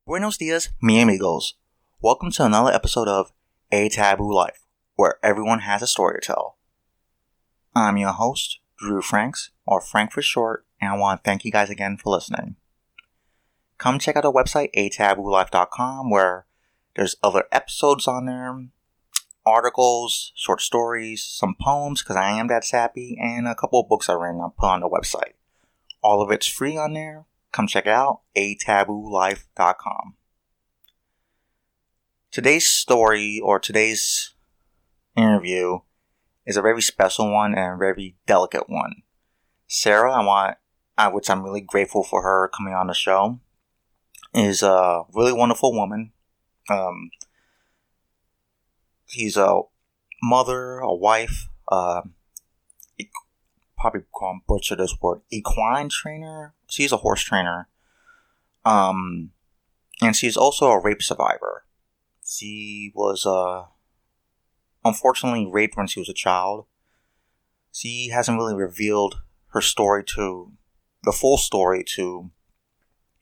Buenos dias, mi amigos. Welcome to another episode of A Taboo Life, where everyone has a story to tell. I'm your host, Drew Franks, or Frank for short, and I want to thank you guys again for listening. Come check out our website, ataboolife.com, where there's other episodes on there, articles, short stories, some poems, because I am that sappy, and a couple of books I ran and put on the website. All of it's free on there. Come check it out, ataboolife.com. Today's story, or today's interview, is a very special one and a very delicate one. Sarah, which I'm really grateful for her coming on the show, is a really wonderful woman. She's a mother, a wife, probably can't butcher this word, equine trainer. She's a horse trainer. And she's also a rape survivor. She was, unfortunately raped when she was a child. She hasn't really revealed her story the full story to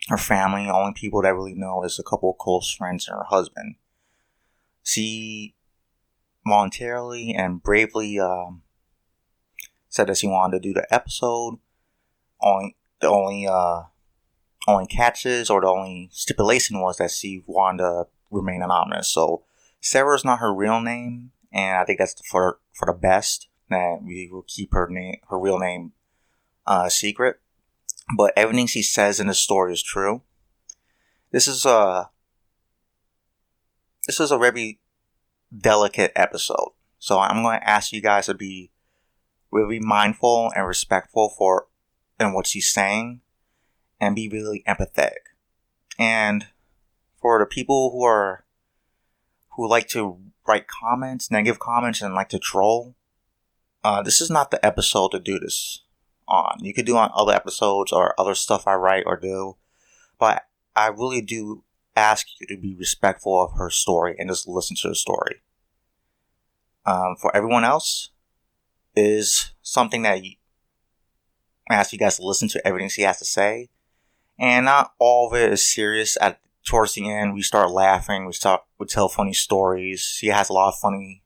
her family. The only people that really know is a couple of close friends and her husband. She voluntarily and bravely, said that she wanted to do the episode. The only catches or the only stipulation was that she wanted to remain anonymous. So Sarah's not her real name, and I think that's for the best that we will keep her real name secret. But everything she says in the story is true. This is a very delicate episode, so I'm going to ask you guys to be really mindful and respectful in what she's saying, and be really empathetic. And for the people who like to write comments, negative comments, and like to troll, this is not the episode to do this on. You could do on other episodes or other stuff I write or do, but I really do ask you to be respectful of her story and just listen to the story. For everyone else, is something that I ask you guys to listen to everything she has to say, and not all of it is serious. Towards the end, we start laughing. We tell funny stories. She has a lot of funny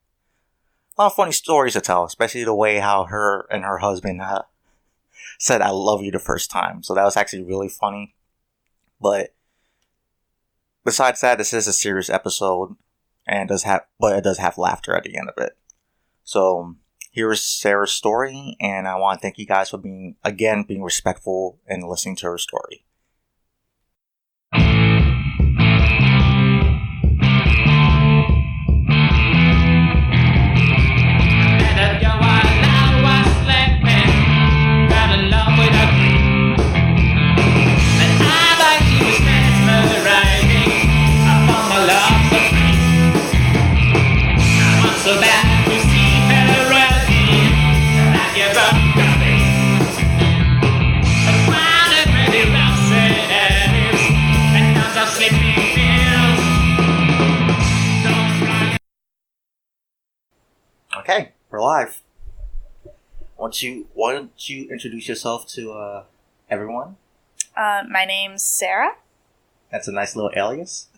stories to tell, especially the way how her and her husband said "I love you" the first time. So that was actually really funny. But besides that, this is a serious episode, and it does have laughter at the end of it. So here is Sarah's story, and I want to thank you guys for being respectful and listening to her story. Okay, we're live. Why don't you introduce yourself to everyone? My name's Sarah. That's a nice little alias.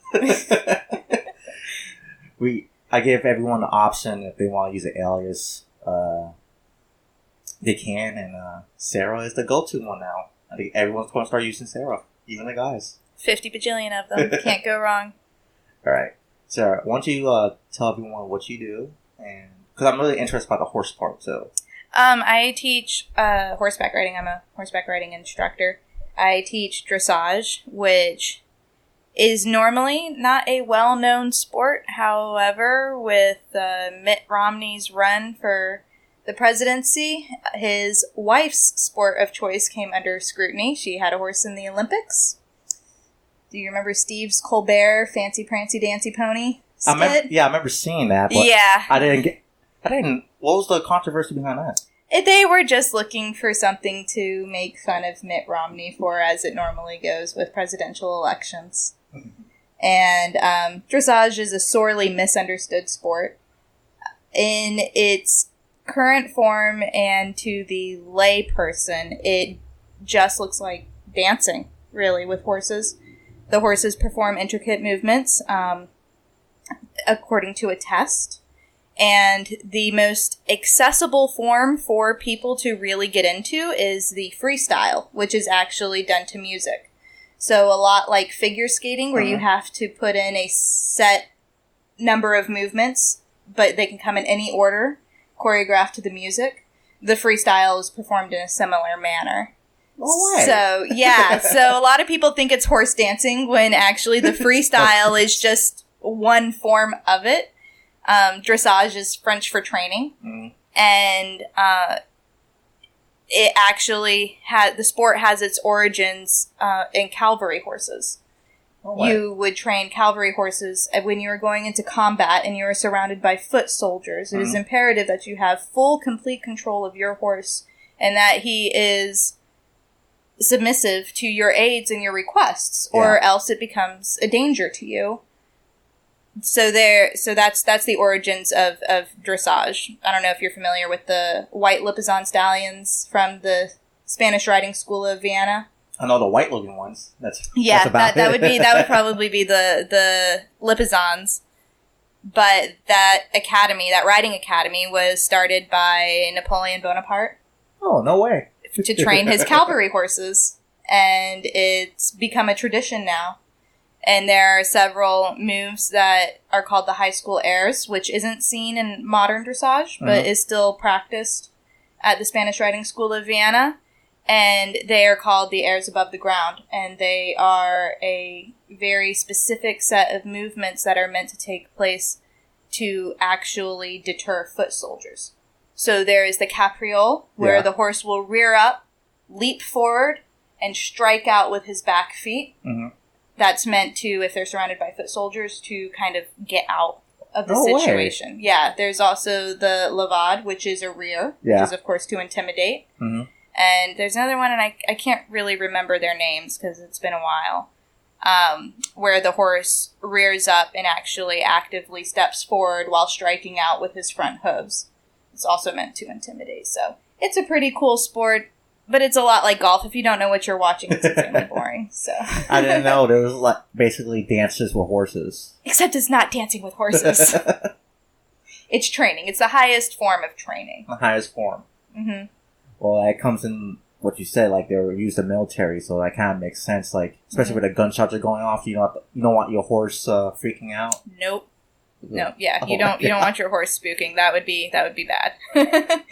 I give everyone the option if they want to use an alias, they can, and Sarah is the go-to one now. I think everyone's going to start using Sarah, even the guys. 50 bajillion of them. Can't go wrong. All right, Sarah, why don't you tell everyone what you do, and because I'm really interested about the horse part too. I teach horseback riding. I'm a horseback riding instructor. I teach dressage, which is normally not a well-known sport. However, with Mitt Romney's run for the presidency, his wife's sport of choice came under scrutiny. She had a horse in the Olympics. Do you remember Steve's Colbert Fancy Prancy Dancy Pony skit? I remember seeing that. But yeah. I didn't. What was the controversy behind that? They were just looking for something to make fun of Mitt Romney for, as it normally goes with presidential elections. And dressage is a sorely misunderstood sport. In its current form and to the lay person, it just looks like dancing, really, with horses. The horses perform intricate movements according to a test. And the most accessible form for people to really get into is the freestyle, which is actually done to music. So a lot like figure skating, where you have to put in a set number of movements, but they can come in any order, choreographed to the music. The freestyle is performed in a similar manner. No way. So, yeah. So a lot of people think it's horse dancing when actually the freestyle is just one form of it. Dressage is French for training. And it actually the sport has its origins in cavalry horses. Oh, you would train cavalry horses when you were going into combat and you were surrounded by foot soldiers. It is imperative that you have full, complete control of your horse and that he is submissive to your aids and your requests, or else it becomes a danger to you. So that's the origins of dressage. I don't know if you're familiar with the white Lipizan stallions from the Spanish riding school of Vienna. I know the white looking ones. That's that would probably be the Lipizans. But that riding academy was started by Napoleon Bonaparte. Oh, no way. To train his cavalry horses. And it's become a tradition now. And there are several moves that are called the high school airs, which isn't seen in modern dressage, but is still practiced at the Spanish riding school of Vienna. And they are called the airs above the ground. And they are a very specific set of movements that are meant to take place to actually deter foot soldiers. So there is the capriole, where the horse will rear up, leap forward, and strike out with his back feet. That's meant to, if they're surrounded by foot soldiers, to kind of get out of the situation. Way. Yeah, there's also the levade, which is a rear, which is, of course, to intimidate. And there's another one, and I can't really remember their names because it's been a while, where the horse rears up and actually actively steps forward while striking out with his front hooves. It's also meant to intimidate. So it's a pretty cool sport, but it's a lot like golf. If you don't know what you're watching, it's extremely boring. So I didn't know there was basically dances with horses. Except it's not dancing with horses. It's training. It's the highest form of training. The highest form. Well, that comes in what you said, like they were used in the military, so that kind of makes sense. Like, especially when the gunshots are going off, you don't want your horse freaking out. Nope. No, yeah, you don't want your horse spooking. That would be bad.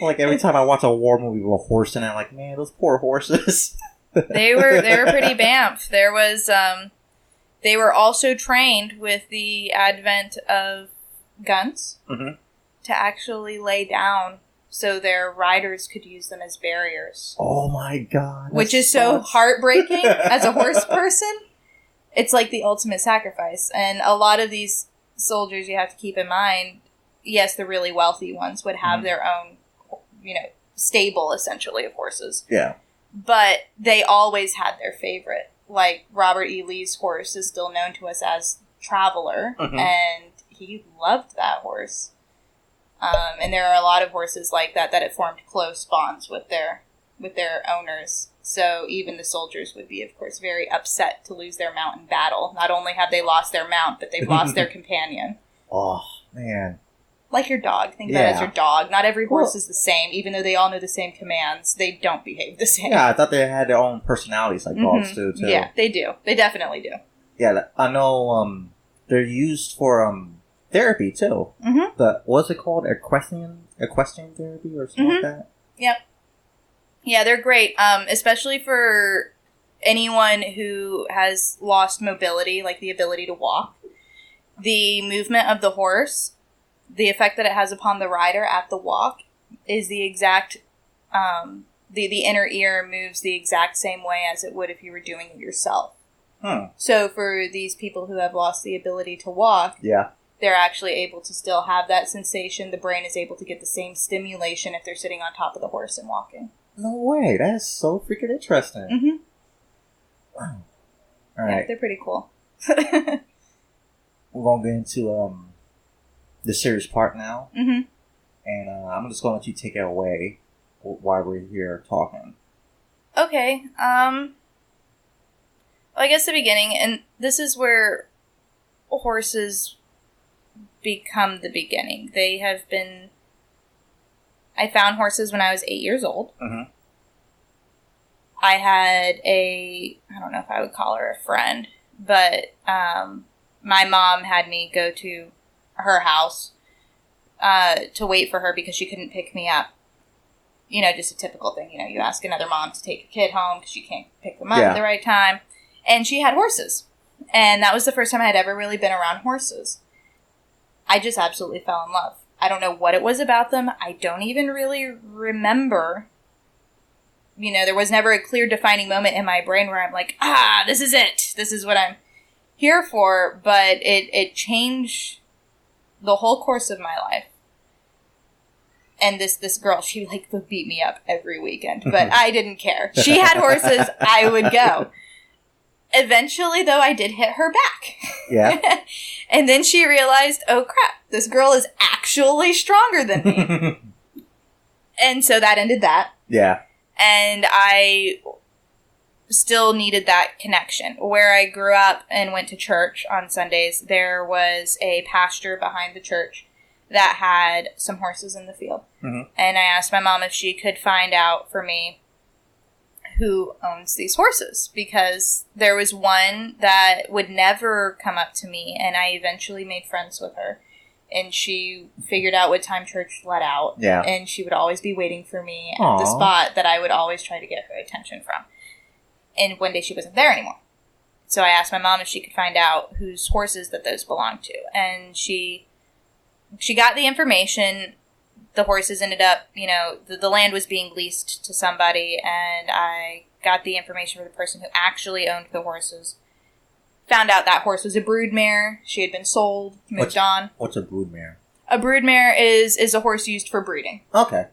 Like every time I watch a war movie with a horse in it, I'm like, man, those poor horses. They were pretty bamf. There was they were also trained with the advent of guns to actually lay down so their riders could use them as barriers. Oh my god. Which is so heartbreaking as a horse person. It's like the ultimate sacrifice. And a lot of these soldiers, you have to keep in mind, yes, the really wealthy ones would have their own, stable, essentially, of horses. Yeah. But they always had their favorite. Like, Robert E. Lee's horse is still known to us as Traveler, and he loved that horse. And there are a lot of horses like that have formed close bonds with their owners. So even the soldiers would be, of course, very upset to lose their mount in battle. Not only have they lost their mount, but they've lost their companion. Oh, man. Like your dog. Think about it as your dog. Not every horse is the same. Even though they all know the same commands, they don't behave the same. Yeah, I thought they had their own personalities like dogs do, too. Yeah, they do. They definitely do. Yeah, I know they're used for therapy, too. What's it called? Equestrian therapy or something like that? Yep. Yeah, they're great, especially for anyone who has lost mobility, like the ability to walk. The movement of the horse, the effect that it has upon the rider at the walk, is the exact, the inner ear moves the exact same way as it would if you were doing it yourself. So for these people who have lost the ability to walk, they're actually able to still have that sensation. The brain is able to get the same stimulation if they're sitting on top of the horse and walking. No way. That's so freaking interesting. Wow. All right. Yeah, they're pretty cool. We're going to get into the serious part now. And I'm just going to let you take it away while we're here talking. Okay. I guess the beginning, and this is where horses become the beginning. They have been... I found horses when I was 8 years old. Mm-hmm. I had I don't know if I would call her a friend, but my mom had me go to her house to wait for her because she couldn't pick me up. You know, just a typical thing. You know, you ask another mom to take your kid home because you can't pick them up at the right time. And she had horses. And that was the first time I had ever really been around horses. I just absolutely fell in love. I don't know what it was about them. I don't even really remember. You know, there was never a clear defining moment in my brain where I'm like, this is it. This is what I'm here for. But it changed the whole course of my life. And this girl, she would beat me up every weekend, but I didn't care. She had horses, I would go. Eventually, though, I did hit her back. Yeah. And then she realized, oh crap, this girl is actually stronger than me. And so that ended that. Yeah. And I still needed that connection. Where I grew up and went to church on Sundays, there was a pasture behind the church that had some horses in the field. Mm-hmm. And I asked my mom if she could find out for me who owns these horses, because there was one that would never come up to me, and I eventually made friends with her. And she figured out what time church let out. Yeah. And she would always be waiting for me at the spot that I would always try to get her attention from. And one day she wasn't there anymore. So I asked my mom if she could find out whose horses that those belonged to. And she got the information. The horses ended up, the land was being leased to somebody, and I got the information for the person who actually owned the horses. Found out that horse was a broodmare. She had been sold, moved on. What's a broodmare? A broodmare is a horse used for breeding. Okay.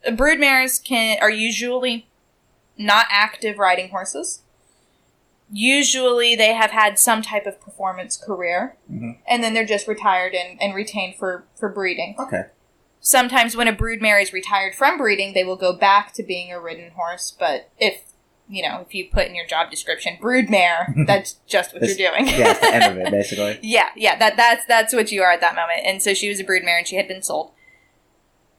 Broodmares are usually not active riding horses. Usually they have had some type of performance career, mm-hmm. and then they're just retired and retained for breeding. Okay. Sometimes when a broodmare is retired from breeding, they will go back to being a ridden horse, but if you put in your job description broodmare, that's just what you're doing. Yeah, it's the end of it, basically. Yeah, that's what you are at that moment. And so she was a broodmare, and she had been sold.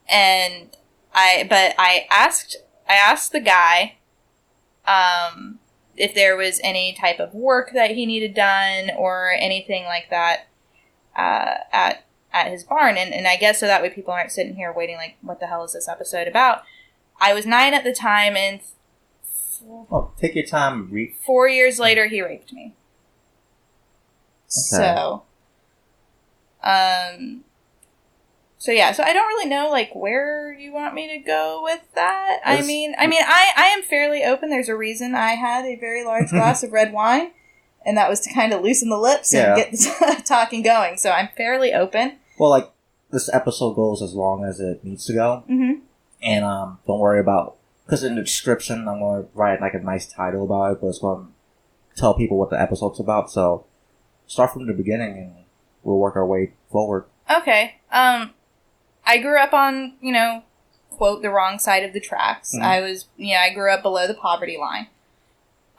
And I asked the guy, if there was any type of work that he needed done or anything like that, at his barn. And I guess so that way people aren't sitting here waiting like, what the hell is this episode about? I was 9 at the time, and take your time. 4 years later, he raped me. Okay. So yeah, so I don't really know, like, where you want me to go with that. I am fairly open. There's a reason I had a very large glass of red wine, and that was to kind of loosen the lips and get the talking going. So I'm fairly open. Well, like, this episode goes as long as it needs to go. Mm-hmm. And don't worry about... Because in the description, I'm going to write, like, a nice title about it, but it's going to tell people what the episode's about. So start from the beginning, and we'll work our way forward. Okay. I grew up on, quote, the wrong side of the tracks. Mm-hmm. I grew up below the poverty line.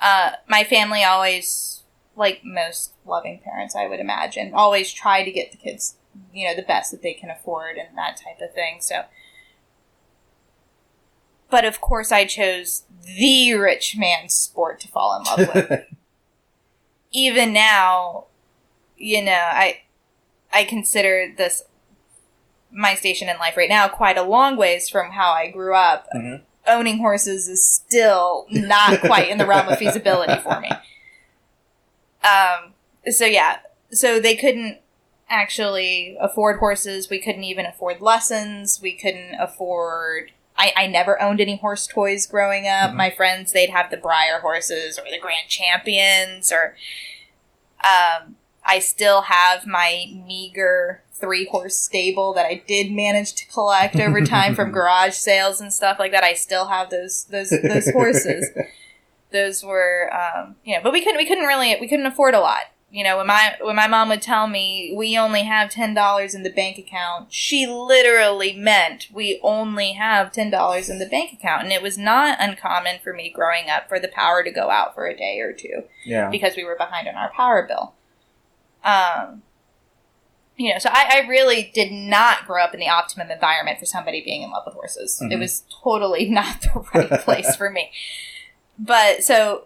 My family always, like most loving parents, I would imagine, always try to get the kids, the best that they can afford and that type of thing. So, but of course I chose the rich man's sport to fall in love with. Even now, I consider this my station in life right now quite a long ways from how I grew up. Mm-hmm. Owning horses is still not quite in the realm of feasibility for me. So they couldn't actually afford horses. We couldn't even afford lessons. We couldn't afford... I never owned any horse toys growing up. Mm-hmm. My friends, they'd have the Breyer horses or the Grand Champions, or... I still have my meager 3-horse stable that I did manage to collect over time from garage sales and stuff like that. I still have those horses. Those were, but we couldn't afford a lot. You know, when my mom would tell me we only have $10 in the bank account, she literally meant we only have $10 in the bank account. And it was not uncommon for me growing up for the power to go out for a day or two. Yeah. Because we were behind on our power bill. You know, so I really did not grow up in the optimum environment for somebody being in love with horses. Mm-hmm. It was totally not the right place for me. But so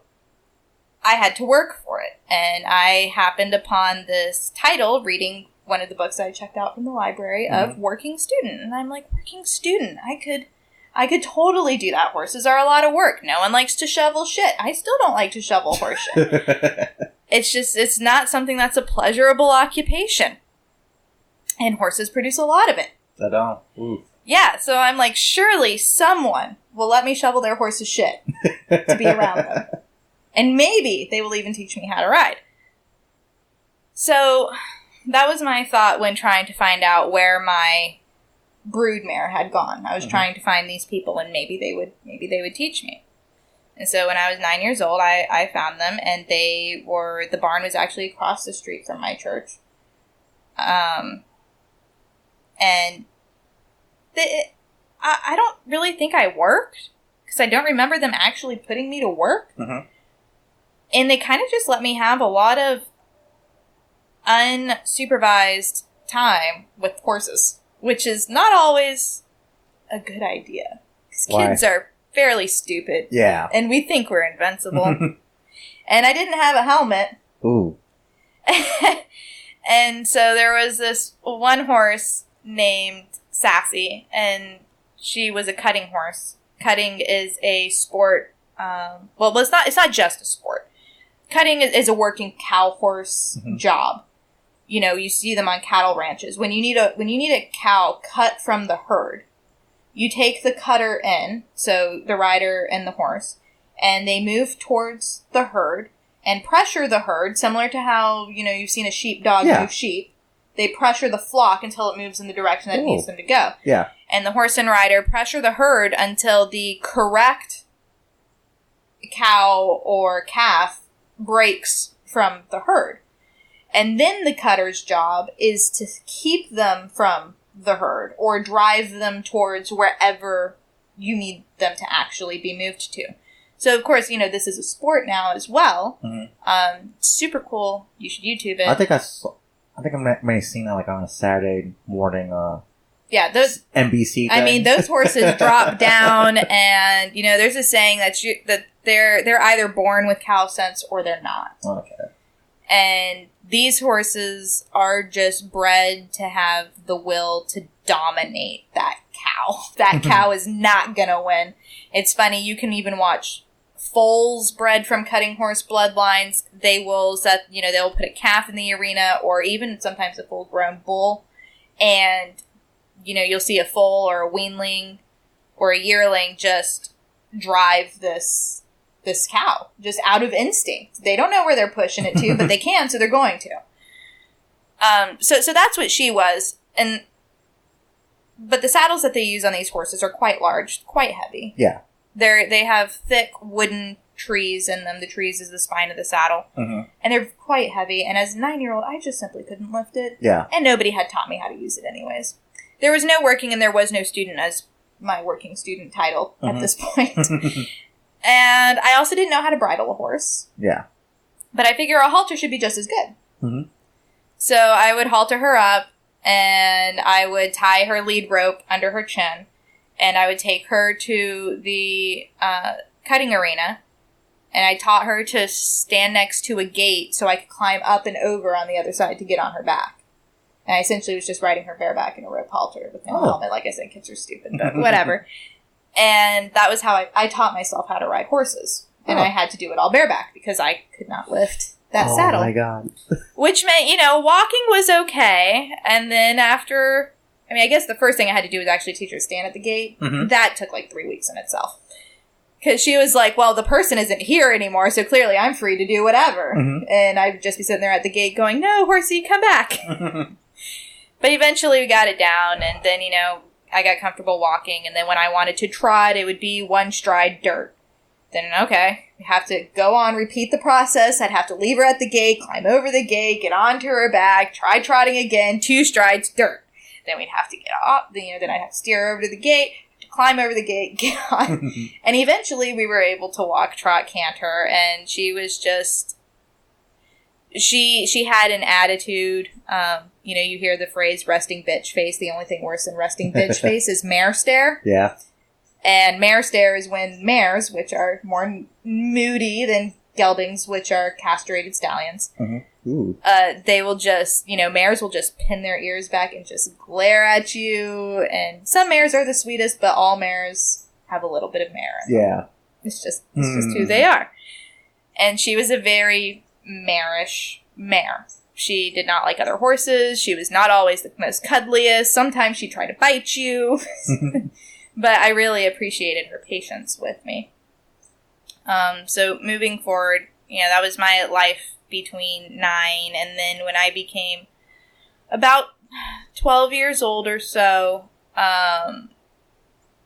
I had to work for it. And I happened upon this title reading one of the books I checked out from the library of working student. And I'm like, working student? I could totally do that. Horses are a lot of work. No one likes to shovel shit. I still don't like to shovel horse shit. It's not something that's a pleasurable occupation. And horses produce a lot of it. They don't. Ooh. Yeah, so I'm like, surely someone will let me shovel their horse's shit to be around them. And maybe they will even teach me how to ride. So that was my thought when trying to find out where my broodmare had gone. I was trying to find these people, and maybe they would teach me. And so when I was 9 years old, I found them, and the barn was actually across the street from my church. And I don't really think I worked, because I don't remember them actually putting me to work. Mm-hmm. And they kind of just let me have a lot of unsupervised time with horses, which is not always a good idea. Because kids are fairly stupid. Yeah. And we think we're invincible. And I didn't have a helmet. Ooh. And so there was this one horse named Sassy, and she was a cutting horse. Cutting is a sport. Well, it's not just a sport. Cutting is a working cow horse job. You know, you see them on cattle ranches. When you need a cow cut from the herd, you take the cutter in, so the rider and the horse, and they move towards the herd and pressure the herd, similar to how, you know, you've seen a sheepdog move sheep. They pressure the flock until it moves in the direction that it needs them to go. Yeah. And the horse and rider pressure the herd until the correct cow or calf breaks from the herd. And then the cutter's job is to keep them from the herd or drive them towards wherever you need them to actually be moved to. So, of course, you know, this is a sport now as well. Mm-hmm. Super cool. You should YouTube it. I think I may have seen that like on a Saturday morning. Yeah, those NBC thing. I mean, those horses drop down, and you know, there's a saying that they're either born with cow sense or they're not. Okay. And these horses are just bred to have the will to dominate that cow. That cow is not gonna win. It's funny, you can even watch foals bred from cutting horse bloodlines. They'll put a calf in the arena, or even sometimes a full-grown bull, and you know, you'll see a foal or a weanling or a yearling just drive this cow just out of instinct. They don't know where they're pushing it to, but they can, so they're going to. So that's what she was. But the saddles that they use on these horses are quite large, quite heavy. Yeah. They have thick wooden trees in them. The trees is the spine of the saddle. Mm-hmm. And they're quite heavy. And as a 9-year-old, I just simply couldn't lift it. Yeah. And nobody had taught me how to use it anyways. There was no working and there was no student as my working student title at this point. And I also didn't know how to bridle a horse. Yeah. But I figure a halter should be just as good. Mm-hmm. So I would halter her up, and I would tie her lead rope under her chin, and I would take her to the cutting arena, and I taught her to stand next to a gate so I could climb up and over on the other side to get on her back. And I essentially was just riding her bareback in a rope halter with no helmet. Like I said, kids are stupid, but whatever. And that was how I taught myself how to ride horses. And I had to do it all bareback because I could not lift that saddle. Oh my God. Which meant, you know, walking was okay. And then after, I guess the first thing I had to do was actually teach her to stand at the gate. Mm-hmm. That took like 3 weeks in itself. Because she was like, well, the person isn't here anymore, so clearly I'm free to do whatever. Mm-hmm. And I'd just be sitting there at the gate going, no, horsey, come back. But eventually we got it down, and then, you know, I got comfortable walking, and then when I wanted to trot, it would be one stride dirt. Then, okay, we have to go on, repeat the process. I'd have to leave her at the gate, climb over the gate, get onto her back, try trotting again, 2 strides, dirt. Then we'd have to get off, then I'd have to steer her over to the gate, climb over the gate, get on. And eventually we were able to walk, trot, canter, and she was just... She had an attitude. You hear the phrase resting bitch face. The only thing worse than resting bitch face is mare stare. Yeah. And mare stare is when mares, which are more moody than geldings, which are castrated stallions, they will just, mares will just pin their ears back and just glare at you. And some mares are the sweetest, but all mares have a little bit of mare in them. Yeah. It's just who they are. And she was a very marish mare. She did not like other horses. She was not always the most cuddliest. Sometimes she tried to bite you. But I really appreciated her patience with me. So moving forward, that was my life between 9 and then when I became about 12 years old or so,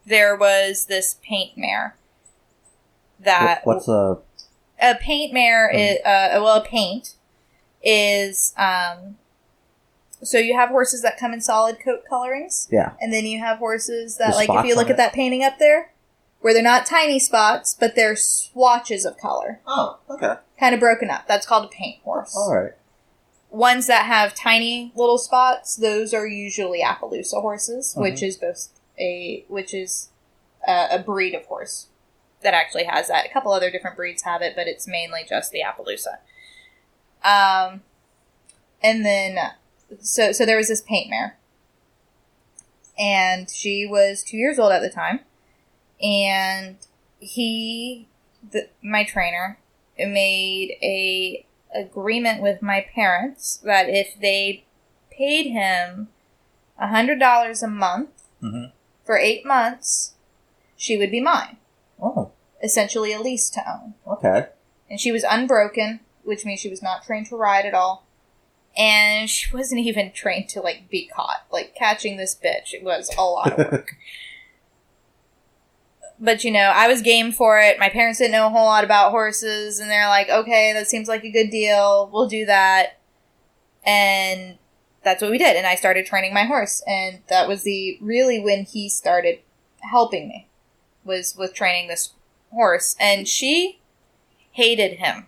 there was this paint mare. What's a paint mare? A paint is so you have horses that come in solid coat colorings. Yeah. And then you have horses that, There's if you look at that painting up there, where they're not tiny spots, but they're swatches of color. Oh, okay. Kind of broken up. That's called a paint horse. All right. Ones that have tiny little spots, those are usually Appaloosa horses, which is a breed of horse that actually has that. A couple other different breeds have it, but it's mainly just the Appaloosa. And then, so there was this paint mare. And she was 2 years old at the time. And my trainer, made a agreement with my parents that if they paid him $100 a month for 8 months, she would be mine. Oh. Essentially a lease to own. Okay. And she was unbroken, which means she was not trained to ride at all. And she wasn't even trained to, be caught. Catching this bitch, it was a lot of work. But, I was game for it. My parents didn't know a whole lot about horses, and they're like, okay, that seems like a good deal. We'll do that. And that's what we did. And I started training my horse. And that was really when he started helping me, was with training this horse. And she hated him.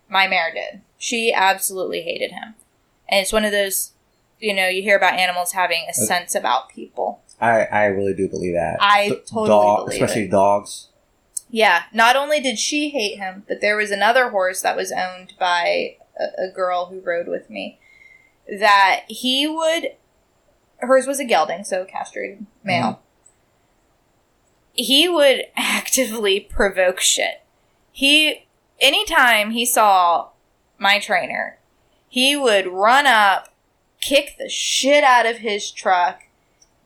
My mare did. She absolutely hated him. And it's one of those, you hear about animals having a sense about people. I really do believe that. I totally believe especially it. Dogs. Yeah. Not only did she hate him, but there was another horse that was owned by a girl who rode with me that hers was a gelding, so castrated male. He would actively provoke shit. Anytime he saw my trainer, he would run up, kick the shit out of his truck,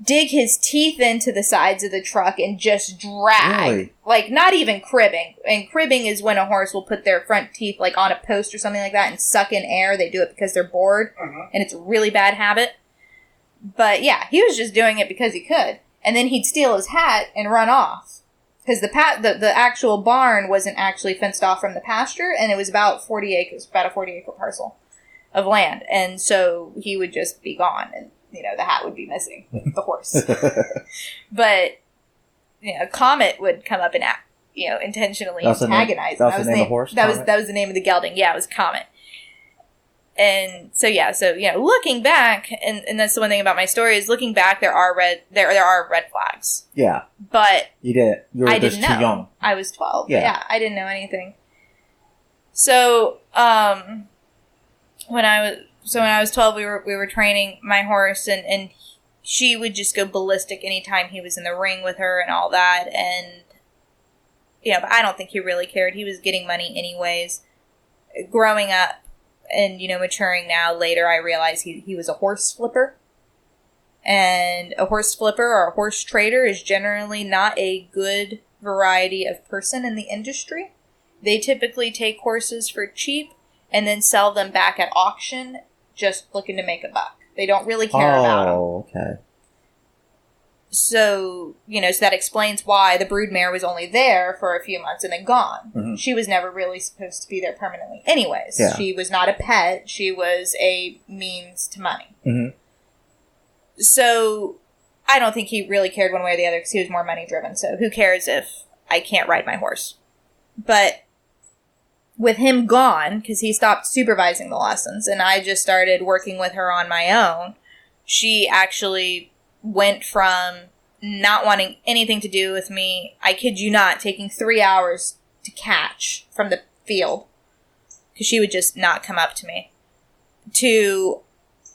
dig his teeth into the sides of the truck, and just drag. Really? Not even cribbing. And cribbing is when a horse will put their front teeth, on a post or something like that and suck in air. They do it because they're bored, and it's a really bad habit. But, yeah, he was just doing it because he could. And then he'd steal his hat and run off. Because the actual barn wasn't actually fenced off from the pasture, and it was about 40 acres, about a 40-acre parcel of land. And so he would just be gone, and, the hat would be missing, the horse. But, Comet would come up and, intentionally antagonize. That was the name of the horse? That was the name of the gelding. Yeah, it was Comet. And so looking back, and that's the one thing about my story is looking back, there are red flags. Yeah. But you were just too young. I was 12. Yeah. I didn't know anything. So, when I was 12, we were training my horse, and she would just go ballistic anytime he was in the ring with her and all that, and but I don't think he really cared. He was getting money anyways. Growing up and maturing now later, I realized he was a horse flipper. And a horse flipper or a horse trader is generally not a good variety of person in the industry. They typically take horses for cheap and then sell them back at auction just looking to make a buck. They don't really care about them. Oh, okay. So, so that explains why the broodmare was only there for a few months and then gone. Mm-hmm. She was never really supposed to be there permanently. Anyways, Yeah. She was not a pet. She was a means to money. Mm-hmm. So, I don't think he really cared one way or the other because he was more money driven. So, who cares if I can't ride my horse? But with him gone, because he stopped supervising the lessons and I just started working with her on my own, she actually went from not wanting anything to do with me, I kid you not, taking 3 hours to catch from the field, because she would just not come up to me, to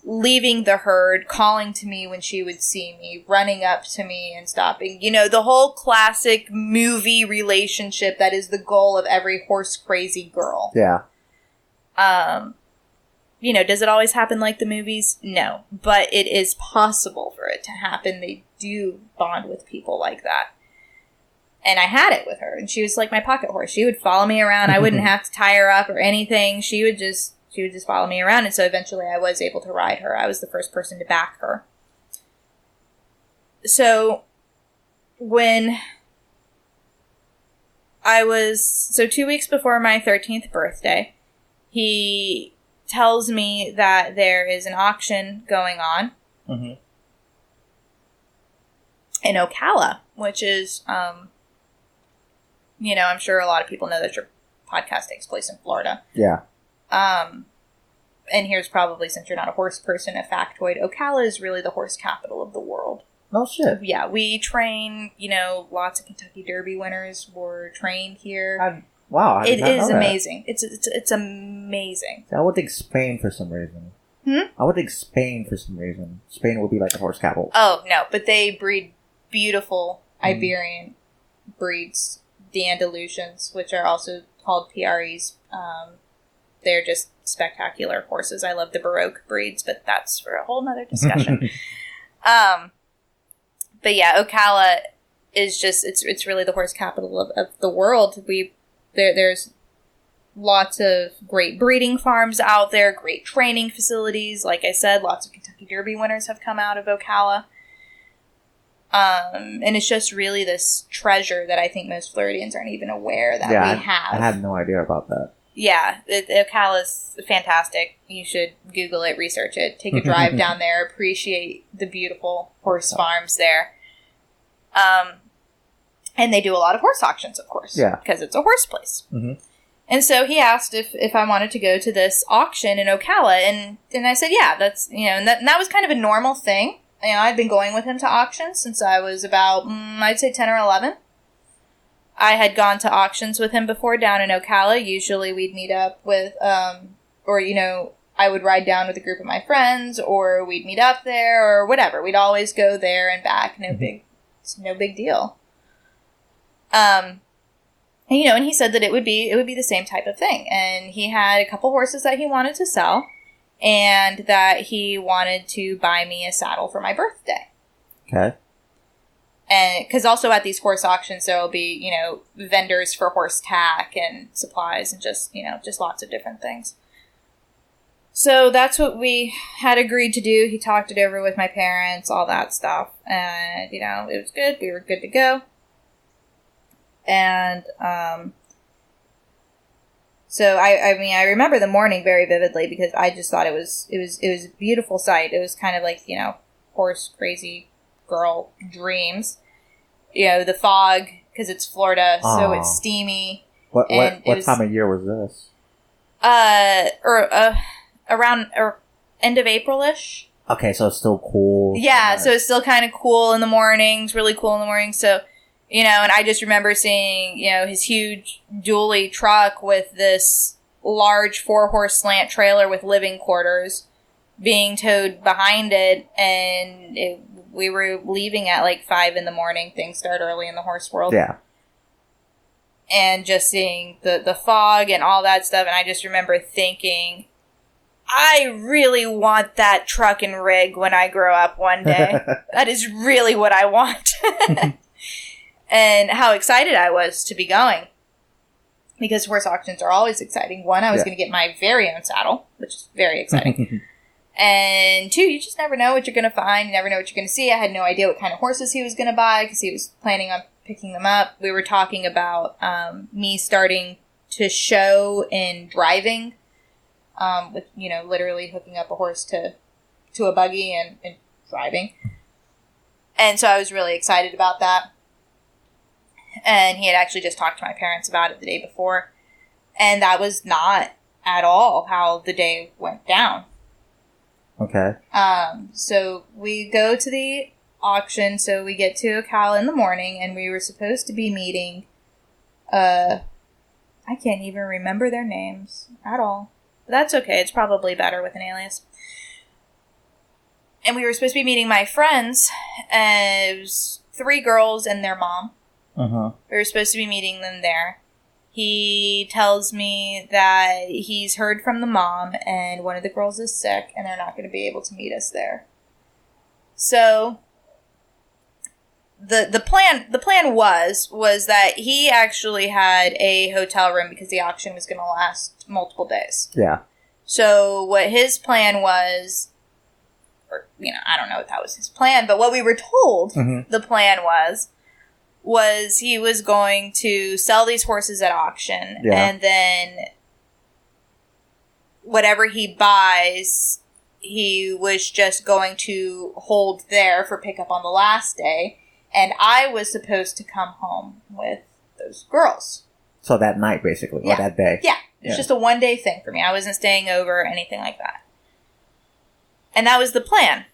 leaving the herd, calling to me when she would see me, running up to me and stopping. The whole classic movie relationship that is the goal of every horse crazy girl. Yeah. Does it always happen like the movies? No. But it is possible for it to happen. They do bond with people like that. And I had it with her. And she was like my pocket horse. She would follow me around. I wouldn't have to tie her up or anything. She would just follow me around. And so eventually I was able to ride her. I was the first person to back her. So when so 2 weeks before my 13th birthday, he tells me that there is an auction going on mm-hmm. in Ocala, which is, I'm sure a lot of people know that your podcast takes place in Florida. Yeah. And here's probably, since you're not a horse person, a factoid. Ocala is really the horse capital of the world. Oh, shit. Yeah, we train, lots of Kentucky Derby winners were trained here. Wow, it is amazing. It's amazing. I would think Spain for some reason. I would think Spain for some reason. Spain would be like the horse capital. Oh, no, but they breed beautiful Iberian breeds, the Andalusians, which are also called PREs. They're just spectacular horses. I love the Baroque breeds, but that's for a whole nother discussion. But yeah, Ocala is just, it's really the horse capital of the world. There's lots of great breeding farms out there, great training facilities. Like I said, lots of Kentucky Derby winners have come out of Ocala. And it's just really this treasure that I think most Floridians aren't even aware that we have. I had no idea about that. Yeah, Ocala is fantastic. You should Google it, research it, take a drive down there, appreciate the beautiful horse farms there. And they do a lot of horse auctions, of course. Yeah. Because it's a horse place. Mm-hmm. And so he asked if I wanted to go to this auction in Ocala. And I said, yeah, that's, and that was kind of a normal thing. I'd been going with him to auctions since I was about, I'd say 10 or 11. I had gone to auctions with him before down in Ocala. Usually we'd meet up with, I would ride down with a group of my friends, or we'd meet up there, or whatever. We'd always go there and back. It's no big deal. And he said that it would be the same type of thing. And he had a couple horses that he wanted to sell, and that he wanted to buy me a saddle for my birthday. Okay. And because also at these horse auctions, there will be, vendors for horse tack and supplies and just lots of different things. So that's what we had agreed to do. He talked it over with my parents, all that stuff. And, it was good. We were good to go. And, so I remember the morning very vividly because I just thought it was a beautiful sight. It was kind of like, horse crazy girl dreams. The fog, because it's Florida, so it's steamy. What time of year was this? Around end of April-ish. Okay, so it's still cool. Yeah, so it's still kind of cool in the mornings, really cool in the mornings. So, and I just remember seeing, his huge dually truck with this large 4-horse slant trailer with living quarters being towed behind it, and we were leaving at like 5 in the morning. Things start early in the horse world. Yeah. And just seeing the fog and all that stuff, and I just remember thinking, I really want that truck and rig when I grow up one day. That is really what I want. And how excited I was to be going. Because horse auctions are always exciting. One, I was going to get my very own saddle, which is very exciting. And 2, you just never know what you're going to find. You never know what you're going to see. I had no idea what kind of horses he was going to buy because he was planning on picking them up. We were talking about me starting to show in driving, with, literally hooking up a horse to a buggy and driving. And so I was really excited about that. And he had actually just talked to my parents about it the day before. And that was not at all how the day went down. Okay. So we go to the auction, so we get to Ocala in the morning, and we were supposed to be meeting, I can't even remember their names at all. But that's okay, it's probably better with an alias. And we were supposed to be meeting my friends, and it was 3 girls and their mom. Uh-huh. We were supposed to be meeting them there. He tells me that he's heard from the mom and one of the girls is sick and they're not going to be able to meet us there. So the plan was that he actually had a hotel room because the auction was going to last multiple days. Yeah. So what his plan was, or I don't know if that was his plan, but what we were told the plan was he was going to sell these horses at auction, and then whatever he buys, he was just going to hold there for pickup on the last day, and I was supposed to come home with those girls. So that night, basically, or that day. Yeah, it's just a one-day thing for me. I wasn't staying over or anything like that. And that was the plan.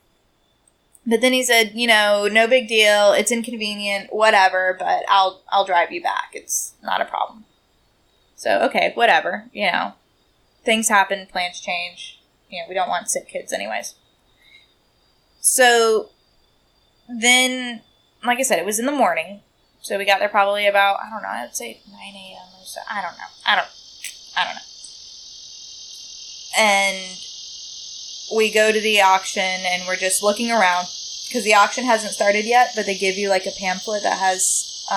But then he said, no big deal. It's inconvenient, whatever, but I'll drive you back. It's not a problem. So, okay, whatever. Things happen, plans change. We don't want sick kids anyways. So then, like I said, it was in the morning. So we got there probably about, I don't know, I'd say 9 a.m. or so. I don't know. And we go to the auction and we're just looking around because the auction hasn't started yet, but they give you like a pamphlet that has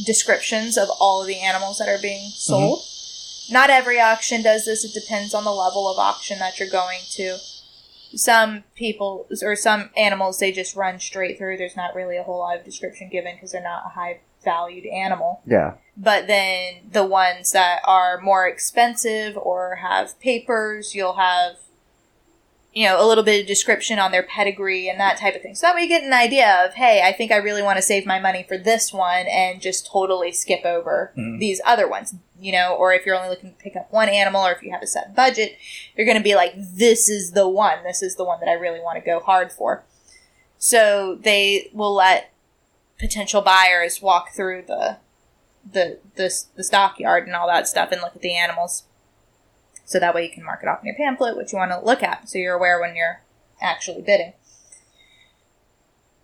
descriptions of all of the animals that are being sold. Mm-hmm. Not every auction does this. It depends on the level of auction that you're going to. Some people or some animals, they just run straight through. There's not really a whole lot of description given because they're not a high valued animal. Yeah. But then the ones that are more expensive or have papers, you'll have, a little bit of description on their pedigree and that type of thing. So that way you get an idea of, hey, I think I really want to save my money for this one and just totally skip over these other ones, or if you're only looking to pick up one animal or if you have a set budget, you're going to be like, this is the one. This is the one that I really want to go hard for. So they will let potential buyers walk through the stockyard and all that stuff and look at the animals. So that way you can mark it off in your pamphlet what you want to look at, so you're aware when you're actually bidding.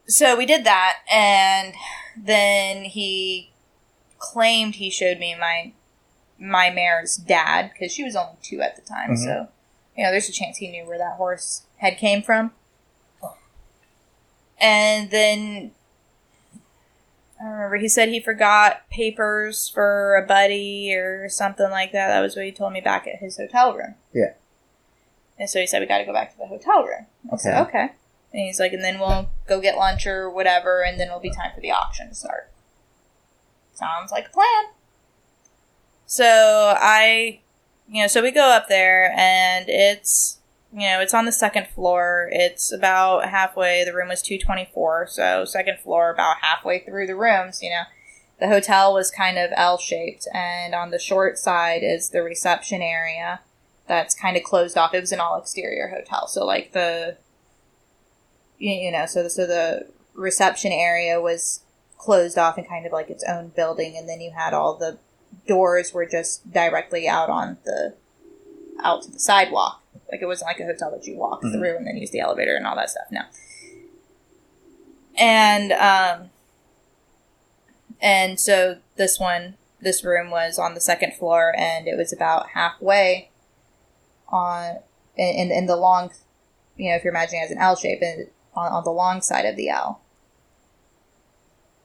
So we did that, and then he claimed he showed me my mare's dad, because she was only 2 at the time, so, there's a chance he knew where that horse head came from. And then I remember he said he forgot papers for a buddy or something like that. That was what he told me back at his hotel room. Yeah. And so he said, we got to go back to the hotel room. I said, okay. And he's like, and then we'll go get lunch or whatever, and then it'll be time for the auction to start. Sounds like a plan. So so we go up there, and it's, it's on the 2nd floor. It's about halfway. The room was 224, so 2nd floor, about halfway through the rooms, The hotel was kind of L-shaped, and on the short side is the reception area that's kind of closed off. It was an all-exterior hotel, so like the reception area was closed off in kind of like its own building, and then you had all the doors were just directly out to the sidewalk. Like, it wasn't like a hotel that you walk through and then use the elevator and all that stuff. No. And so this room was on the 2nd floor, and it was about halfway in the long, if you're imagining it as an L shape, on the long side of the L.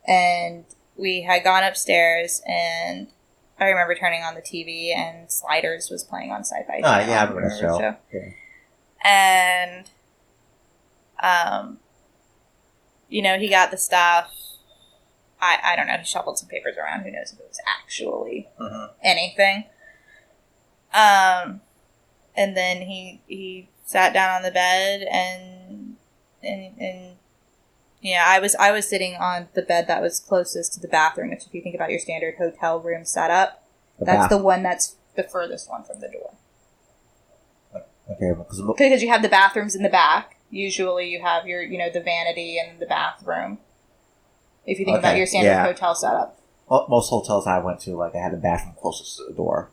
And we had gone upstairs, and I remember turning on the TV, and Sliders was playing on Sci-Fi Channel. Yeah, I remember the show. Yeah. And, he got the stuff. I don't know. He shuffled some papers around. Who knows if it was actually anything. And then he sat down on the bed and I was sitting on the bed that was closest to the bathroom, which if you think about your standard hotel room setup, that's the one that's the furthest one from the door. Okay, because you have the bathrooms in the back. Usually you have your, the vanity and the bathroom. If you think about your standard hotel setup. Well, most hotels I went to, I had the bathroom closest to the door.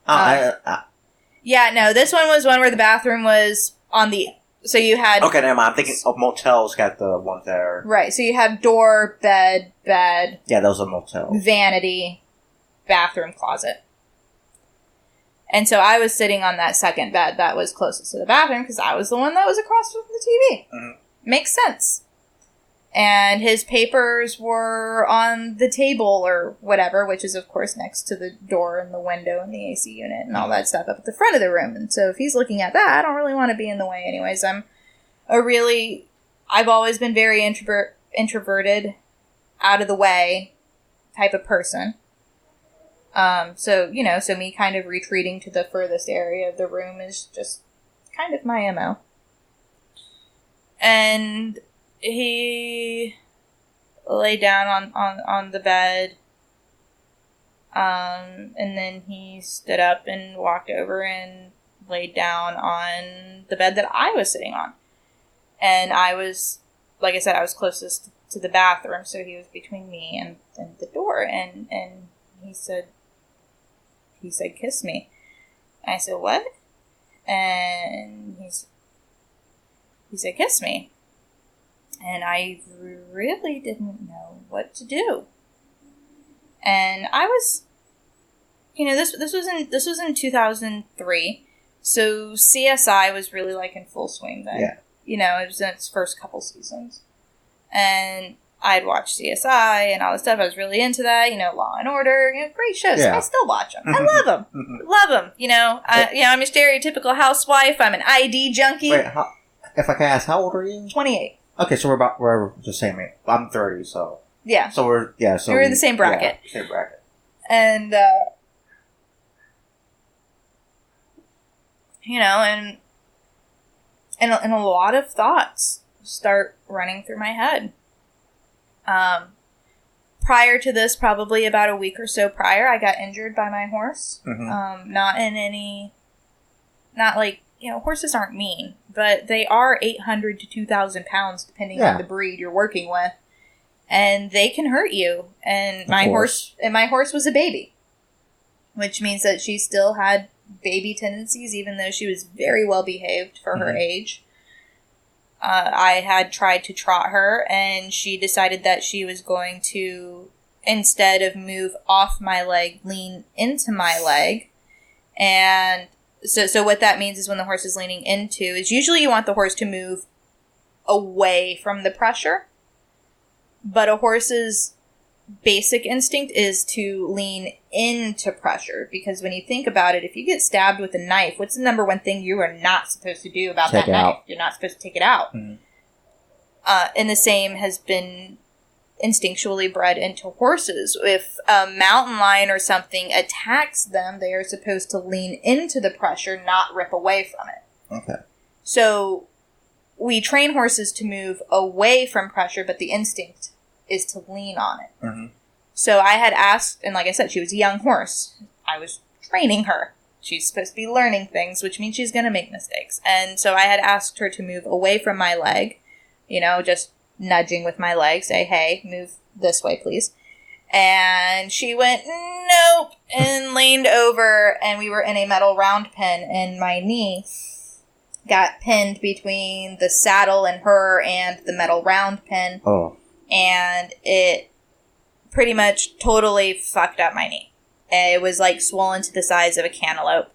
Yeah, no, this one was one where the bathroom was on the... So you had... Okay, never mind. I'm thinking of motels got the ones there. Right, so you have door, bed. Yeah, those are motels. Vanity, bathroom, closet. And so I was sitting on that second bed that was closest to the bathroom because I was the one that was across from the TV. Mm-hmm. Makes sense. And his papers were on the table or whatever, which is, of course, next to the door and the window and the AC unit and all that stuff up at the front of the room. And so if he's looking at that, I don't really want to be in the way anyways. I've always been very introverted, out of the way type of person. So me kind of retreating to the furthest area of the room is just kind of my MO. And he lay down on the bed, and then he stood up and walked over and laid down on the bed that I was sitting on. And I was, like I said, I was closest to the bathroom, so he was between me and the door, and he said, kiss me. And I said, what? And he said, kiss me. And I really didn't know what to do. And I was, this was in 2003, so CSI was really in full swing then. Yeah. It was in its first couple seasons. And I'd watched CSI and all this stuff. I was really into that, Law and Order, great shows. Yeah. I still watch them. I love them. Love them. I'm your stereotypical housewife. I'm an ID junkie. Wait, if I can ask, how old are you? 28. Okay, so we're the same age. I'm 30, so. Yeah. So we're in the same bracket. Yeah, same bracket. And, and a lot of thoughts start running through my head. Prior to this, probably about a week or so prior, I got injured by my horse. Mm-hmm. Horses aren't mean, but they are 800 to 2,000 pounds, depending on the breed you're working with. And they can hurt you. And my horse was a baby, which means that she still had baby tendencies, even though she was very well behaved for her age. I had tried to trot her, and she decided that she was going to, instead of move off my leg, lean into my leg. And so what that means is when the horse is leaning into, is usually you want the horse to move away from the pressure. But a horse's basic instinct is to lean into pressure, because when you think about it, if you get stabbed with a knife, what's the number one thing you are not supposed to do about that knife? You're not supposed to take it out. Mm-hmm. And the same has been instinctually bred into horses. If a mountain lion or something attacks them, they are supposed to lean into the pressure, not rip away from it. Okay. So we train horses to move away from pressure, but the instinct is to lean on it. Mm-hmm. So I had asked, and like I said, she was a young horse. I was training her. She's supposed to be learning things, which means she's going to make mistakes. And so I had asked her to move away from my leg, just nudging with my leg, say, hey, move this way, please. And she went, nope, and leaned over, and we were in a metal round pen, and my knee got pinned between the saddle and her and the metal round pin. Oh. And it pretty much totally fucked up my knee. It was swollen to the size of a cantaloupe.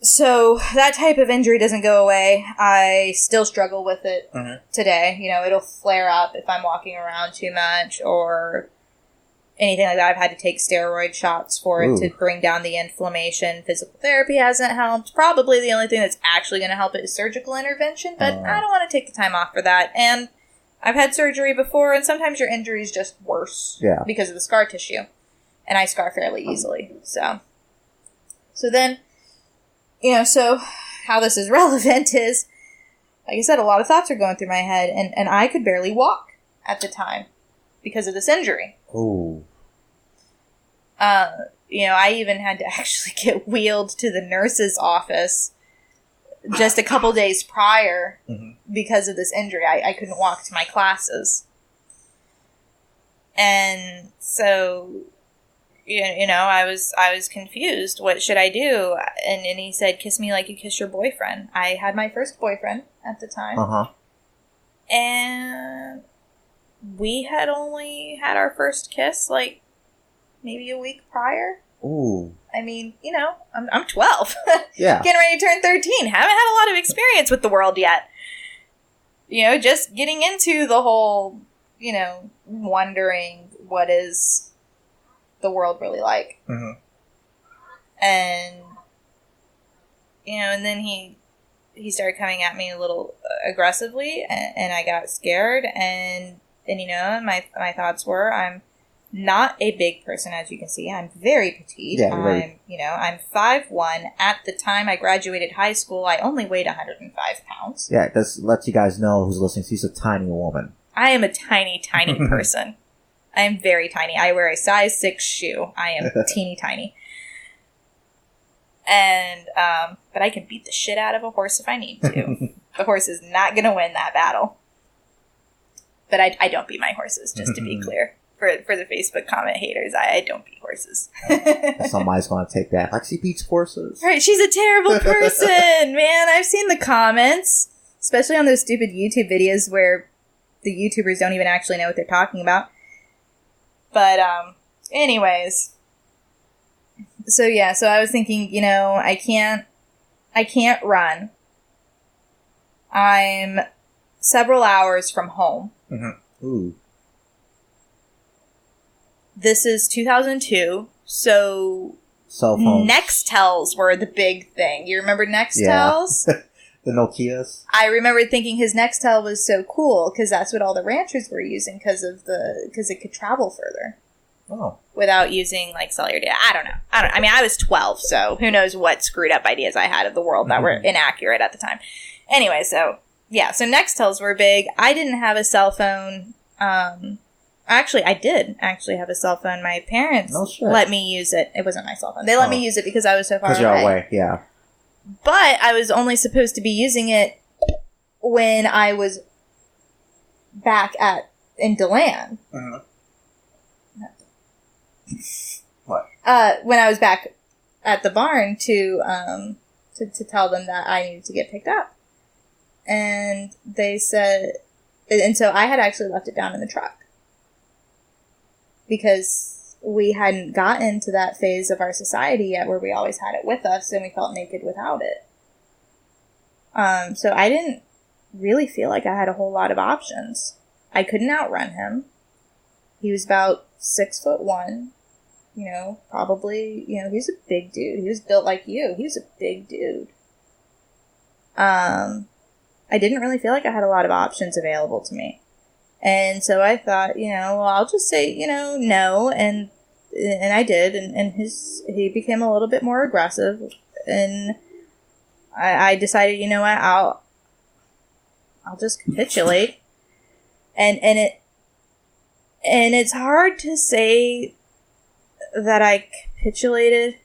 So that type of injury doesn't go away. I still struggle with it today. It'll flare up if I'm walking around too much, or anything like that. I've had to take steroid shots for it to bring down the inflammation. Physical therapy hasn't helped. Probably the only thing that's actually going to help it is surgical intervention, but I don't want to take the time off for that. And I've had surgery before, and sometimes your injury is just worse because of the scar tissue. And I scar fairly easily. So then, so how this is relevant is, like I said, a lot of thoughts are going through my head, and I could barely walk at the time because of this injury. Oh. I even had to actually get wheeled to the nurse's office just a couple days prior because of this injury. I couldn't walk to my classes. And so, I was confused. What should I do? And he said, kiss me like you kiss your boyfriend. I had my first boyfriend at the time. Uh-huh. And we had only had our first kiss, like, maybe a week prior. Ooh. I mean, I'm 12. Yeah. Getting ready to turn 13. Haven't had a lot of experience with the world yet. Just getting into the whole, wondering what is the world really like. Mm-hmm. And, and then he started coming at me a little aggressively, and I got scared, and my thoughts were, I'm not a big person, as you can see. I'm very petite. Yeah, right. I'm 5'1". At the time I graduated high school, I only weighed 105 pounds. Yeah, this lets you guys know who's listening. She's a tiny woman. I am a tiny, tiny person. I am very tiny. I wear a size 6 shoe. I am teeny tiny. And, but I can beat the shit out of a horse if I need to. The horse is not going to win that battle. But I don't beat my horses, just to be clear. For the Facebook comment haters, I don't beat horses. Somebody's going to take that. Like, she beats horses. Right, she's a terrible person, man. I've seen the comments, especially on those stupid YouTube videos where the YouTubers don't even actually know what they're talking about. But, anyways. So I was thinking, I can't run. I'm several hours from home. Mm-hmm. Ooh. This is 2002, so cell phones. Nextels were the big thing. You remember Nextels? Yeah. The Nokias. I remember thinking his Nextel was so cool because that's what all the ranchers were using because it could travel further. Oh. Without using like cellular data. I don't know. I mean, I was 12, so who knows what screwed up ideas I had of the world that were inaccurate at the time. Anyway, so Nextels were big. I didn't have a cell phone. Actually, I did actually have a cell phone. My parents let me use it. It wasn't my cell phone. They let me use it because I was so far away. Because you're away, yeah. But I was only supposed to be using it when I was back in DeLand. Uh-huh. What? When I was back at the barn to tell them that I needed to get picked up. And they said, and so I had actually left it down in the truck. Because we hadn't gotten to that phase of our society yet where we always had it with us and we felt naked without it. So I didn't really feel like I had a whole lot of options. I couldn't outrun him. He was about 6'1", probably, he's a big dude. He was built like you. He was a big dude. I didn't really feel like I had a lot of options available to me. And so I thought, I'll just say, no, and I did, and he became a little bit more aggressive, and I decided, what, I'll just capitulate, and it's hard to say that I capitulated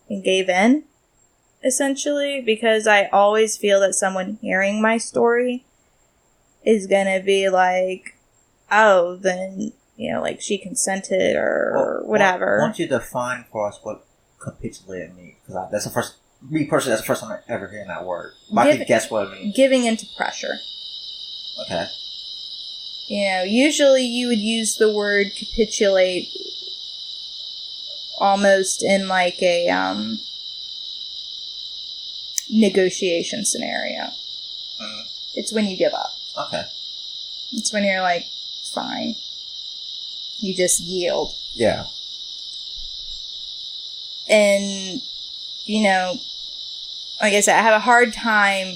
and gave in, essentially, because I always feel that someone hearing my story is gonna be like, oh, then, like, she consented or whatever. Why don't you define for us what capitulated means? Because that's the first time I ever hearing that word. I can guess what it means. Giving into pressure. Okay. Usually you would use the word capitulate almost in like a negotiation scenario. It's when you give up. Okay. It's when you're like, fine. You just yield. Yeah. And, you know, like I said, I have a hard time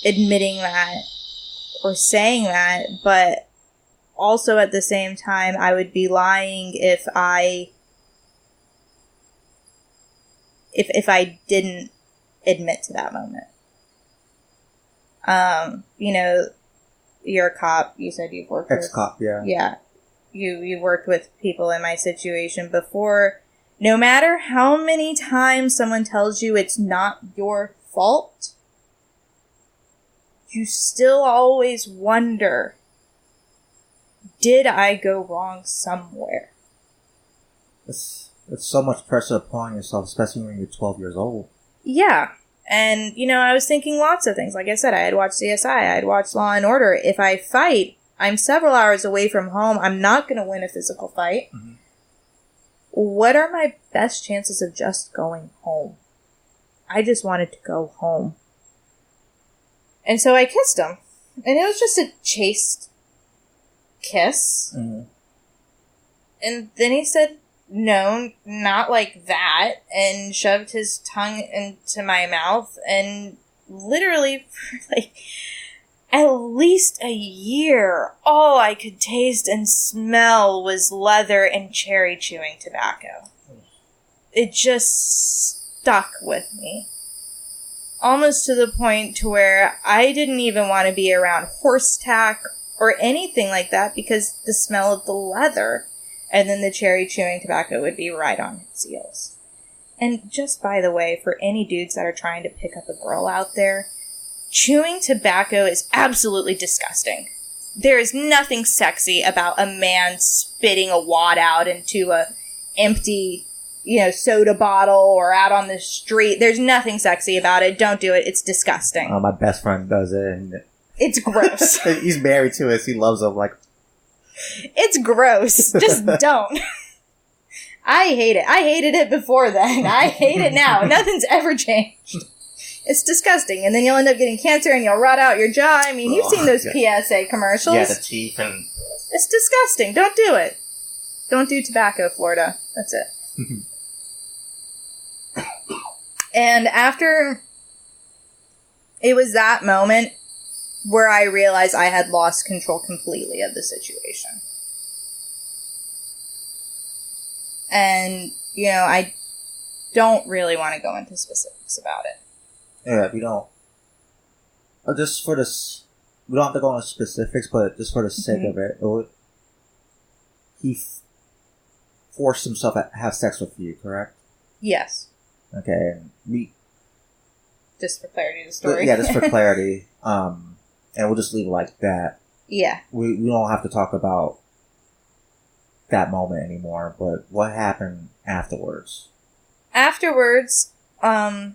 admitting that or saying that, but also at the same time, I would be lying if I didn't admit to that moment. You know, you're a cop. You said you've worked with... Ex-cop, yeah. Yeah. You've worked with people in my situation before. No matter how many times someone tells you it's not your fault, you still always wonder, did I go wrong somewhere? It's so much pressure upon yourself, especially when you're 12 years old. Yeah. And, you know, I was thinking lots of things. Like I said, I had watched CSI. I had watched Law and Order. If I fight, I'm several hours away from home. I'm not going to win a physical fight. Mm-hmm. What are my best chances of just going home? I just wanted to go home. And so I kissed him. And it was just a chaste kiss. Mm-hmm. And then he said, no, not like that, and shoved his tongue into my mouth, and literally for like at least a year, all I could taste and smell was leather and cherry chewing tobacco. It just stuck with me. Almost to the point to where I didn't even want to be around horse tack or anything like that because the smell of the leather and then the cherry chewing tobacco would be right on his heels. And just by the way, for any dudes that are trying to pick up a girl out there, chewing tobacco is absolutely disgusting. There is nothing sexy about a man spitting a wad out into a empty, you know, soda bottle or out on the street. There's nothing sexy about it. Don't do it. It's disgusting. My best friend does it. And it's gross. He's married to it. He loves it. Like, it's gross. Just don't. I hate it. I hated it before then. I hate it now. Nothing's ever changed. It's disgusting. And then you'll end up getting cancer and you'll rot out your jaw. I mean, you've seen those PSA commercials. Yeah, the teeth and... It's disgusting. Don't do it. Don't do tobacco, Florida. That's it. And after... It was that moment where I realized I had lost control completely of the situation. And, you know, I don't really want to go into specifics about it. Yeah, we don't. Just for this, we don't have to go into specifics, but just for the sake of it, he forced himself to have sex with you, correct? Yes. Okay, and just for clarity of the story. Yeah, just for clarity. And we'll just leave it like that. Yeah. We don't have to talk about that moment anymore, but what happened afterwards? Afterwards, I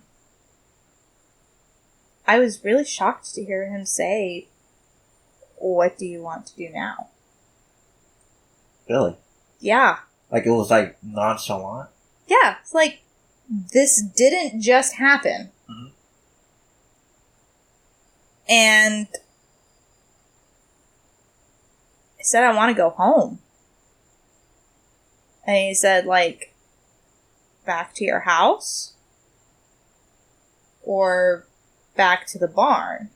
was really shocked to hear him say, "What do you want to do now?" Really? Yeah. Like, it was, like, nonchalant? Yeah. It's like, this didn't just happen. Mm-hmm. And I said, I want to go home. And he said, like, back to your house? Or back to the barn?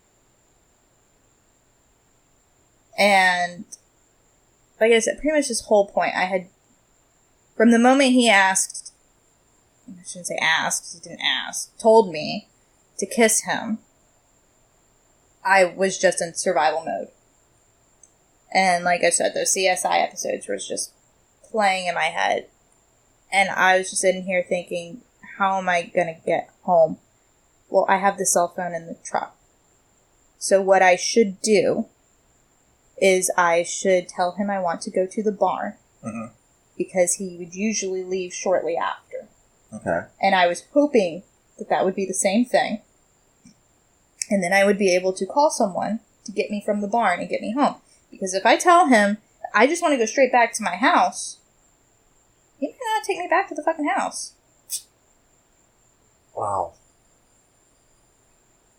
And, like I said, pretty much this whole point, I had, from the moment he asked, I shouldn't say asked, he didn't ask, told me to kiss him, I was just in survival mode. And like I said, those CSI episodes were just playing in my head. And I was just sitting here thinking, how am I going to get home? Well, I have the cell phone in the truck. So what I should do is I should tell him I want to go to the barn. Mm-hmm. Because he would usually leave shortly after. Okay. And I was hoping that that would be the same thing. And then I would be able to call someone to get me from the barn and get me home. Because if I tell him, I just want to go straight back to my house, he might not take me back to the fucking house. Wow.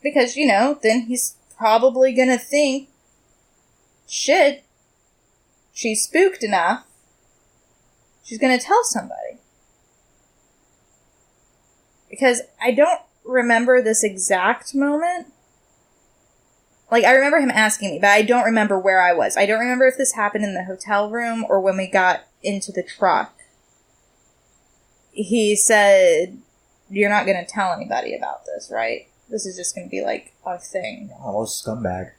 Because, you know, then he's probably going to think, shit, she's spooked enough, she's going to tell somebody. Because I don't remember this exact moment. Like, I remember him asking me, but I don't remember where I was. I don't remember if this happened in the hotel room or when we got into the truck. He said, "You're not going to tell anybody about this, right? This is just going to be, like, a thing." Almost scumbag.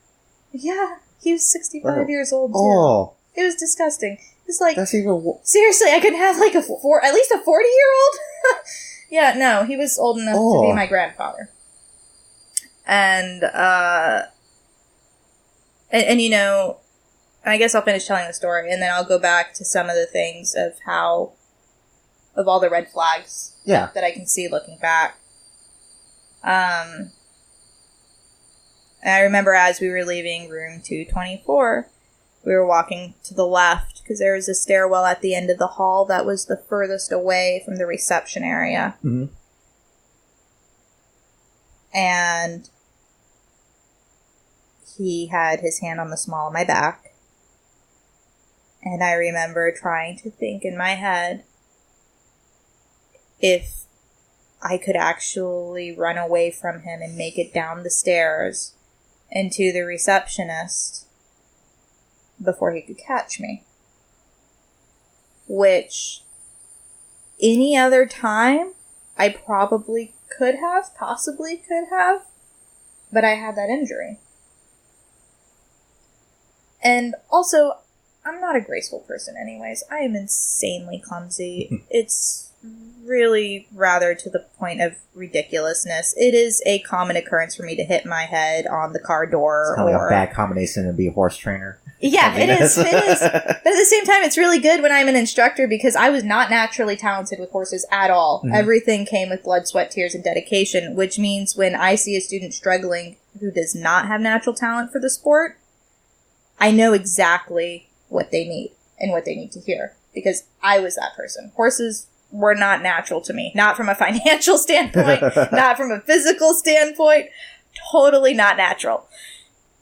Yeah, he was 65 years old, too. Oh. It was disgusting. It's like, That's even... seriously, I could have, like, at least a 40-year-old? Yeah, no, he was old enough to be my grandfather. And, and, you know, I guess I'll finish telling the story, and then I'll go back to some of the things of how, of all the red flags that I can see looking back. And I remember as we were leaving room 224, we were walking to the left, because there was a stairwell at the end of the hall that was the furthest away from the reception area. Mm-hmm. And he had his hand on the small of my back. And I remember trying to think in my head if I could actually run away from him and make it down the stairs and to the receptionist before he could catch me. Which, any other time, I probably possibly could have, but I had that injury. And also, I'm not a graceful person anyways. I am insanely clumsy. It's really rather to the point of ridiculousness. It is a common occurrence for me to hit my head on the car door. It's kind of like a bad combination to be a horse trainer. Yeah, it is. But at the same time, it's really good when I'm an instructor because I was not naturally talented with horses at all. Mm-hmm. Everything came with blood, sweat, tears, and dedication, which means when I see a student struggling who does not have natural talent for the sport, I know exactly what they need and what they need to hear because I was that person. Horses were not natural to me. Not from a financial standpoint, not from a physical standpoint. Totally not natural.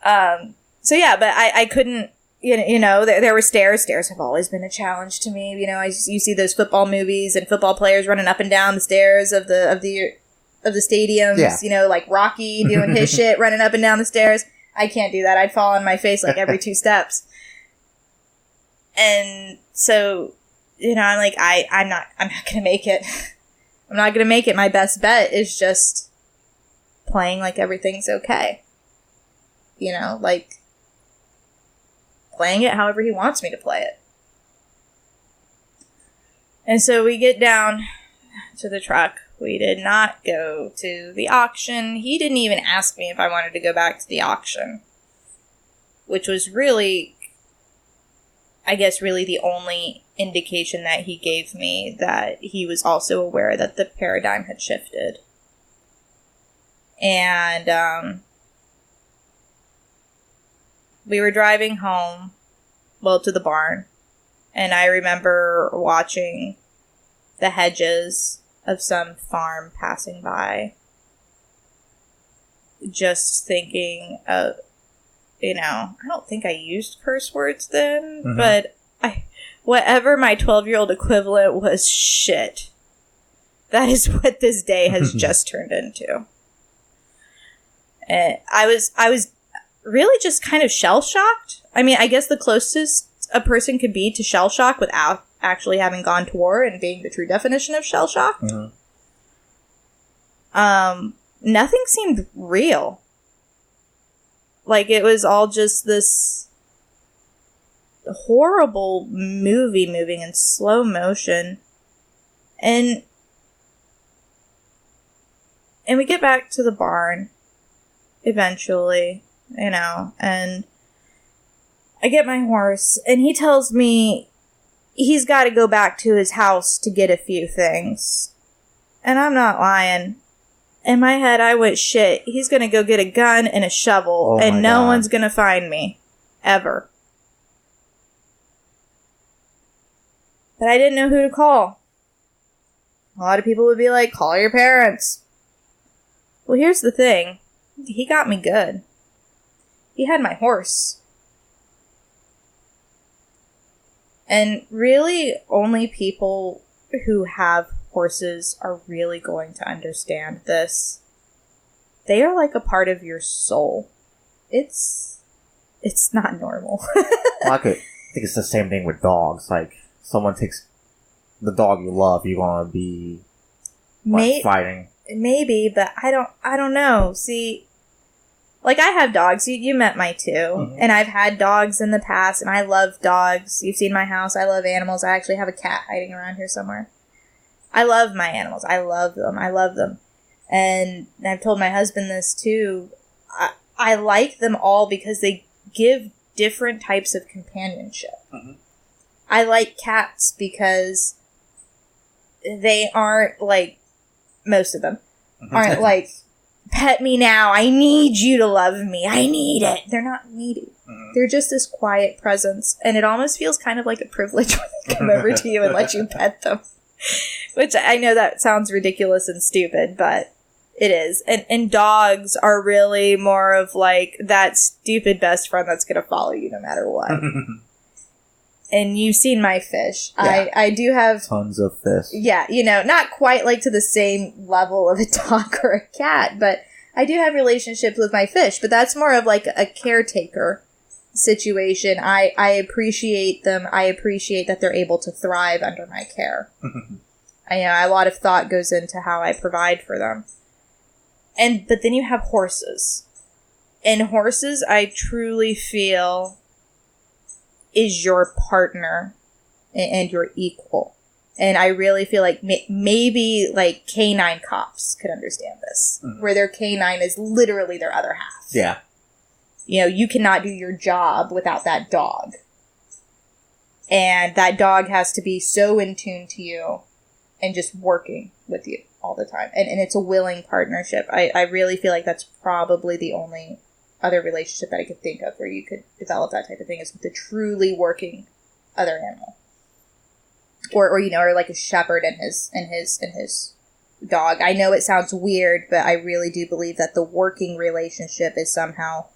So yeah, but I couldn't, you know, there were stairs. Stairs have always been a challenge to me. You know, you see those football movies and football players running up and down the stairs of the stadiums, yeah. You know, like Rocky doing his shit, running up and down the stairs. I can't do that. I'd fall on my face like every 2 steps. And so, you know, I'm like, I'm not gonna make it. I'm not gonna make it. My best bet is just playing like everything's okay. You know, like playing it however he wants me to play it. And so we get down to the truck. We did not go to the auction. He didn't even ask me if I wanted to go back to the auction. Which was really, I guess, really the only indication that he gave me that he was also aware that the paradigm had shifted. And, we were driving home, well, to the barn, and I remember watching the hedges of some farm passing by, just thinking of, you know, I don't think I used curse words then, mm-hmm. But whatever my 12-year-old equivalent was shit. That is what this day has just turned into. And I was really just kind of shell-shocked. I mean, I guess the closest a person could be to shell-shock without actually having gone to war and being the true definition of shell-shocked. Mm-hmm. Nothing seemed real. Like, it was all just this horrible movie moving in slow motion. And we get back to the barn eventually, you know, and I get my horse, and he tells me he's got to go back to his house to get a few things. And I'm not lying. In my head, I went, shit, he's going to go get a gun and a shovel, and no one's going to find me. Ever. But I didn't know who to call. A lot of people would be like, call your parents. Well, here's the thing. He got me good. He had my horse. And really, only people who have horses are really going to understand this. They are like a part of your soul. It's not normal. Well, I think it's the same thing with dogs. Like, someone takes the dog you love, you're gonna be fighting. Maybe, but I don't know. See, like, I have dogs. You met my two. Mm-hmm. And I've had dogs in the past, and I love dogs. You've seen my house. I love animals. I actually have a cat hiding around here somewhere. I love my animals. I love them. And I've told my husband this, too. I like them all because they give different types of companionship. Mm-hmm. I like cats because they aren't, like, most of them aren't like, pet me now, I need you to love me, I need it. They're not needy. Mm-hmm. They're just this quiet presence, and it almost feels kind of like a privilege when they come over to you and let you pet them. Which I know that sounds ridiculous and stupid, but it is. And dogs are really more of like that stupid best friend that's going to follow you no matter what. And you've seen my fish. Yeah. I do have tons of fish. Yeah, not quite like to the same level of a dog or a cat, but I do have relationships with my fish. But that's more of like a caretaker situation. I appreciate them. I appreciate that they're able to thrive under my care. A lot of thought goes into how I provide for them. But then you have horses. And horses, I truly feel, is your partner and your equal. And I really feel like maybe like canine cops could understand this, where their canine is literally their other half. Yeah. You cannot do your job without that dog. And that dog has to be so in tune to you and just working with you all the time. And it's a willing partnership. I really feel like that's probably the only other relationship that I could think of where you could develop that type of thing is with a truly working other animal. Or like a shepherd and his dog. I know it sounds weird, but I really do believe that the working relationship is somehow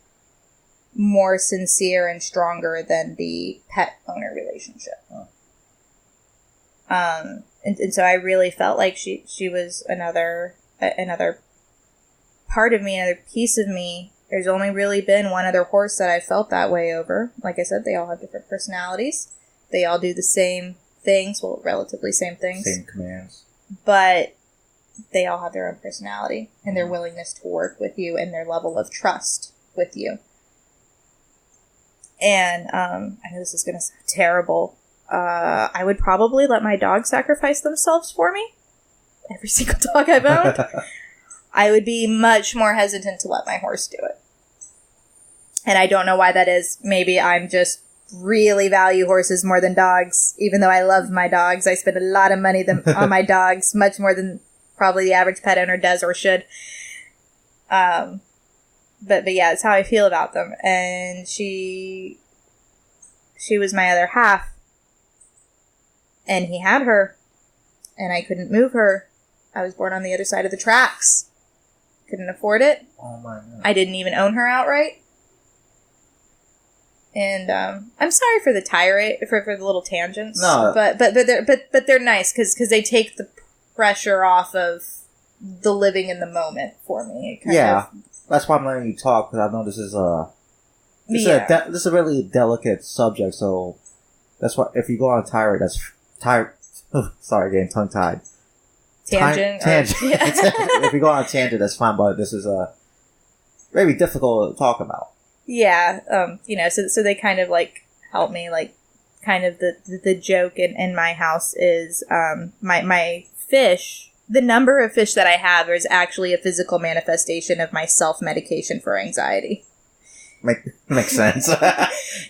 more sincere and stronger than the pet owner relationship. And so I really felt like she was another part of me, another piece of me. There's only really been one other horse that I felt that way over. Like I said, they all have different personalities. They all do the same things, well, relatively same things. Same commands. But they all have their own personality and their willingness to work with you and their level of trust with you. And I know this is going to sound terrible. I would probably let my dog sacrifice themselves for me. Every single dog I've owned. I would be much more hesitant to let my horse do it. And I don't know why that is. Maybe I'm just really value horses more than dogs. Even though I love my dogs, I spend a lot of money on my dogs, much more than probably the average pet owner does or should. But yeah, it's how I feel about them. And she was my other half. And he had her. And I couldn't move her. I was born on the other side of the tracks. Couldn't afford it. Oh my God. I didn't even own her outright. And I'm sorry for the tirade, for the little tangents. No, but they're nice because they take the pressure off of the living in the moment for me. That's why I'm letting you talk, because I know this is this is a really delicate subject. So that's why if you go on a tirade, that's sorry, getting tongue tied. Tangent. If you go on a tangent, that's fine. But this is very difficult to talk about. Yeah, so they kind of like help me, like kind of the joke in my house is my fish. The number of fish that I have is actually a physical manifestation of my self-medication for anxiety. Makes sense.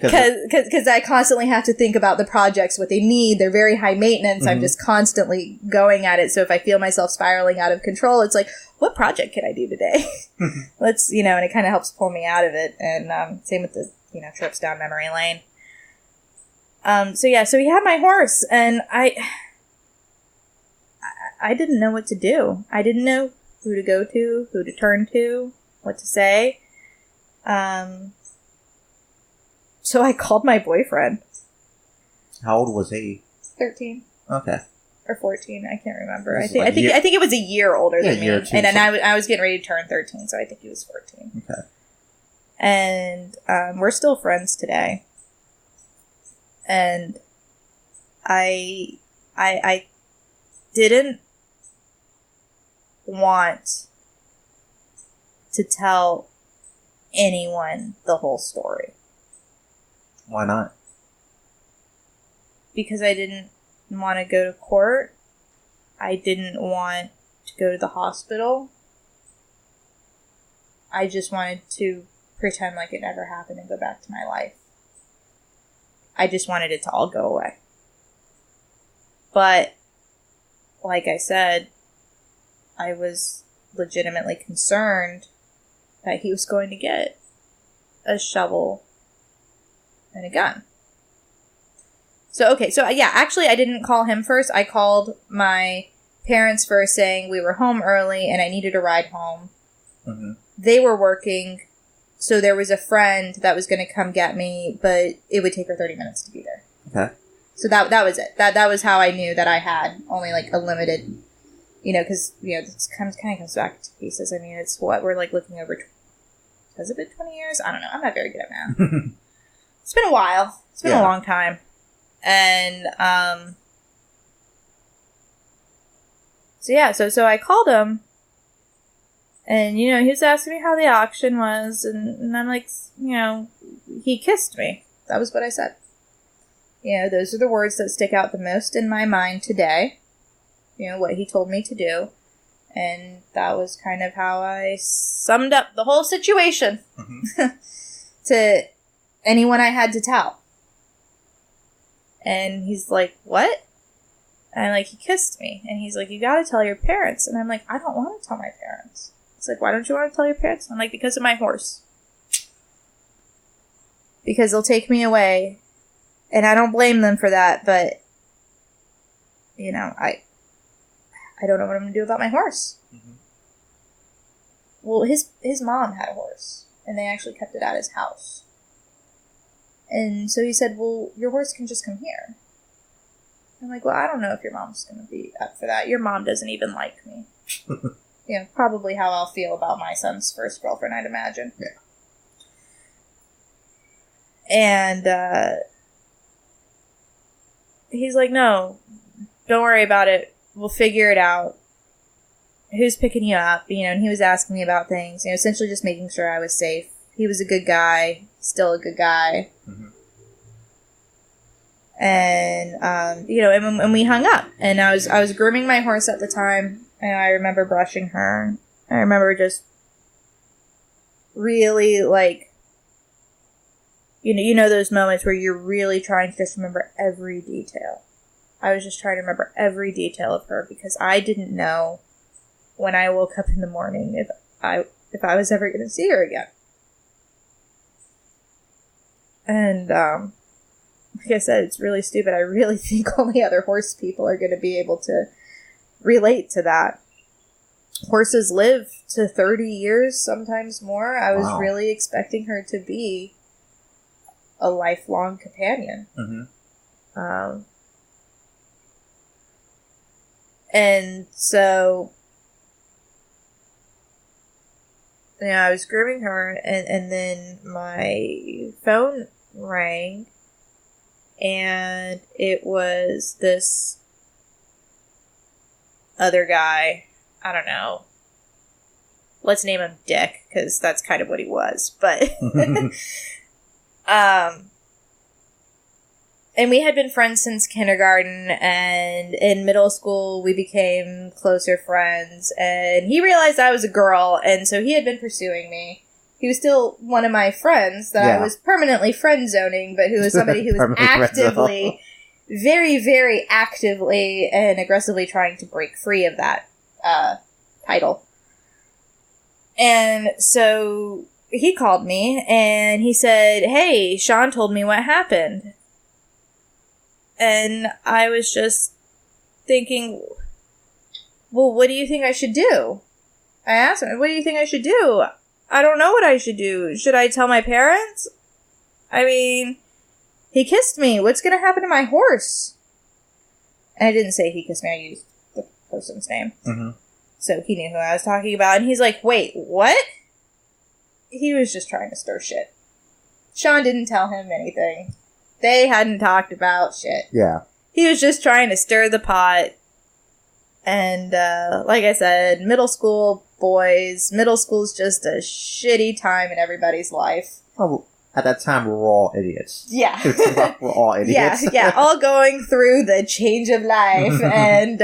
Because I constantly have to think about the projects, what they need. They're very high maintenance. Mm-hmm. I'm just constantly going at it. So if I feel myself spiraling out of control, it's like, what project can I do today? Let's, and it kind of helps pull me out of it. And same with the, trips down memory lane. So he had my horse, and I didn't know what to do. I didn't know who to go to, who to turn to, what to say. So I called my boyfriend. How old was he? 13. Okay. Or 14, I can't remember. I This is think like I think it was a year older than me. year or two, And then so- I was getting ready to turn 13, so I think he was 14. Okay. And we're still friends today. And I didn't want to tell anyone the whole story. Why not? Because I didn't want to go to court. I didn't want to go to the hospital. I just wanted to pretend like it never happened and go back to my life. I just wanted it to all go away. But, like I said, I was legitimately concerned that he was going to get a shovel and a gun. So, okay, so yeah, actually I didn't call him first. I called my parents first saying we were home early and I needed a ride home. Mm-hmm. They were working, so there was a friend that was going to come get me, but it would take her 30 minutes to be there. Okay. So that was it. That was how I knew that I had only like a limited, because this kind of comes back to pieces. I mean, it's what we're like looking over. Has it been 20 years? I don't know. I'm not very good at math. It's been a while. It's been a long time, and so I called him, and he was asking me how the auction was, and I'm like, he kissed me. That was what I said. Those are the words that stick out the most in my mind today. What he told me to do. And that was kind of how I summed up the whole situation to anyone I had to tell. And he's like, what? And I'm like, he kissed me. And he's like, you gotta tell your parents. And I'm like, I don't want to tell my parents. He's like, why don't you want to tell your parents? I'm like, because of my horse. Because they'll take me away. And I don't blame them for that, but, I don't know what I'm going to do about my horse. Mm-hmm. Well, his mom had a horse, and they actually kept it at his house. And so he said, well, your horse can just come here. I'm like, well, I don't know if your mom's going to be up for that. Your mom doesn't even like me. Probably how I'll feel about my son's first girlfriend, I'd imagine. Yeah. And, he's like, no, don't worry about it. We'll figure it out. Who's picking you up? And he was asking me about things. Essentially just making sure I was safe. He was a good guy. Still a good guy. Mm-hmm. And, and we hung up. And I was grooming my horse at the time. And I remember brushing her. I remember just really, like, those moments where you're really trying to just remember every detail. I was just trying to remember every detail of her because I didn't know when I woke up in the morning if I was ever going to see her again. And, like I said, it's really stupid. I really think only other horse people are going to be able to relate to that. Horses live to 30 years, sometimes more. I was really expecting her to be a lifelong companion. Mm-hmm. And so, I was grooming her, and then my phone rang, and it was this other guy. I don't know. Let's name him Dick, because that's kind of what he was. But, and we had been friends since kindergarten, and in middle school we became closer friends, and he realized I was a girl, and so he had been pursuing me. He was still one of my friends that I was permanently friend-zoning, but who was somebody who was actively, very, very actively and aggressively trying to break free of that title. And so he called me, and he said, hey, Sean told me what happened. And I was just thinking, well, what do you think I should do? I asked him, what do you think I should do? I don't know what I should do. Should I tell my parents? I mean, he kissed me. What's going to happen to my horse? And I didn't say he kissed me. I used the person's name. Mm-hmm. So he knew who I was talking about. And he's like, wait, what? He was just trying to stir shit. Sean didn't tell him anything. They hadn't talked about shit. Yeah. He was just trying to stir the pot. And, like I said, middle school boys. Middle school's just a shitty time in everybody's life. Oh, at that time, we were all idiots. Yeah. We're all idiots. Yeah, all going through the change of life. And,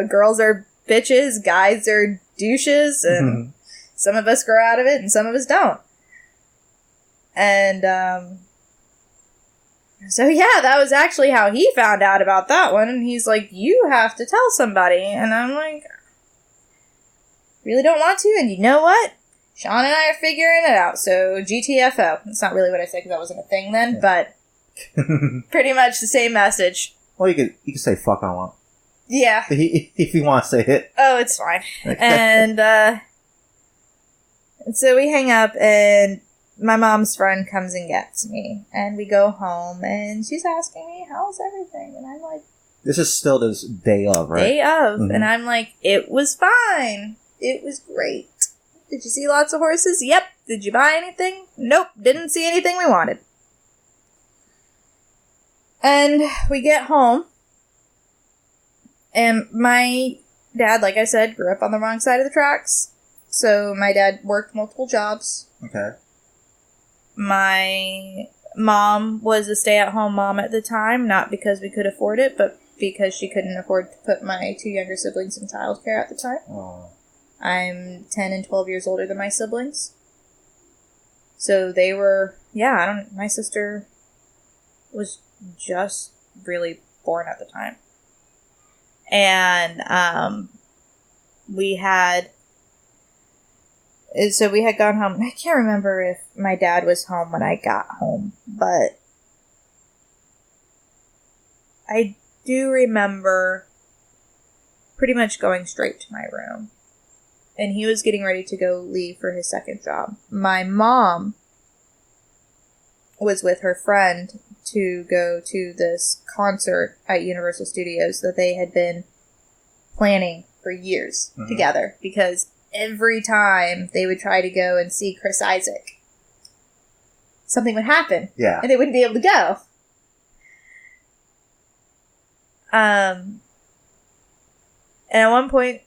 girls are bitches, guys are douches, and some of us grow out of it, and some of us don't. And, so yeah, that was actually how he found out about that one, and he's like, you have to tell somebody, and I'm like, really don't want to, and you know what? Sean and I are figuring it out, so GTFO. That's not really what I said, because that wasn't a thing then, but pretty much the same message. Well, you could say fuck on one. Yeah. If you want to say it. Oh, it's fine. And so we hang up, and my mom's friend comes and gets me, and we go home, and she's asking me, how's everything? And I'm like... This is still this day of, right? Day of. Mm-hmm. And I'm like, it was fine. It was great. Did you see lots of horses? Yep. Did you buy anything? Nope. Didn't see anything we wanted. And we get home, and my dad, like I said, grew up on the wrong side of the tracks. So my dad worked multiple jobs. Okay. My mom was a stay-at-home mom at the time, not because we could afford it, but because she couldn't afford to put my two younger siblings in childcare at the time. Oh. I'm 10 and 12 years older than my siblings. So they were, my sister was just really born at the time. And we had gone home. I can't remember if my dad was home when I got home, but I do remember pretty much going straight to my room. And he was getting ready to go leave for his second job. My mom was with her friend to go to this concert at Universal Studios that they had been planning for years together, because every time they would try to go and see Chris Isaac, something would happen. Yeah. And they wouldn't be able to go. And at one point,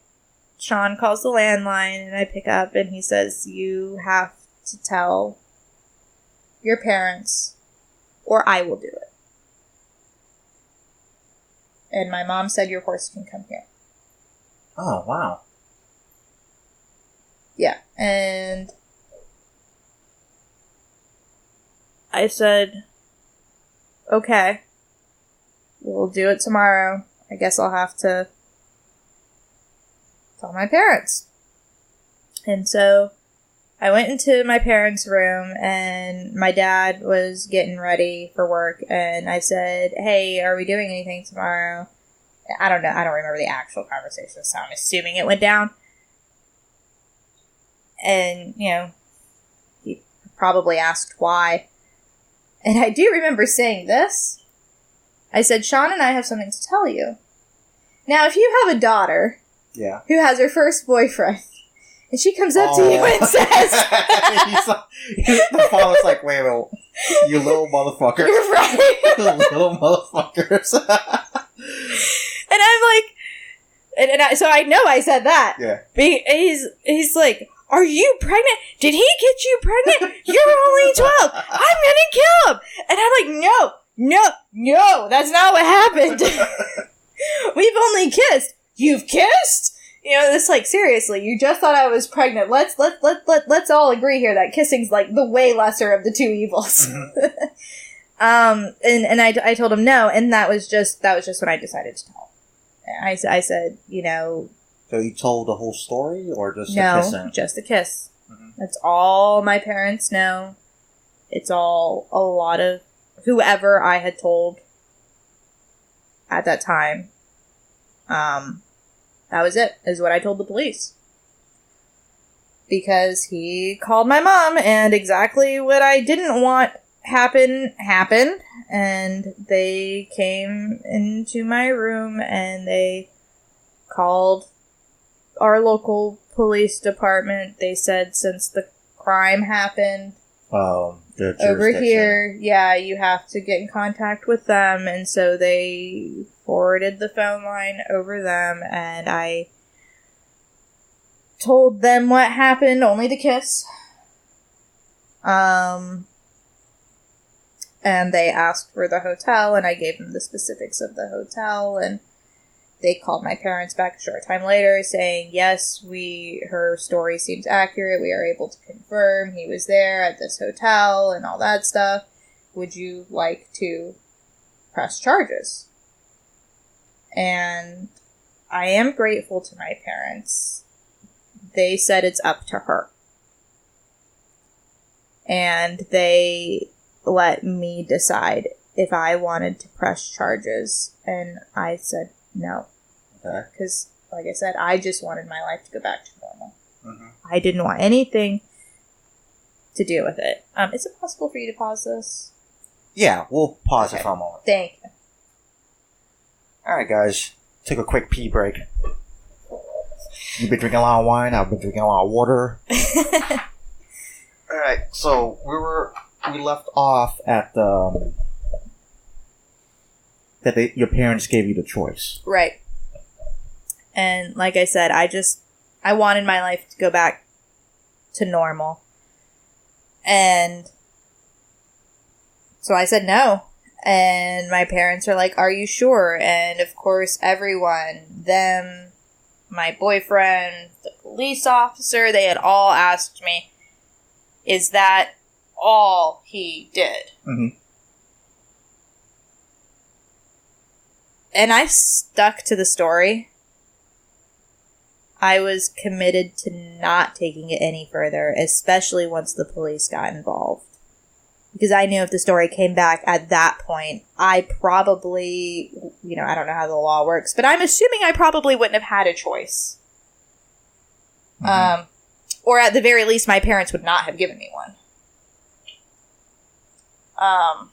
Sean calls the landline, and I pick up, and he says, you have to tell your parents, or I will do it. And my mom said, your horse can come here. Oh, wow. Yeah, and I said, okay, we'll do it tomorrow. I guess I'll have to tell my parents. And so I went into my parents' room, and my dad was getting ready for work, and I said, hey, are we doing anything tomorrow? I don't know. I don't remember the actual conversation, so I'm assuming it went down. And, he probably asked why. And I do remember saying this. I said, Sean and I have something to tell you. Now, if you have a daughter who has her first boyfriend, and she comes up to you and says... the father's like, wait a minute, you little motherfucker. You're right. You little motherfuckers. And I'm like... So I know I said that. Yeah. He's like... Are you pregnant? Did he get you pregnant? You're only 12. I'm gonna kill him. And I'm like, no, that's not what happened. We've only kissed. You've kissed? It's like, seriously, you just thought I was pregnant. Let's all agree here that kissing's like the way lesser of the two evils. And I told him no, and that was just when I decided to tell him. I said, So you told the whole story, or just no, a kissing? Just a kiss. Mm-hmm. That's all my parents know. It's all a lot of whoever I had told at that time. That was it, is what I told the police. Because he called my mom, and exactly what I didn't want happened, and they came into my room and they called our local police department. They said since the crime happened over here, you have to get in contact with them, and so they forwarded the phone line over them, and I told them what happened, only the kiss. And they asked for the hotel, and I gave them the specifics of the hotel, and they called my parents back a short time later saying, yes, her story seems accurate. We are able to confirm he was there at this hotel and all that stuff. Would you like to press charges? And I am grateful to my parents. They said it's up to her. And they let me decide if I wanted to press charges. And I said no. Because, like I said, I just wanted my life to go back to normal. Mm-hmm. I didn't want anything to do with it. Is it possible for you to pause this? Yeah, we'll pause it for a moment. Thank you. Alright, guys. Take a quick pee break. You've been drinking a lot of wine. I've been drinking a lot of water. Alright, so we left off at that your parents gave you the choice. Right. And like I said, I wanted my life to go back to normal. And so I said no. And my parents are like, are you sure? And of course, everyone, them, my boyfriend, the police officer, they had all asked me, is that all he did? Mm-hmm. And I stuck to the story. I was committed to not taking it any further, especially once the police got involved. Because I knew if the story came back at that point, I probably, I don't know how the law works, but I'm assuming I probably wouldn't have had a choice. Mm-hmm. Or at the very least, my parents would not have given me one. I'm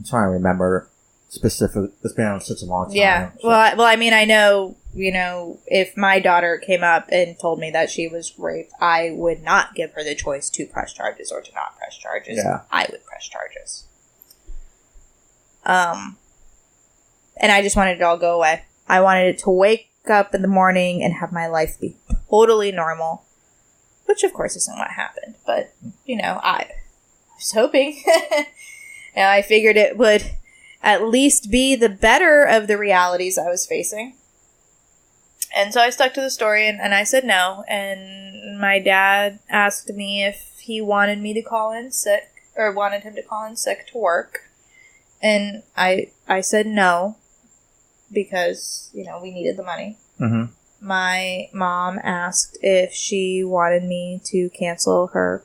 trying to remember specific. It's been on such a long time. Yeah. So. Well, I mean, I know, if my daughter came up and told me that she was raped, I would not give her the choice to press charges or to not press charges. Yeah. I would press charges. And I just wanted it all to go away. I wanted it to wake up in the morning and have my life be totally normal. Which, of course, isn't what happened. But, I was hoping. I figured it would at least be the better of the realities I was facing. And so I stuck to the story, and I said no. And my dad asked me if he wanted me to call in sick, or wanted him to call in sick to work. And I said no, because, we needed the money. Mm-hmm. My mom asked if she wanted me to cancel her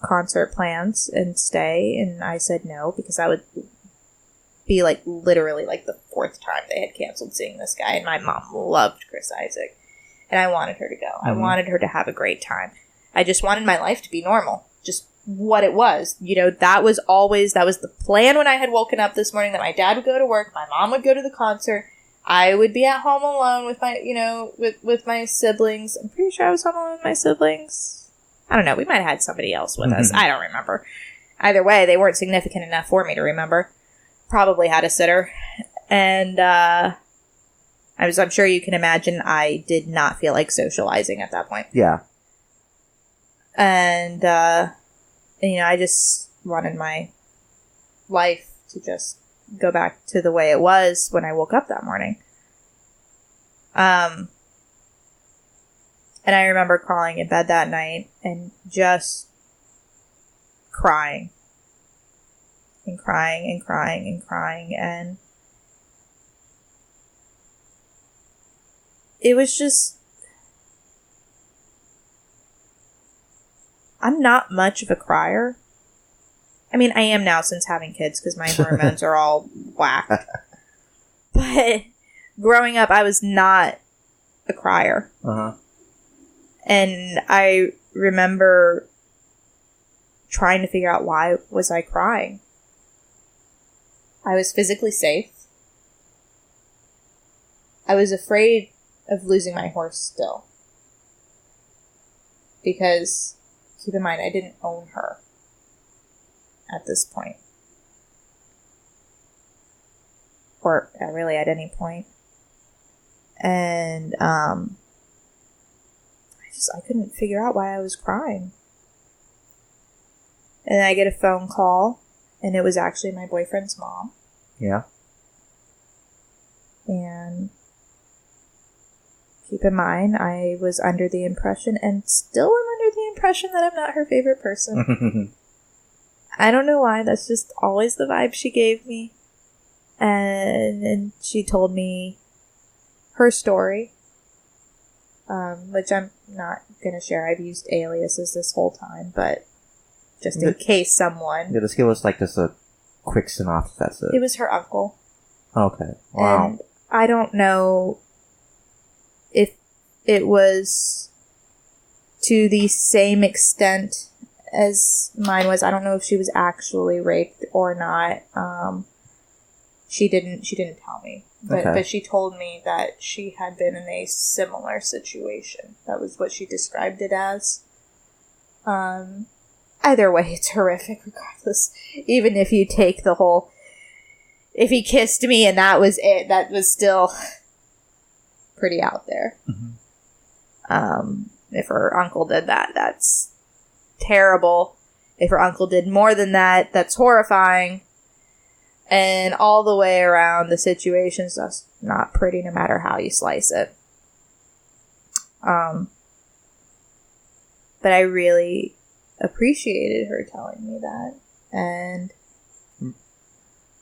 concert plans and stay, and I said no, because I would be literally the fourth time they had canceled seeing this guy, and my mom loved Chris Isaac, and I wanted her to go. Mm-hmm. I wanted her to have a great time. I just wanted my life to be normal, just what it was. That was the plan when I had woken up this morning, that my dad would go to work, my mom would go to the concert, I would be at home alone with my, with my siblings. I'm pretty sure I was home alone with my siblings. I don't know, we might have had somebody else with us. I don't remember. Either way, they weren't significant enough for me to remember. Probably had a sitter, and I'm sure you can imagine I did not feel like socializing at that point. Yeah. And I just wanted my life to just go back to the way it was when I woke up that morning. And I remember crawling in bed that night and just crying. And crying and crying and crying, and it was just, I'm not much of a crier. I mean, I am now since having kids, because my hormones are all whacked. But growing up, I was not a crier. Uh-huh. And I remember trying to figure out why was I crying. I was physically safe. I was afraid of losing my horse still. Because, keep in mind, I didn't own her at this point. Or really at any point. And I couldn't figure out why I was crying. And then I get a phone call, and it was actually my boyfriend's mom. Yeah. And keep in mind, I was under the impression, and still am under the impression, that I'm not her favorite person. I don't know why, that's just always the vibe she gave me. And she told me her story, which I'm not going to share. I've used aliases this whole time, but just in case someone... Yeah, just give us like just a quick synopsis, that's it. It was her uncle. Okay, wow. And I don't know if it was to the same extent as mine was. I don't know if she was actually raped or not. She didn't tell me. But she told me that she had been in a similar situation. That was what she described it as. Either way, it's horrific regardless. Even if you take the whole... If he kissed me and that was it, that was still pretty out there. Mm-hmm. If her uncle did that, that's terrible. If her uncle did more than that, that's horrifying. And all the way around, the situation's just not pretty no matter how you slice it. But I really appreciated her telling me that. And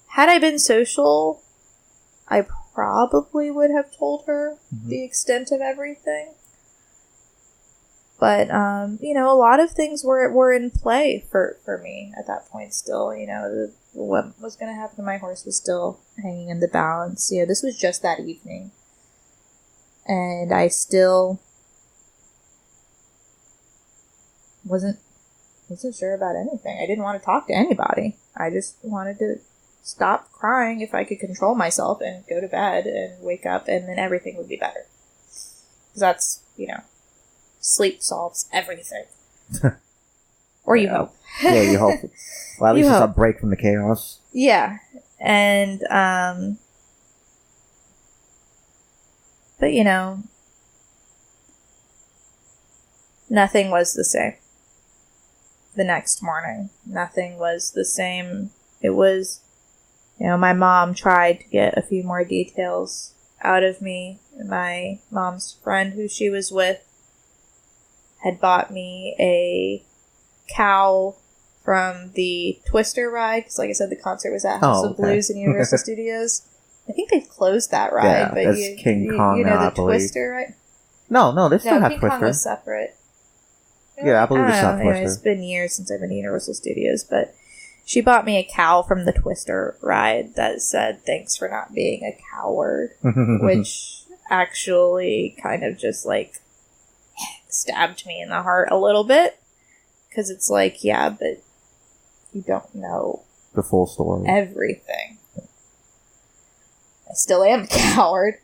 had I been social, I probably would have told her the extent of everything. But, a lot of things were in play for me at that point still. What was going to happen to my horse was still hanging in the balance. This was just that evening. And I still wasn't sure about anything. I didn't want to talk to anybody. I just wanted to stop crying if I could control myself and go to bed and wake up, and then everything would be better. Because that's, sleep solves everything. Or you hope. Yeah, you hope. Well, at least it's a break from the chaos. Yeah. And, but nothing was the same. The next morning, nothing was the same. It was, my mom tried to get a few more details out of me. My mom's friend who she was with had bought me a cowl from the Twister ride, because like I said, the concert was at House of Blues in Universal Studios. I think they closed that ride. Yeah, but that's King Kong now, I believe. Twister ride? No, they still have King Twister. Kong was separate. Yeah, I believe it's not Twister. It's been years since I've been to Universal Studios, but she bought me a cowl from the Twister ride that said, "Thanks for not being a coward," which actually kind of just stabbed me in the heart a little bit, because it's like, yeah, but you don't know the full story, everything. I still am a coward,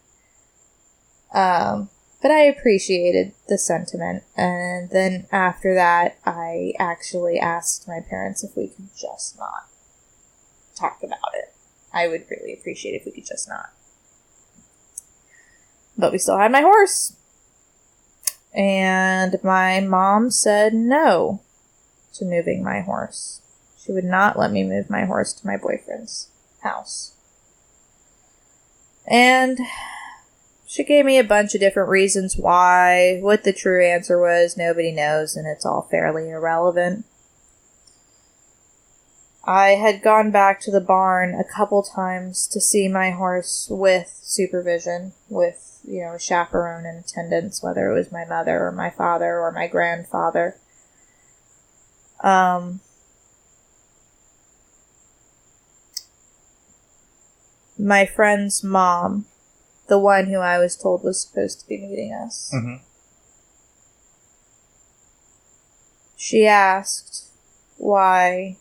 but I appreciated the sentiment. And then after that, I actually asked my parents if we could just not talk about it. I would really appreciate it if we could just not. But we still had my horse. And my mom said no to moving my horse. She would not let me move my horse to my boyfriend's house. And she gave me a bunch of different reasons why. What the true answer was, nobody knows, and it's all fairly irrelevant. I had gone back to the barn a couple times to see my horse with supervision, with, a chaperone in attendance, whether it was my mother or my father or my grandfather. My friend's mom, the one who I was told was supposed to be meeting us, she asked why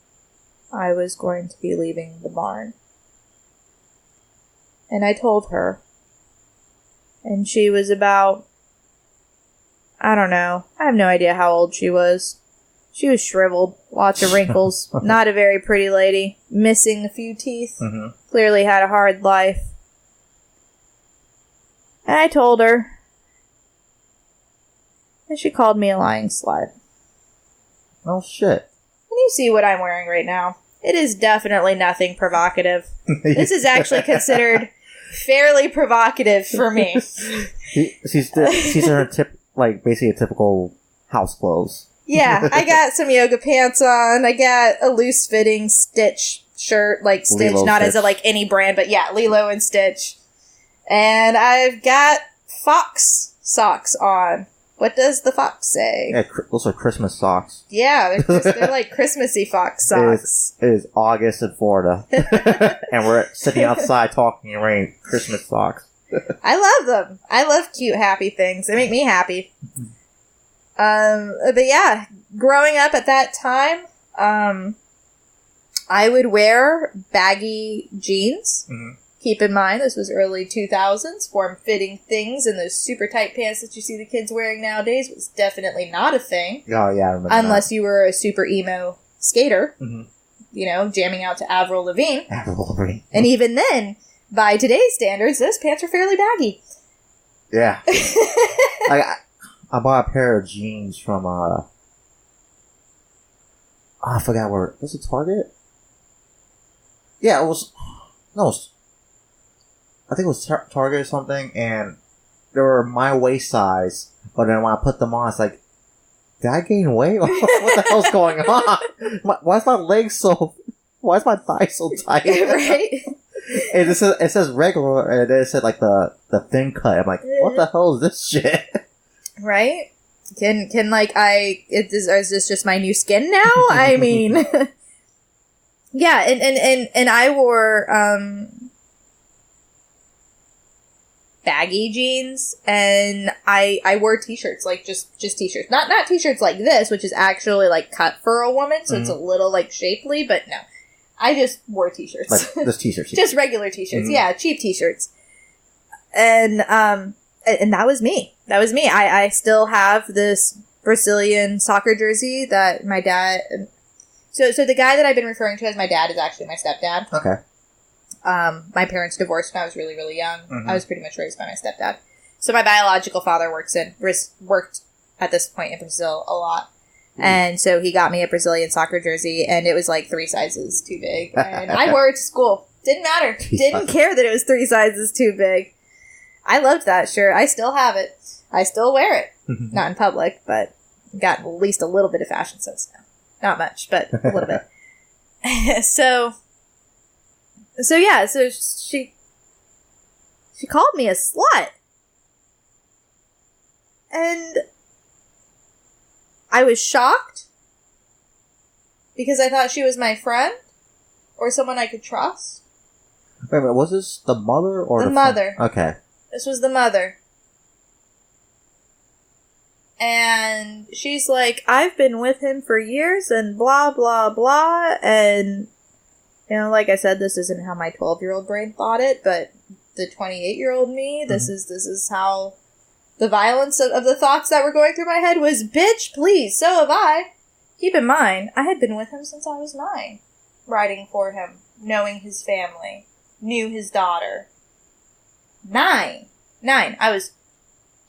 I was going to be leaving the barn. And I told her. And she was about, I don't know. I have no idea how old she was. She was shriveled. Lots of wrinkles. Not a very pretty lady. Missing a few teeth. Mm-hmm. Clearly had a hard life. And I told her. And she called me a lying slut. Oh, shit. And you see what I'm wearing right now. It is definitely nothing provocative. This is actually considered fairly provocative for me. She's in her basically a typical house clothes. Yeah, I got some yoga pants on. I got a loose fitting Stitch shirt, like Stitch, Lilo not Stitch. as a any brand, but yeah, Lilo and Stitch. And I've got Fox socks on. What does the fox say? Yeah, those are Christmas socks. Yeah, they're like Christmassy Fox socks. It is August in Florida. And we're sitting outside talking and wearing Christmas socks. I love them. I love cute, happy things. They make me happy. But yeah, growing up at that time, I would wear baggy jeans. Mm-hmm. Keep in mind, this was early 2000s. Form-fitting things and those super tight pants that you see the kids wearing nowadays was definitely not a thing. Oh, yeah, I remember Unless you were a super emo skater, Mm-hmm. Jamming out to Avril Lavigne. Avril Lavigne. And even then, by today's standards, those pants are fairly baggy. Yeah. I bought a pair of jeans from, I forgot where, was it Target? Yeah, I think it was Target or something, and they were my waist size, but then when I put them on, it's like, did I gain weight? What the hell's going on? Why is my thigh so tight? Right? And it says regular, and then it said like the thin cut. I'm like, what the hell is this shit? Right? Is this just my new skin now? I mean, yeah, and I wore, baggy jeans, and I wore t-shirts, like just t-shirts, not t-shirts like this, which is actually like cut for a woman, so it's a little like shapely, but no, I just wore t-shirts, Like just t-shirts, just regular t-shirts, yeah, cheap t-shirts, and that was me. I still have this Brazilian soccer jersey that my dad. So the guy that I've been referring to as my dad is actually my stepdad. Okay. My parents divorced when I was really, really young. Mm-hmm. I was pretty much raised by my stepdad. So my biological father worked at this point in Brazil a lot. And so he got me a Brazilian soccer jersey, and it was like 3 sizes too big. And I wore it to school. Didn't matter. Didn't care that it was 3 sizes too big. I loved that shirt. I still have it. I still wear it. Not in public, but got at least a little bit of fashion sense now. Not much, but a little bit. So yeah, so she called me a slut. And I was shocked because I thought she was my friend or someone I could trust. Wait a minute, was this the mother or the mother? Okay. This was the mother. And she's like, I've been with him for years and blah, blah, blah. And, like I said, this isn't how my 12-year-old brain thought it, but the 28-year-old me, this is how the violence of the thoughts that were going through my head was, bitch, please, so have I. Keep in mind, I had been with him since I was 9, riding for him, knowing his family, knew his daughter. 9. I was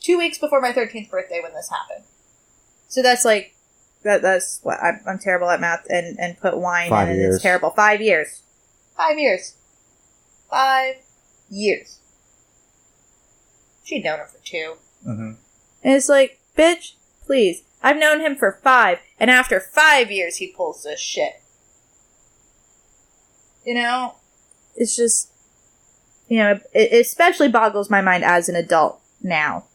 2 weeks before my 13th birthday when this happened. So that's like, that's what, I'm terrible at math and put wine 5 in it. years. It's terrible. 5 years. 5 years. 5 years. She'd known him for 2. Mm-hmm. And it's like, bitch, please. I've known him for 5, and after 5 years he pulls this shit. It's just, it especially boggles my mind as an adult now.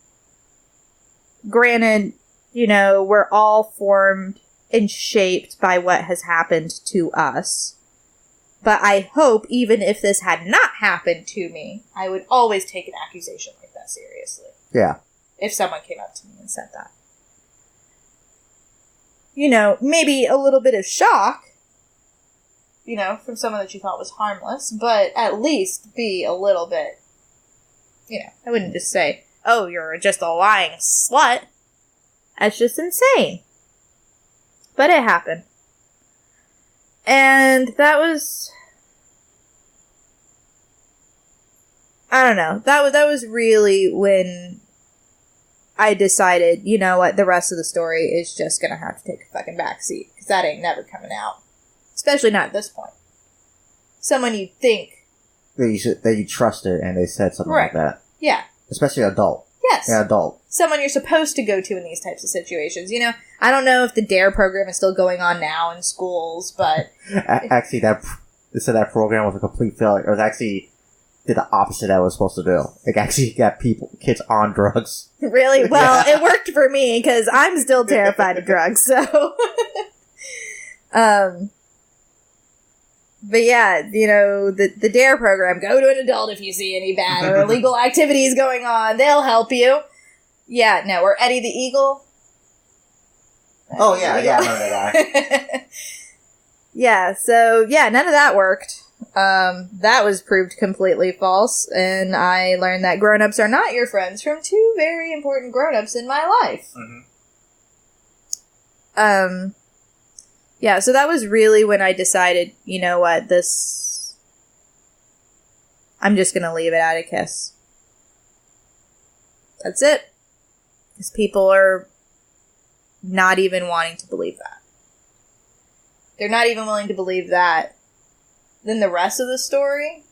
Granted, we're all formed and shaped by what has happened to us. But I hope, even if this had not happened to me, I would always take an accusation like that seriously. Yeah. If someone came up to me and said that. maybe a little bit of shock, from someone that you thought was harmless, but at least be a little bit, I wouldn't just say, oh, you're just a lying slut. That's just insane. But it happened. And that was, I don't know, that was really when I decided, you know what, the rest of the story is just gonna have to take a fucking backseat, because that ain't never coming out. Especially not at this point. Someone you'd think that you trusted and they said something like that. Yeah. Especially adult. Yes. Yeah, adult. Someone you're supposed to go to in these types of situations. I don't know if the DARE program is still going on now in schools, but... Actually, that program was a complete failure. It was actually did the opposite that it was supposed to do. It actually got kids on drugs. Really? Well, It worked for me, because I'm still terrified of drugs, so... But yeah, the DARE program, go to an adult if you see any bad or illegal activities going on. They'll help you. Yeah, no, or Eddie the Eagle. Oh, yeah, I remember that guy. Yeah, so, yeah, none of that worked. That was proved completely false, and I learned that grown-ups are not your friends from two very important grown-ups in my life. Mm-hmm. Yeah, so that was really when I decided, you know what, I'm just gonna leave it at a kiss. That's it. Because people are not even wanting to believe that. They're not even willing to believe that. Then the rest of the story,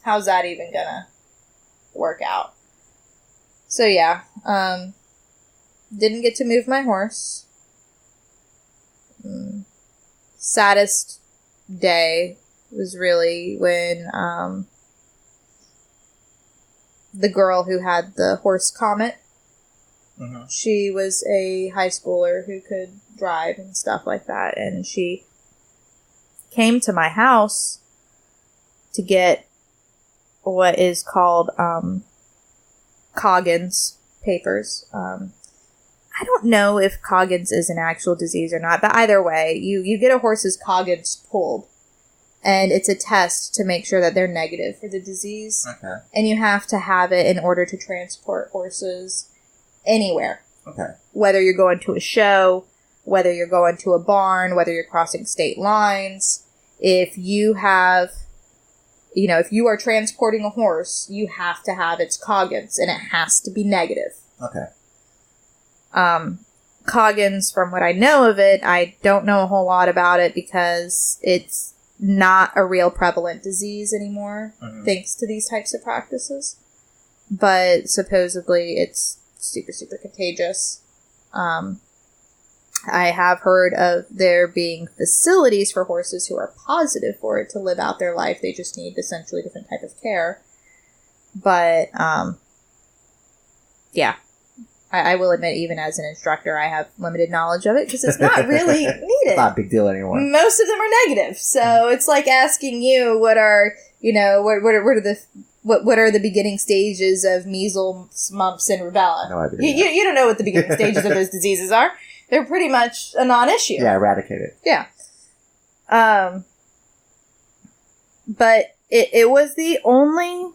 how's that even gonna work out? So yeah, didn't get to move my horse. Saddest day was really when the girl who had the horse Comet, she was a high schooler who could drive and stuff like that, and she came to my house to get what is called Coggins papers. I don't know if Coggins is an actual disease or not, but either way, you get a horse's Coggins pulled, and it's a test to make sure that they're negative for the disease. Okay. And you have to have it in order to transport horses anywhere. Okay. Whether you're going to a show, whether you're going to a barn, whether you're crossing state lines. If you have, if you are transporting a horse, you have to have its Coggins, and it has to be negative. Okay. Coggins, from what I know of it, I don't know a whole lot about it because it's not a real prevalent disease anymore, thanks to these types of practices. But supposedly it's super, super contagious. I have heard of there being facilities for horses who are positive for it to live out their life. They just need essentially a different type of care. But, yeah. I will admit, even as an instructor, I have limited knowledge of it because it's not really needed. It's not a big deal anymore. Most of them are negative, so it's like asking you what are what are the beginning stages of measles, mumps, and rubella. No idea. You don't know what the beginning stages of those diseases are. They're pretty much a non-issue. Yeah, eradicate it. Yeah. But it was the only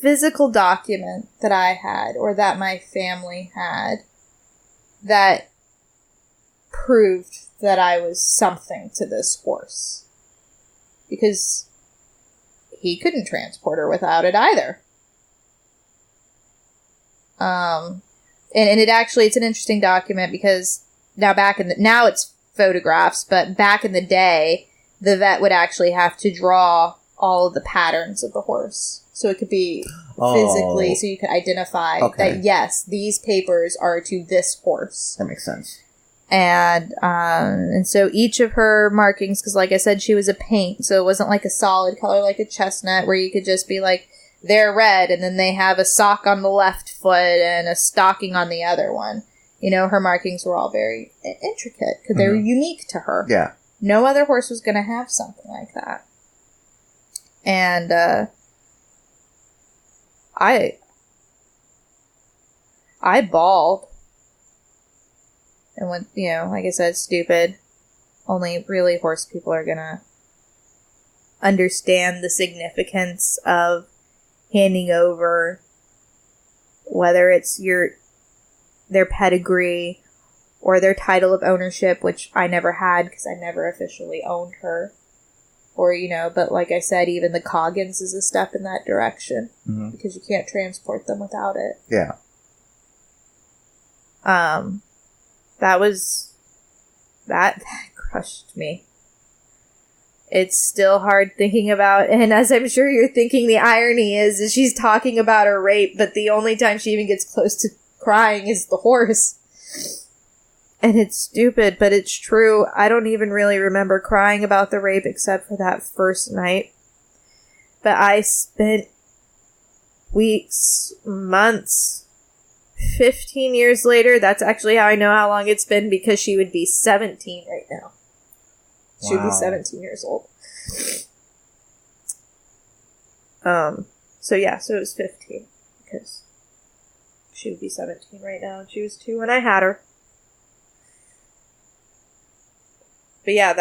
physical document that I had, or that my family had, that proved that I was something to this horse. Because he couldn't transport her without it either. And it's an interesting document because now it's photographs, but back in the day, the vet would actually have to draw all of the patterns of the horse. So it could be physically, so you could identify that, yes, these papers are to this horse. That makes sense. And so each of her markings, because like I said, she was a paint, so it wasn't like a solid color like a chestnut where you could just be like, they're red, and then they have a sock on the left foot and a stocking on the other one. Her markings were all very intricate because they were unique to her. Yeah. No other horse was going to have something like that. And, I bawled. And when, like I said, stupid. Only really horse people are gonna understand the significance of handing over, whether it's their pedigree or their title of ownership, which I never had because I never officially owned her. Or, but like I said, even the Coggins is a step in that direction. Mm-hmm. Because you can't transport them without it. Yeah. That crushed me. It's still hard thinking about, and as I'm sure you're thinking, the irony is she's talking about her rape, but the only time she even gets close to crying is the horse. And it's stupid, but it's true. I don't even really remember crying about the rape except for that first night. But I spent weeks, months, 15 years later. That's actually how I know how long it's been, because she would be 17 right now. She would be 17 years old. So it was 15, because she would be 17 right now, and she was 2 when I had her. But yeah,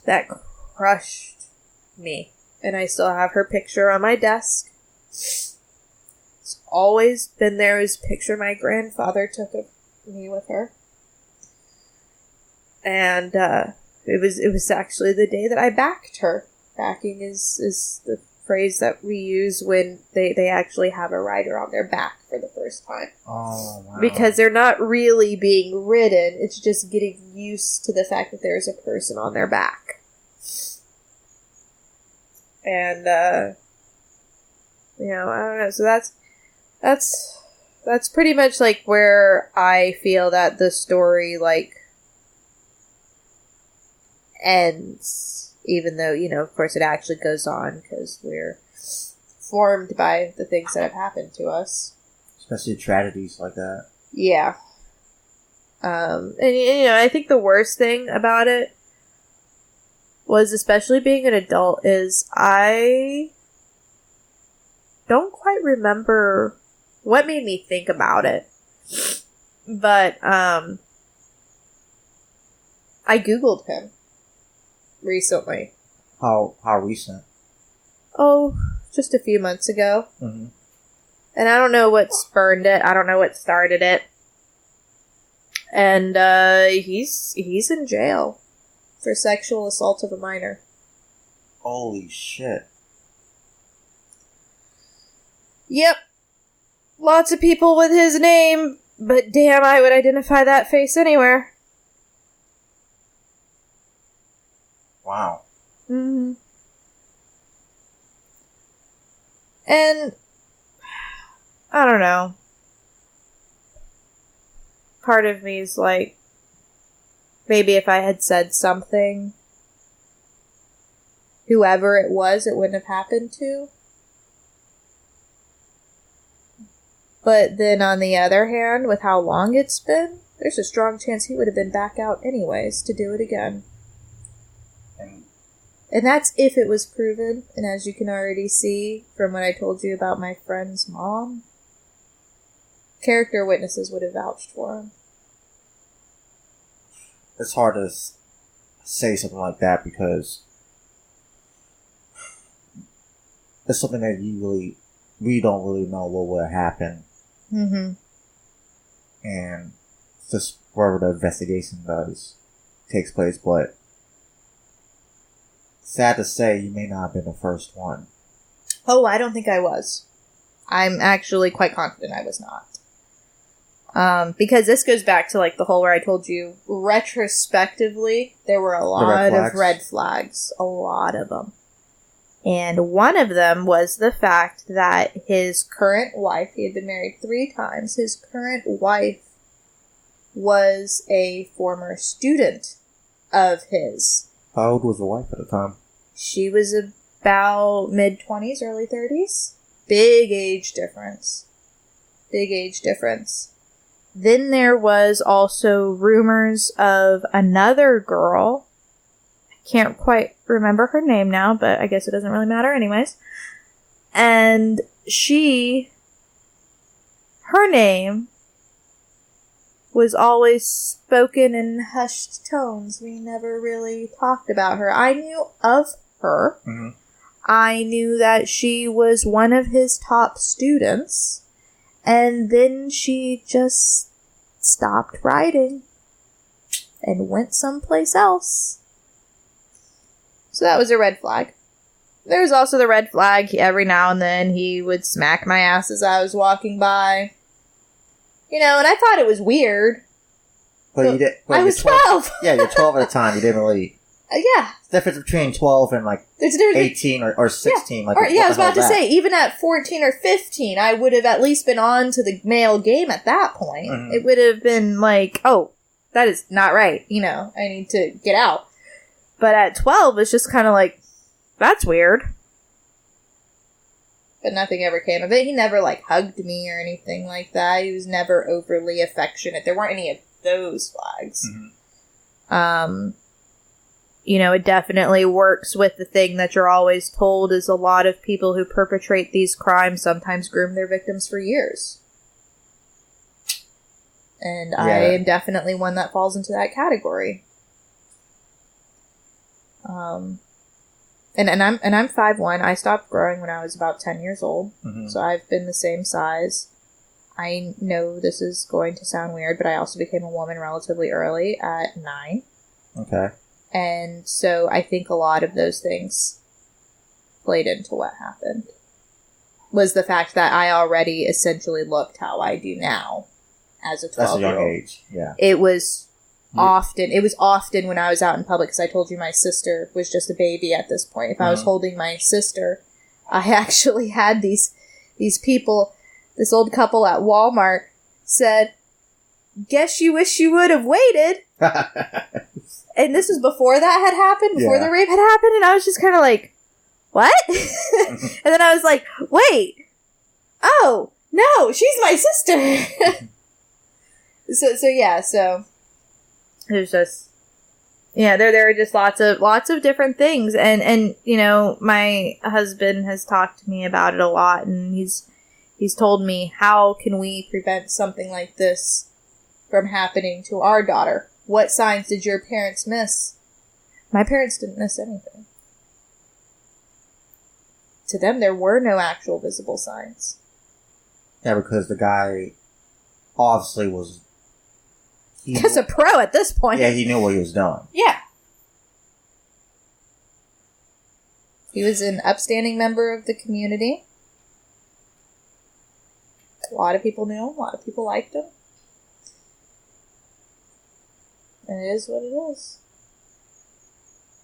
that crushed me. And I still have her picture on my desk. It's always been there. It was a picture my grandfather took of me with her. And it was actually the day that I backed her. Backing is the phrase that we use when they actually have a rider on their back for the first time. Oh, wow. Because they're not really being ridden. It's just getting used to the fact that there's a person on their back. And, I don't know. So that's pretty much, like, where I feel that the story, like, ends. Even though, of course it actually goes on, because we're formed by the things that have happened to us. Especially tragedies like that. Yeah. And I think the worst thing about it was, especially being an adult, is I don't quite remember what made me think about it. But, I Googled him recently. How recent? Oh, just a few months ago. Mm-hmm. And I don't know what spurned it. I don't know what started it. And he's in jail for sexual assault of a minor. Holy shit. Yep. Lots of people with his name, but damn, I would identify that face anywhere. Wow. Mm-hmm. And I don't know. Part of me is like, maybe if I had said something, whoever it was, it wouldn't have happened to. But then on the other hand, with how long it's been, there's a strong chance he would have been back out anyways to do it again. And that's if it was proven. And as you can already see from what I told you about my friend's mom, character witnesses would have vouched for him. It's hard to say something like that because it's something that we don't really know what would happen. Mm-hmm. And just wherever the investigation takes place, but sad to say, you may not have been the first one. Oh, I don't think I was. I'm actually quite confident I was not. Because this goes back to, like, the whole where I told you, retrospectively, there were a lot of red flags. A lot of them. And one of them was the fact that his current wife, he had been married 3 times, his current wife was a former student of his. How old was the wife at the time? She was about mid-20s, early 30s. Big age difference. Then there was also rumors of another girl. I can't quite remember her name now, but I guess it doesn't really matter anyways. And her name was always spoken in hushed tones. We never really talked about her. I knew of her. Mm-hmm. I knew that she was one of his top students. And then she just stopped writing and went someplace else. So that was a red flag. There was also the red flag. Every now and then he would smack my ass as I was walking by. You know, and I thought it was weird. But you did. I was 12. Yeah, you're 12 at the time. You didn't really. Yeah. The difference between 12 and like There's a difference 18 or 16. Yeah. Like, I was about to say, even at 14 or 15, I would have at least been on to the male game at that point. Mm-hmm. It would have been like, oh, that is not right. You know, I need to get out. But at 12, it's just kind of like, that's weird. But nothing ever came of it. He never, like, hugged me or anything like that. He was never overly affectionate. There weren't any of those flags. Mm-hmm. You know, it definitely works with the thing that you're always told is a lot of people who perpetrate these crimes sometimes groom their victims for years. And yeah. I am definitely one that falls into that category. And I'm 5'1". I stopped growing when I was about 10 years old. Mm-hmm. So I've been the same size. I know this is going to sound weird, but I also became a woman relatively early at 9. Okay. And so I think a lot of those things played into what happened. Was the fact that I already essentially looked how I do now as a 12-year-old. That's a young age, yeah. It was often when I was out in public, because I told you my sister was just a baby at this point. If I was holding my sister, I actually had these people, this old couple at Walmart said, "Guess you wish you would have waited." And this was before that had happened, before the rape had happened, and I was just kind of like, what? And then I was like, wait, oh, no, she's my sister. So there's just, there are just lots of different things, and you know, my husband has talked to me about it a lot, and he's told me, how can we prevent something like this from happening to our daughter? What signs did your parents miss? My parents didn't miss anything. To them, there were no actual visible signs. Yeah, because the guy obviously was... He was a pro at this point. Yeah, he knew what he was doing. Yeah. He was an upstanding member of the community. A lot of people knew him. A lot of people liked him. And it is what it is.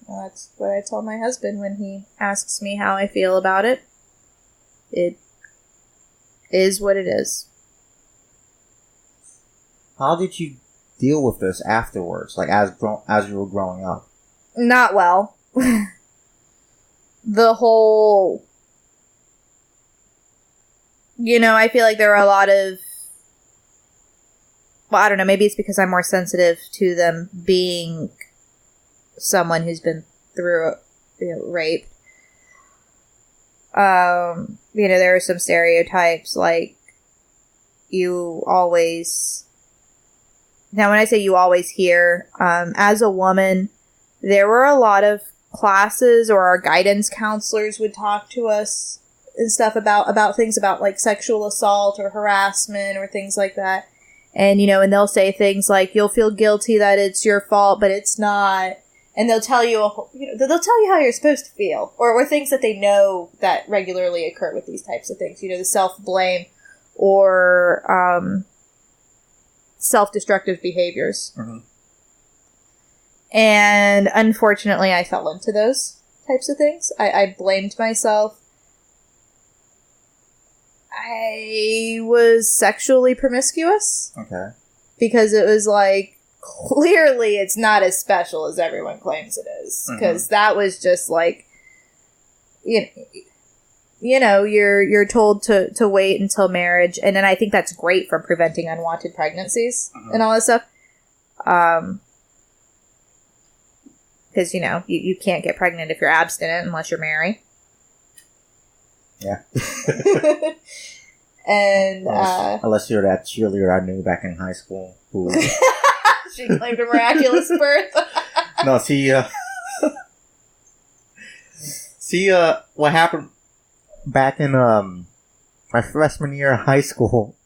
Well, that's what I tell my husband when he asks me how I feel about it. It is what it is. How did you deal with this afterwards? Like, as you were growing up? Not well. The whole... You know, I feel like there are a lot of... Well, I don't know, maybe it's because I'm more sensitive to them being someone who's been through, rape. There are some stereotypes, like, you always... Now, when I say you always hear, as a woman, there were a lot of classes, or our guidance counselors would talk to us and stuff about things about, like, sexual assault or harassment or things like that. And, and they'll say things like, you'll feel guilty that it's your fault, but it's not. And they'll tell you, they'll tell you how you're supposed to feel. Or things that they know that regularly occur with these types of things. The self-blame or self-destructive behaviors. Mm-hmm. And unfortunately, I fell into those types of things. I blamed myself. I was sexually promiscuous. Okay. Because it was like, clearly it's not as special as everyone claims it is. Because that was just like, you're told to wait until marriage. And then I think that's great for preventing unwanted pregnancies and all that stuff. Because, you can't get pregnant if you're abstinent unless you're married. Yeah. And unless you're that cheerleader I knew back in high school who she claimed a miraculous birth. No, see, what happened back in my freshman year of high school,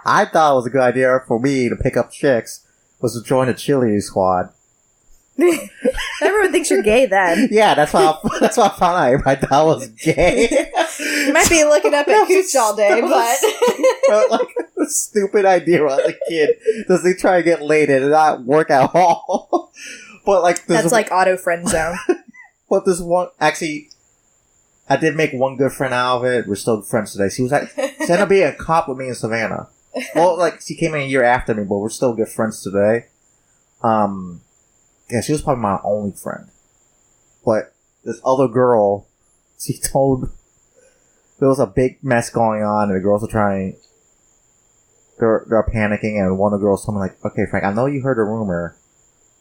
I thought it was a good idea for me to pick up chicks was to join a cheerleading squad. Everyone thinks you're gay then. Yeah, that's why I found out everybody thought I was gay. You might be looking up at Cooch all day, but... like, a stupid idea as a kid. Does they try to get laid and not work at all? But, like... That's like auto friend zone. But this one... Actually, I did make one good friend out of it. We're still friends today. She ended up being a cop with me in Savannah. Well, like, she came in a year after me, but we're still good friends today. Yeah, she was probably my only friend. But this other girl, she told... There was a big mess going on, and the girls were trying... They're panicking, and one of the girls told me, like, okay, Frank, I know you heard a rumor.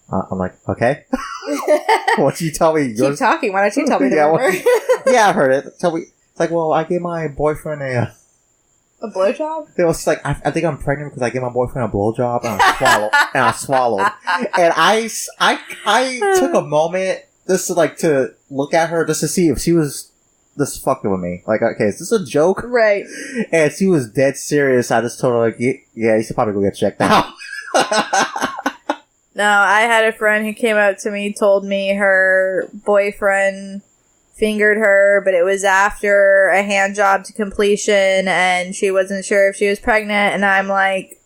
I'm like, okay. What you tell me? Keep talking. Why don't you tell me the rumor? Yeah, I heard it. Tell me. It's like, well, I gave my boyfriend a blowjob? It was like, I think I'm pregnant because I gave my boyfriend a blowjob and I swallowed. And I took a moment just to look at her just to see if she was just fucking with me. Like, okay, is this a joke? Right. And she was dead serious. I just told her, like, yeah, you should probably go get checked out. No, I had a friend who came up to me, told me her boyfriend fingered her, but it was after a hand job to completion, and she wasn't sure if she was pregnant, and I'm like,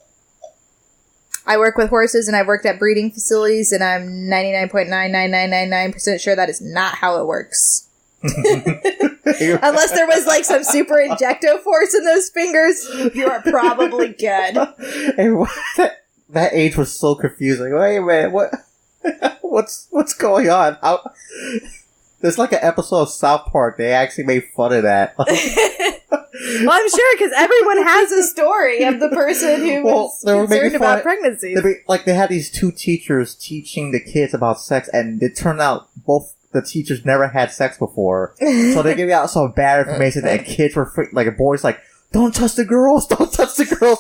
I work with horses, and I've worked at breeding facilities, and I'm 99.99999% sure that is not how it works. Unless there was, like, some super injecto force in those fingers, you are probably good. And that age was so confusing. Wait a minute, what's going on? There's like an episode of South Park. They actually made fun of that. Well, I'm sure because everyone has a story of the person who was concerned about pregnancy. They had these two teachers teaching the kids about sex, and it turned out both the teachers never had sex before. So they gave out some bad information, and kids were like, a boy's like, don't touch the girls, you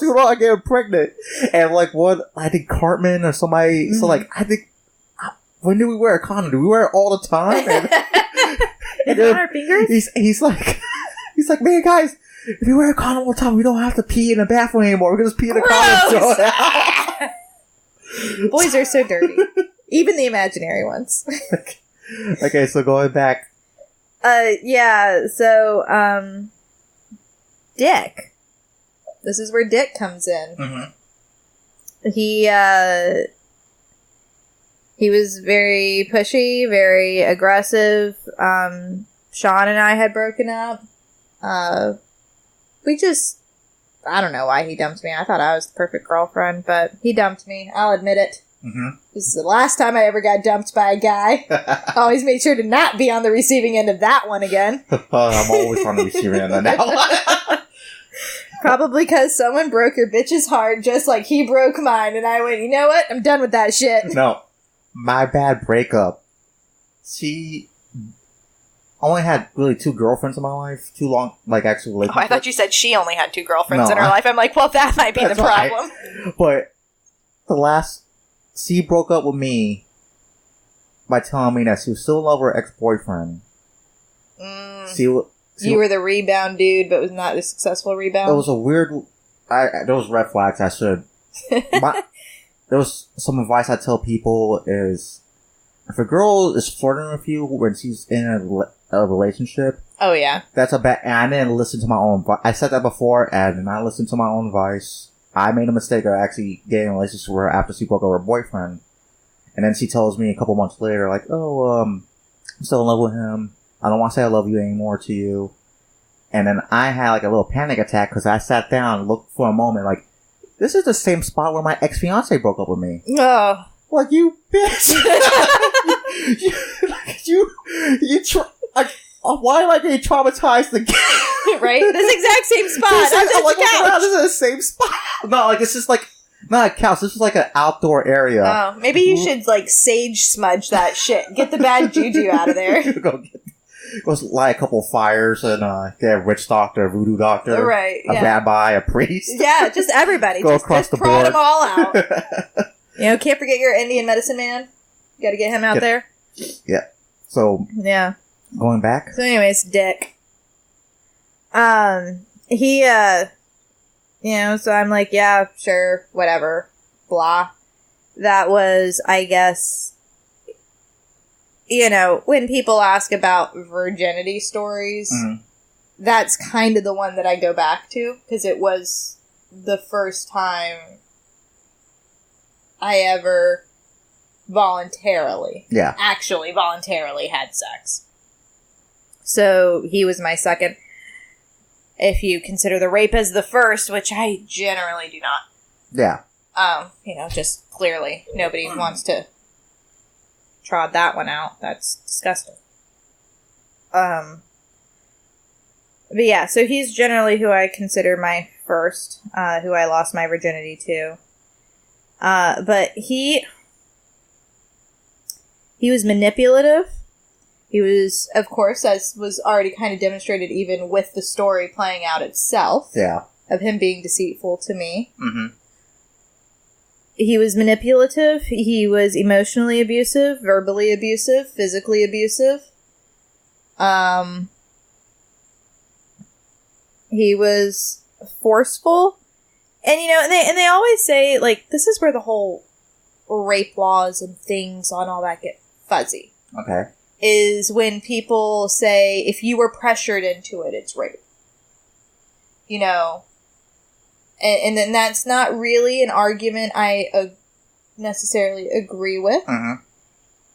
don't want to get pregnant. And like I think Cartman or somebody, so like, I think, when do we wear a condom? Do we wear it all the time? And on our fingers? He's like, man, guys, if you wear a condom all the time, we don't have to pee in the bathroom anymore. We're going to just pee in the condom. Throw it out. Boys are so dirty. Even the imaginary ones. Okay, so going back. Yeah, so, Dick. This is where Dick comes in. Mm-hmm. He was very pushy, very aggressive. Sean and I had broken up. I don't know why he dumped me. I thought I was the perfect girlfriend, but he dumped me. I'll admit it. Mm-hmm. This is the last time I ever got dumped by a guy. I always made sure to not be on the receiving end of that one again. I'm always on the receiving end of that. Probably because someone broke your bitch's heart just like he broke mine, and I went, you know what? I'm done with that shit. No. My bad breakup. She only had really 2 girlfriends in my life. Too long, like, actual relationships. Oh, I thought you said she only had 2 girlfriends in her life. I'm like, well, that might be the problem. Right. But she broke up with me by telling me that she was still in love with her ex-boyfriend. You were the rebound dude, but was not a successful rebound? It was a weird... there was red flags I should... There was some advice I tell people is, if a girl is flirting with you when she's in a relationship... Oh, yeah. That's a bad... And I didn't listen to my own... I said that before, and I did not listen to my own advice. I made a mistake of actually getting in a relationship with her after she broke up with her boyfriend. And then she tells me a couple months later, like, I'm still in love with him. I don't want to say I love you anymore to you. And then I had like a little panic attack because I sat down and looked for a moment like, this is the same spot where my ex-fiance broke up with me. Oh. Like, you bitch. Why am I getting traumatized again? Right? This exact same spot. I'm like, wow, this is the same spot. No, like, it's just like, not a couch. This is like an outdoor area. Oh, maybe you should, like, sage smudge that shit. Get the bad juju out of there. Goes light a couple fires and get a witch doctor, a voodoo doctor, Right, a rabbi, a priest. Yeah, just everybody. Go just, across just the prod board. them all out. Can't forget your Indian medicine man. You gotta get him out there. Yeah. So, Yeah. going back. So anyways, Dick. He, so I'm like, yeah, sure, whatever, blah. That was, I guess, when people ask about virginity stories, that's kind of the one that I go back to, because it was the first time I ever actually voluntarily had sex. So he was my second. If you consider the rape as the first, which I generally do not. Yeah. Just clearly nobody wants to trod that one out. That's disgusting. But yeah, so he's generally who I consider my first, who I lost my virginity to. But he was manipulative. He was, of course, as was already kind of demonstrated even with the story playing out itself. Yeah. Of him being deceitful to me. Mm-hmm. He was manipulative. He was emotionally abusive, verbally abusive, physically abusive. He was forceful. And, and they always say, like, this is where the whole rape laws and things on all that get fuzzy. Okay. Is when people say, if you were pressured into it, it's rape. And then that's not really an argument I necessarily agree with. Mm-hmm.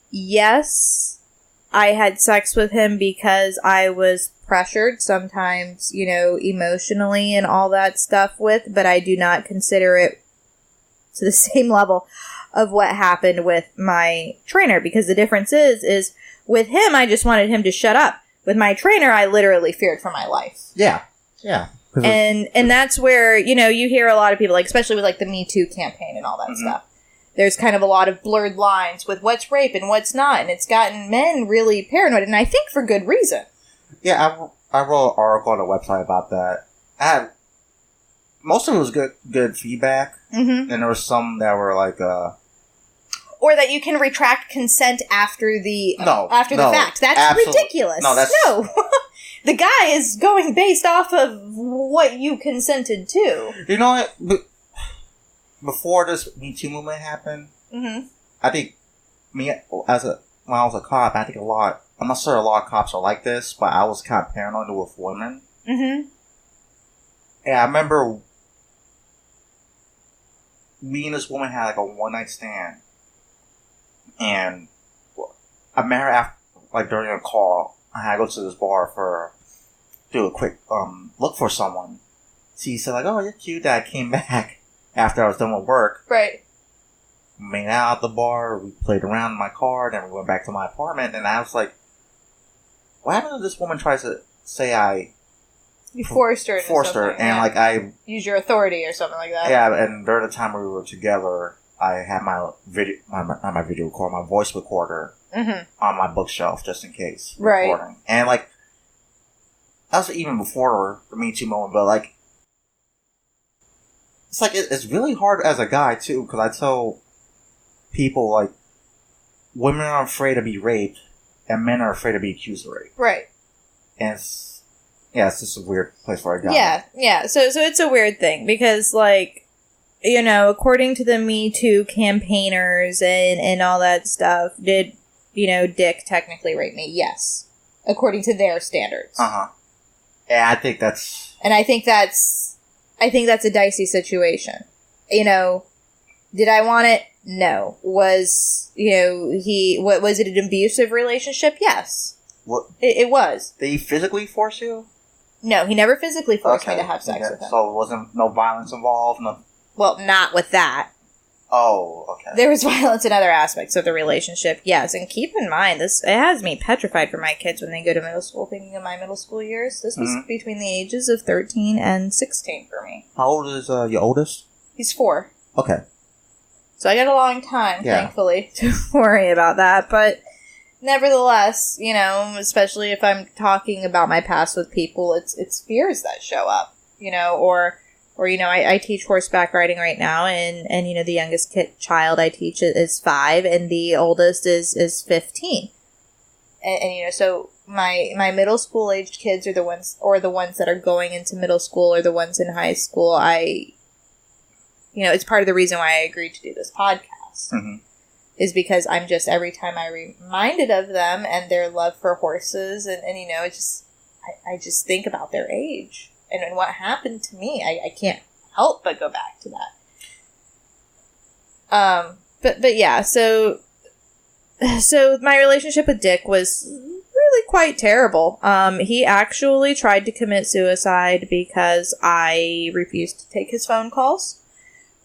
Yes, I had sex with him because I was pressured, sometimes, emotionally and all that stuff but I do not consider it to the same level of what happened with my trainer, because the difference is with him, I just wanted him to shut up. With my trainer, I literally feared for my life. Yeah. Yeah. And that's where, you hear a lot of people, like, especially with, like, the Me Too campaign and all that stuff. There's kind of a lot of blurred lines with what's rape and what's not, and it's gotten men really paranoid, and I think for good reason. Yeah, I wrote an article on the website about that. Most of it was good feedback, and there was some that were like, or that you can retract consent after the fact. That's absolutely. ridiculous. No. The guy is going based off of what you consented to. You know what? Before this Me Too movement happened, I think when I was a cop, I think I'm not sure a lot of cops are like this, but I was kind of paranoid with women. Mm-hmm. And I remember me and this woman had like a one-night stand. And I met her after, like, during a call. I had to go to this bar do a quick, look for someone. She said, like, oh, you're cute. That I came back after I was done with work. Right. We made out at the bar. We played around in my car. Then we went back to my apartment. And I was like, what happened if this woman tries to say you forced her. And like I use your authority or something like that. Yeah, and during the time we were together, I had my voice recorder on my bookshelf just in case. Right. Recording. And like that was even before the Me Too moment, but like it's like it's really hard as a guy too, because I tell people like women are afraid to be raped and men are afraid to be accused of rape. Right. And it's just a weird place for a guy. Yeah. So it's a weird thing because, like, according to the Me Too campaigners and all that stuff, did, Dick technically rape me? Yes. According to their standards. Uh-huh. Yeah, I think that's... And I think that's a dicey situation. Did I want it? No. Was it an abusive relationship? Yes. What? It was. Did he physically force you? No, he never physically forced me to have sex with him. So there wasn't no violence involved? No. Well, not with that. Oh, okay. There was violence in other aspects of the relationship, yes. And keep in mind, it has me petrified for my kids when they go to middle school, thinking of my middle school years. This was between the ages of 13 and 16 for me. How old is your oldest? He's 4. Okay. So I got a long time, thankfully, to worry about that. But, nevertheless, especially if I'm talking about my past with people, it's fears that show up, or I teach horseback riding right now, and the youngest child I teach is 5, and the oldest is 15. And so my middle school aged kids are the ones that are going into middle school, or the ones in high school. It's part of the reason why I agreed to do this podcast. Mm-hmm. Is because I'm just, every time I reminded of them and their love for horses, and I just think about their age and what happened to me. I can't help but go back to that. But yeah, so my relationship with Dick was really quite terrible. He actually tried to commit suicide because I refused to take his phone calls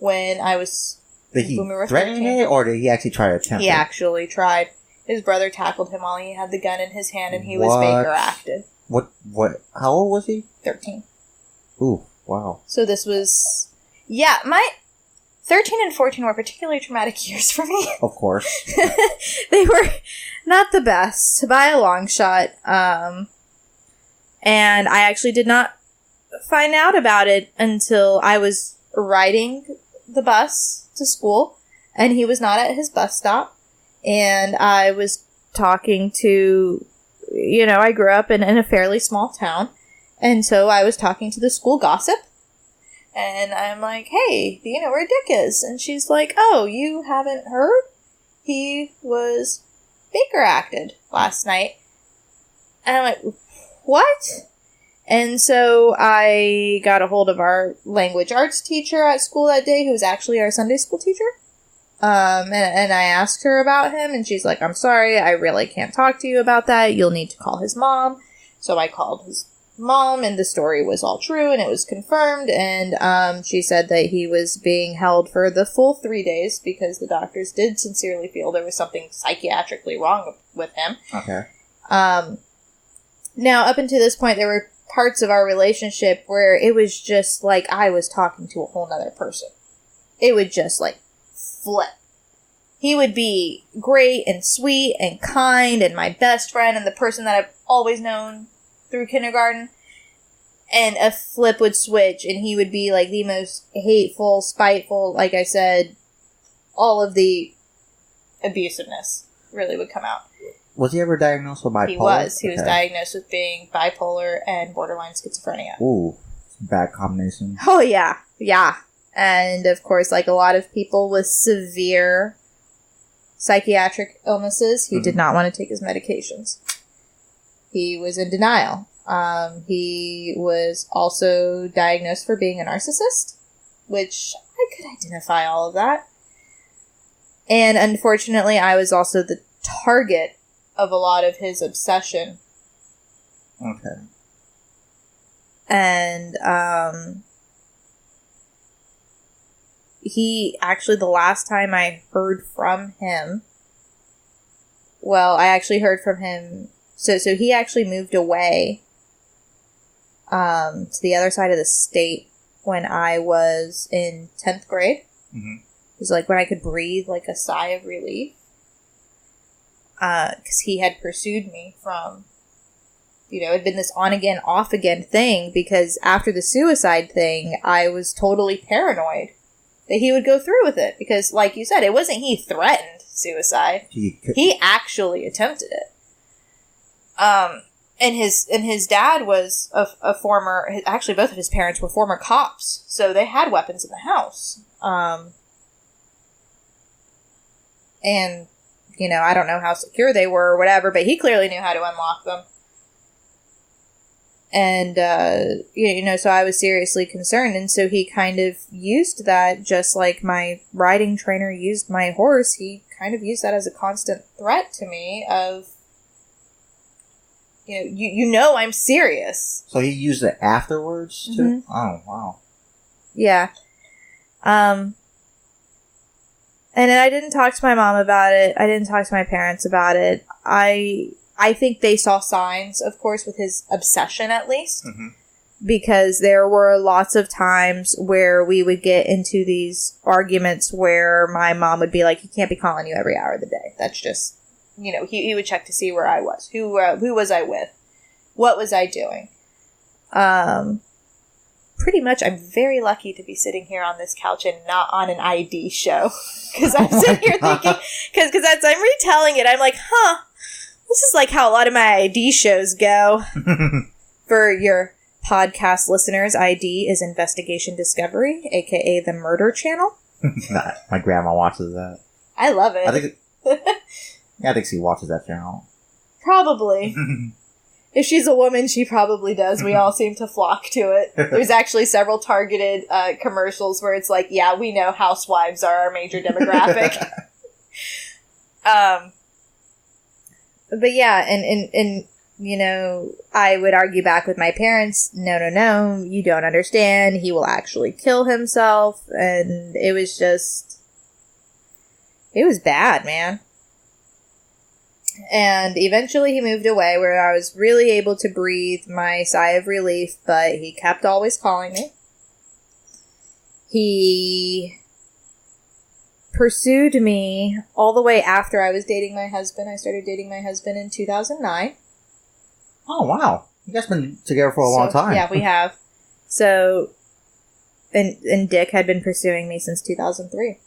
when I was... Did he threaten it, or did he actually try to attempt it? He actually tried. His brother tackled him while he had the gun in his hand, and he was Baker acted. What? How old was he? 13. Ooh, wow. So this was... Yeah, my 13 and 14 were particularly traumatic years for me. Of course. They were not the best, by a long shot. And I actually did not find out about it until I was riding the bus to school, and he was not at his bus stop, and I was talking to, I grew up in a fairly small town, and so I was talking to the school gossip, and I'm like, hey, do you know where Dick is? And she's like, oh, you haven't heard? He was Baker acted last night. And I'm like, what? And so I got a hold of our language arts teacher at school that day, who was actually our Sunday school teacher. And I asked her about him, and she's like, I'm sorry, I really can't talk to you about that. You'll need to call his mom. So I called his mom, and the story was all true, and it was confirmed. And she said that he was being held for the full 3 days because the doctors did sincerely feel there was something psychiatrically wrong with him. Okay. Now, up until this point, there were parts of our relationship where it was just like I was talking to a whole nother person. It would just flip. He would be great and sweet and kind and my best friend and the person that I've always known through kindergarten. And a flip would switch, and he would be the most hateful, spiteful, like I said, all of the abusiveness really would come out. Was he ever diagnosed with bipolar? He was. He was diagnosed with being bipolar and borderline schizophrenia. Ooh, bad combination. Oh, yeah. Yeah. And, of course, like a lot of people with severe psychiatric illnesses, he did not want to take his medications. He was in denial. He was also diagnosed for being a narcissist, which I could identify all of that. And, unfortunately, I was also the target of a lot of his obsession. Okay. And, he, actually, the last time I heard from him, I actually heard from him, so he actually moved away, to the other side of the state when I was in 10th grade. Mm-hmm. It was when I could breathe, a sigh of relief. Because he had pursued me from, it had been this on-again, off-again thing, because after the suicide thing, I was totally paranoid that he would go through with it, because, like you said, it wasn't he threatened suicide. He actually attempted it. And his dad was a former, actually both of his parents were former cops, so they had weapons in the house. And I don't know how secure they were or whatever, but he clearly knew how to unlock them. And, so I was seriously concerned. And so he kind of used that, just like my riding trainer used my horse. He kind of used that as a constant threat to me of, I'm serious. So he used it afterwards, too? Mm-hmm. Oh, wow. Yeah. And then I didn't talk to my mom about it. I didn't talk to my parents about it. I think they saw signs, of course, with his obsession, at least. Mm-hmm. Because there were lots of times where we would get into these arguments where my mom would be like, he can't be calling you every hour of the day. That's just he would check to see where I was. Who was I with? What was I doing? Pretty much, I'm very lucky to be sitting here on this couch and not on an ID show. Because I'm sitting here thinking, because as I'm retelling it, I'm like, this is like how a lot of my ID shows go. For your podcast listeners, ID is Investigation Discovery, aka the Murder Channel. My grandma watches that. I love it. I think she watches that channel. Probably. If she's a woman, she probably does. We all seem to flock to it. There's actually several targeted commercials where it's like, yeah, we know housewives are our major demographic. But yeah, and I would argue back with my parents, no, you don't understand. He will actually kill himself. And it was bad, man. And eventually he moved away where I was really able to breathe my sigh of relief, but he kept always calling me. He pursued me all the way after I was dating my husband. I started dating my husband in 2009. Oh, wow. You guys been together for a long time. Yeah, we have. So, and Dick had been pursuing me since 2003.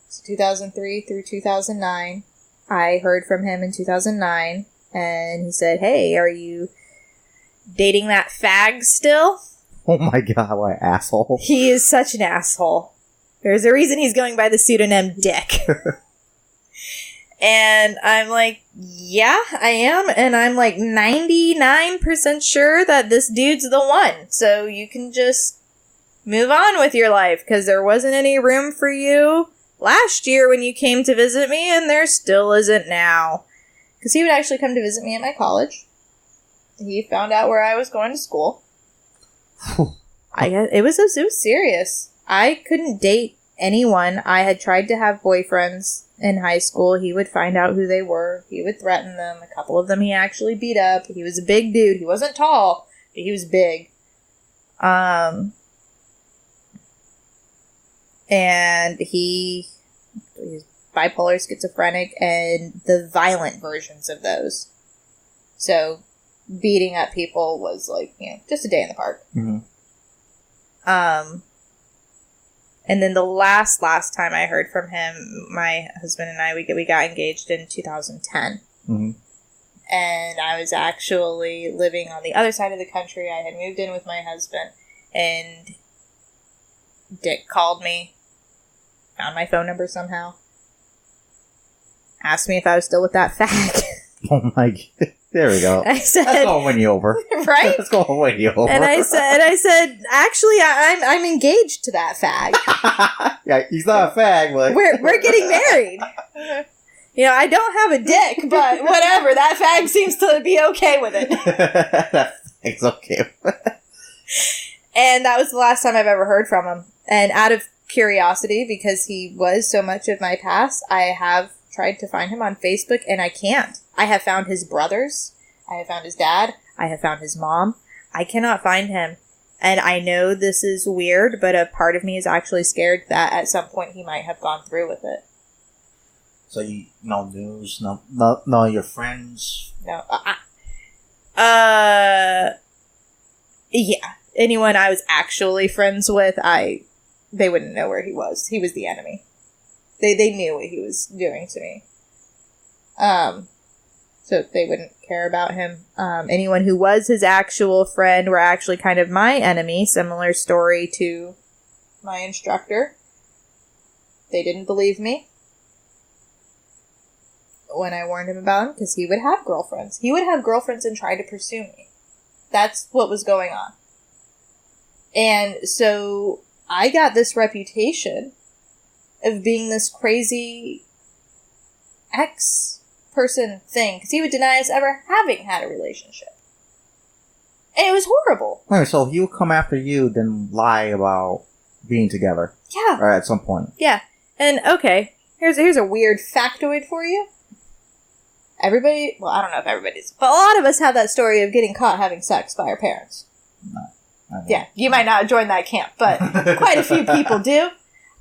So 2003 through 2009. I heard from him in 2009, and he said, hey, are you dating that fag still? Oh my god, what an asshole. He is such an asshole. There's a reason he's going by the pseudonym Dick. And I'm like, yeah, I am. And I'm like 99% sure that this dude's the one. So you can just move on with your life, because there wasn't any room for you last year when you came to visit me, and there still isn't now. Because he would actually come to visit me at my college. He found out where I was going to school. It was serious. I couldn't date anyone. I had tried to have boyfriends in high school. He would find out who they were. He would threaten them. A couple of them he actually beat up. He was a big dude. He wasn't tall, but he was big. And he's bipolar, schizophrenic, and the violent versions of those. So, beating up people was like, just a day in the park. Mm-hmm. And then the last time I heard from him, my husband and I, we got engaged in 2010. Mm-hmm. And I was actually living on the other side of the country. I had moved in with my husband, and Dick called me. Found my phone number somehow. Asked me if I was still with that fag. Oh my god. There we go. I said, that's going to win you over. Right? That's going to win you over. And I said, actually, I'm engaged to that fag. Yeah, he's not a fag, but we're getting married. I don't have a dick, but whatever. That fag seems to be okay with it. That fag's okay with it. And that was the last time I've ever heard from him. And out of curiosity, because he was so much of my past, I have tried to find him on Facebook, and I can't. I have found his brothers. I have found his dad. I have found his mom. I cannot find him. And I know this is weird, but a part of me is actually scared that at some point he might have gone through with it. So no news, no your friends? No. Yeah. Anyone I was actually friends with, they wouldn't know where he was. He was the enemy. They knew what he was doing to me. So they wouldn't care about him. Anyone who was his actual friend were actually kind of my enemy. Similar story to my instructor. They didn't believe me when I warned him about him, because he would have girlfriends. He would have girlfriends and try to pursue me. That's what was going on. And so I got this reputation of being this crazy ex-person thing, because he would deny us ever having had a relationship. And it was horrible. Wait, so he would come after you, then lie about being together? Yeah. Or at some point? Yeah. And, okay, here's a weird factoid for you. Everybody, well, I don't know if everybody's, but a lot of us have that story of getting caught having sex by our parents. No. Yeah, you might not join that camp, but quite a few people do.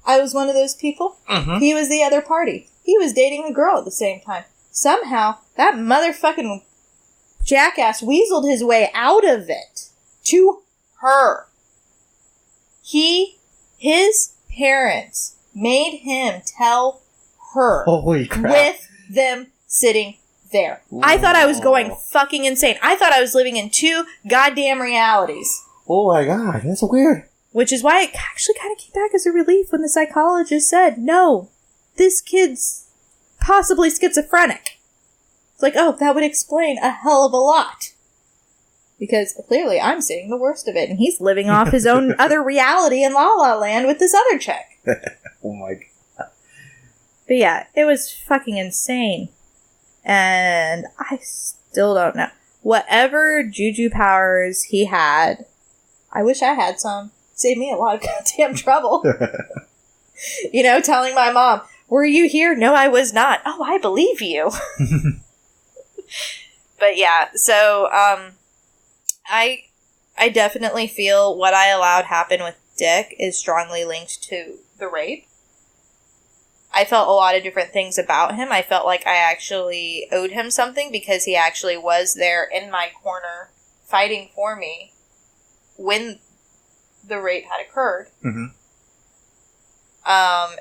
I was one of those people. Mm-hmm. He was the other party. He was dating a girl at the same time. Somehow, that motherfucking jackass weaseled his way out of it to her. His parents made him tell her. Holy crap. With them sitting there. Whoa. I thought I was going fucking insane. I thought I was living in 2 goddamn realities. Oh my god, that's weird. Which is why it actually kind of came back as a relief when the psychologist said, no, this kid's possibly schizophrenic. It's like, oh, that would explain a hell of a lot. Because clearly I'm seeing the worst of it, and he's living off his own other reality in La La Land with this other chick. Oh my god. But yeah, it was fucking insane. And I still don't know. Whatever juju powers he had, I wish I had some. Saved me a lot of goddamn trouble. You know, telling my mom, were you here? No, I was not. Oh, I believe you. But yeah, so, I definitely feel what I allowed happen with Dick is strongly linked to the rape. I felt a lot of different things about him. I felt like I actually owed him something because he actually was there in my corner fighting for me when the rape had occurred. Mm-hmm.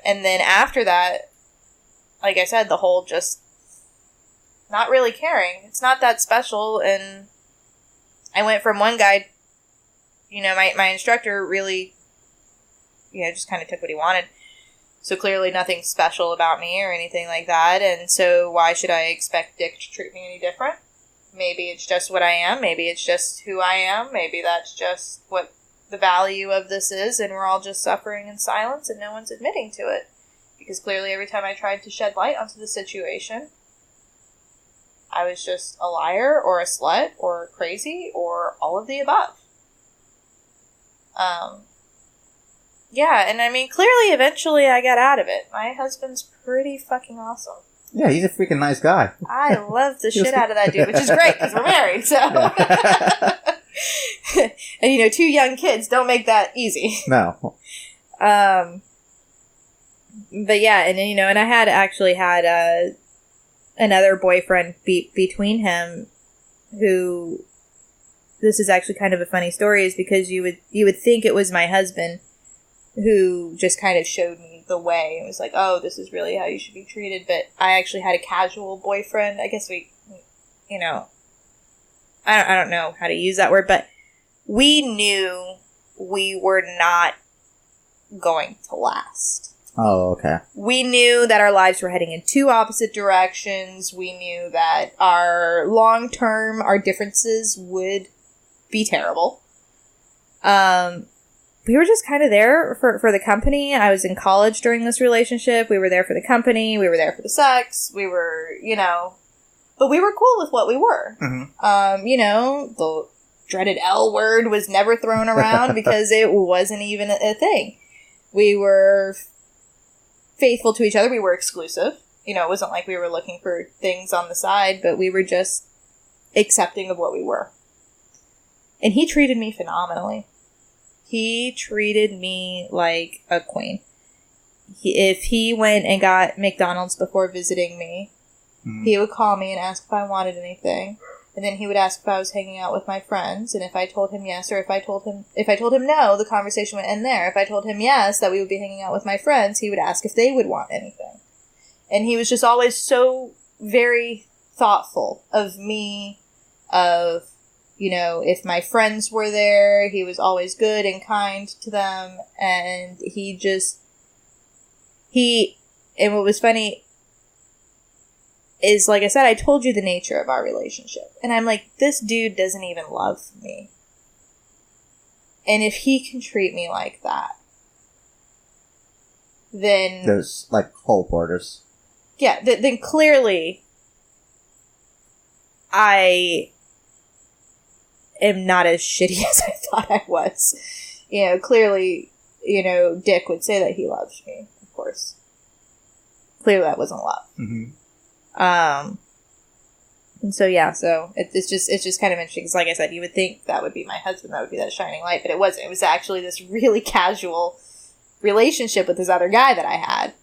And then after that, like I said, the whole just not really caring. It's not that special. And I went from one guy, you know, my instructor really, you know, just kind of took what he wanted. So clearly nothing special about me or anything like that. And so why should I expect Dick to treat me any different? Maybe it's just what I am. Maybe it's just who I am. Maybe that's just what the value of this is. And we're all just suffering in silence and no one's admitting to it. Because clearly every time I tried to shed light onto the situation, I was just a liar or a slut or crazy or all of the above. Yeah, and I mean, clearly, eventually I got out of it. My husband's pretty fucking awesome. Yeah, he's a freaking nice guy. I love the shit out of that dude, which is great, because we're married, so... And, you know, 2 young kids don't make that easy. No. But yeah, and, you know, and I had actually had another boyfriend between him who... This is actually kind of a funny story, is because you would think it was my husband who just kind of showed me the way. It was like, oh, this is really how you should be treated. But I actually had a casual boyfriend. I guess we, you know, I don't know how to use that word, but we knew we were not going to last. Oh, okay. We knew that our lives were heading in 2 opposite directions. We knew that our long-term, our differences would be terrible. We were just kind of there for the company. I was in college during this relationship. We were there for the company. We were there for the sex. We were, you know, but we were cool with what we were. Mm-hmm. You know, the dreaded L word was never thrown around because it wasn't even a thing. We were faithful to each other. We were exclusive. You know, it wasn't like we were looking for things on the side, but we were just accepting of what we were. And he treated me phenomenally. He treated me like a queen. If he went and got McDonald's before visiting me, he would call me and ask if I wanted anything. And then he would ask if I was hanging out with my friends. And if I told him yes, or if I told him no, the conversation would end there. If I told him yes, that we would be hanging out with my friends, he would ask if they would want anything. And he was just always so very thoughtful of me, of... You know, if my friends were there, he was always good and kind to them. And and what was funny is, like I said, I told you the nature of our relationship. And I'm like, this dude doesn't even love me. And if he can treat me like that, then... There's, like, hope orders. Yeah, then clearly I... am not as shitty as I thought I was. You know, clearly, you know, Dick would say that he loves me, of course. Clearly that wasn't love. Mm-hmm. And so, yeah, so it's just kind of interesting, because like I said, you would think that would be my husband, that would be that shining light, but it wasn't. It was actually this really casual relationship with this other guy that I had,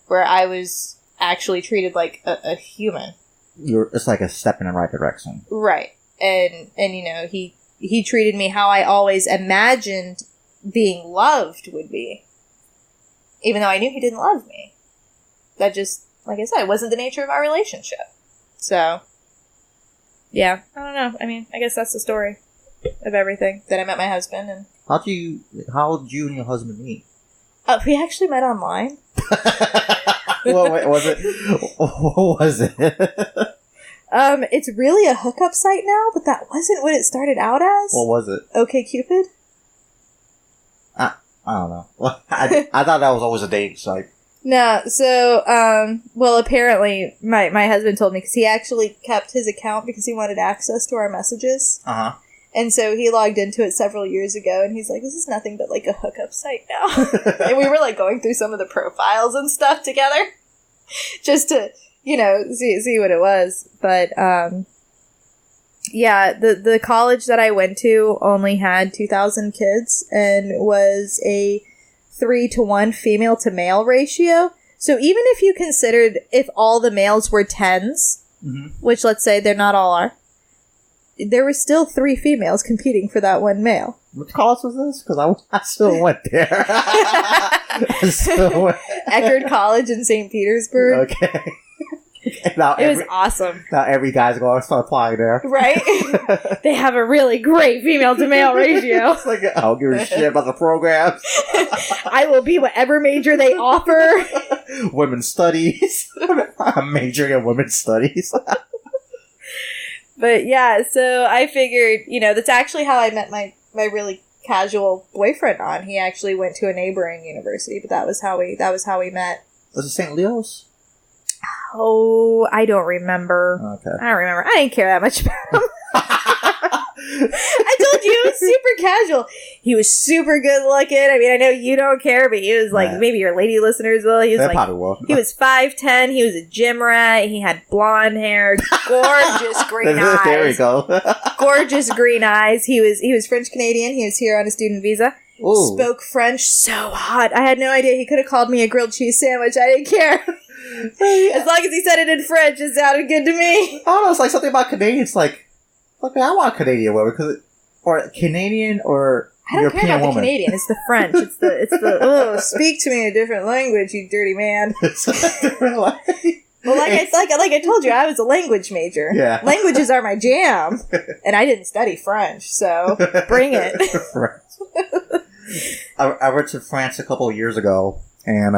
where I was actually treated like a human. it's like a step in the right direction. Right. And you know, he treated me how I always imagined being loved would be. Even though I knew he didn't love me. That just, like I said, wasn't the nature of our relationship. So, yeah, I don't know. I mean, I guess that's the story of everything. Then I met my husband, and How did you and your husband meet? we actually met online. What was it? What was it? It's really a hookup site now, but that wasn't what it started out as. What was it? OkCupid. I don't know. I thought that was always a dating site. No, so, well, apparently, my husband told me, because he actually kept his account because he wanted access to our messages. Uh-huh. And so he logged into it several years ago, and he's like, this is nothing but, like, a hookup site now. And we were, like, going through some of the profiles and stuff together, just to, you know, see what it was. But, yeah, the college that I went to only had 2,000 kids, and was a 3-to-1 female to male ratio. So even if you considered if all the males were 10s, which let's say they're not all are, there were still 3 females competing for that one male. Which college was this? Because I still went there. Eckerd College in St. Petersburg. Okay. Now it was awesome. Now every guy's going to start applying there. Right? They have a really great female to male ratio. It's like, I don't give a shit about the programs. I will be whatever major they offer. Women's studies. I'm majoring in women's studies. But yeah, so I figured, you know, that's actually how I met my really casual boyfriend on. He actually went to a neighboring university, but that was how we met. Was it St. Leo's? Oh, I don't remember. Okay. I don't remember. I didn't care that much about him. I told you, he was super casual. He was super good looking. I mean, I know you don't care, but he was like, maybe your lady listeners will. He was they probably will. He was 5'10". He was a gym rat. He had blonde hair, gorgeous green eyes. There we go. Gorgeous green eyes. He was French Canadian. He was here on a student visa. Ooh. Spoke French so hot. I had no idea. He could have called me a grilled cheese sandwich. I didn't care. As long as he said it in French, it sounded good to me. I don't know, it's like something about Canadians, like man, I want a Canadian woman, or Canadian or I don't European care about woman. the Canadian. It's the French. It's the speak to me in a different language, you dirty man. Well, like I told you, I was a language major. Yeah. Languages are my jam, and I didn't study French, so bring it. I went to France a couple of years ago, and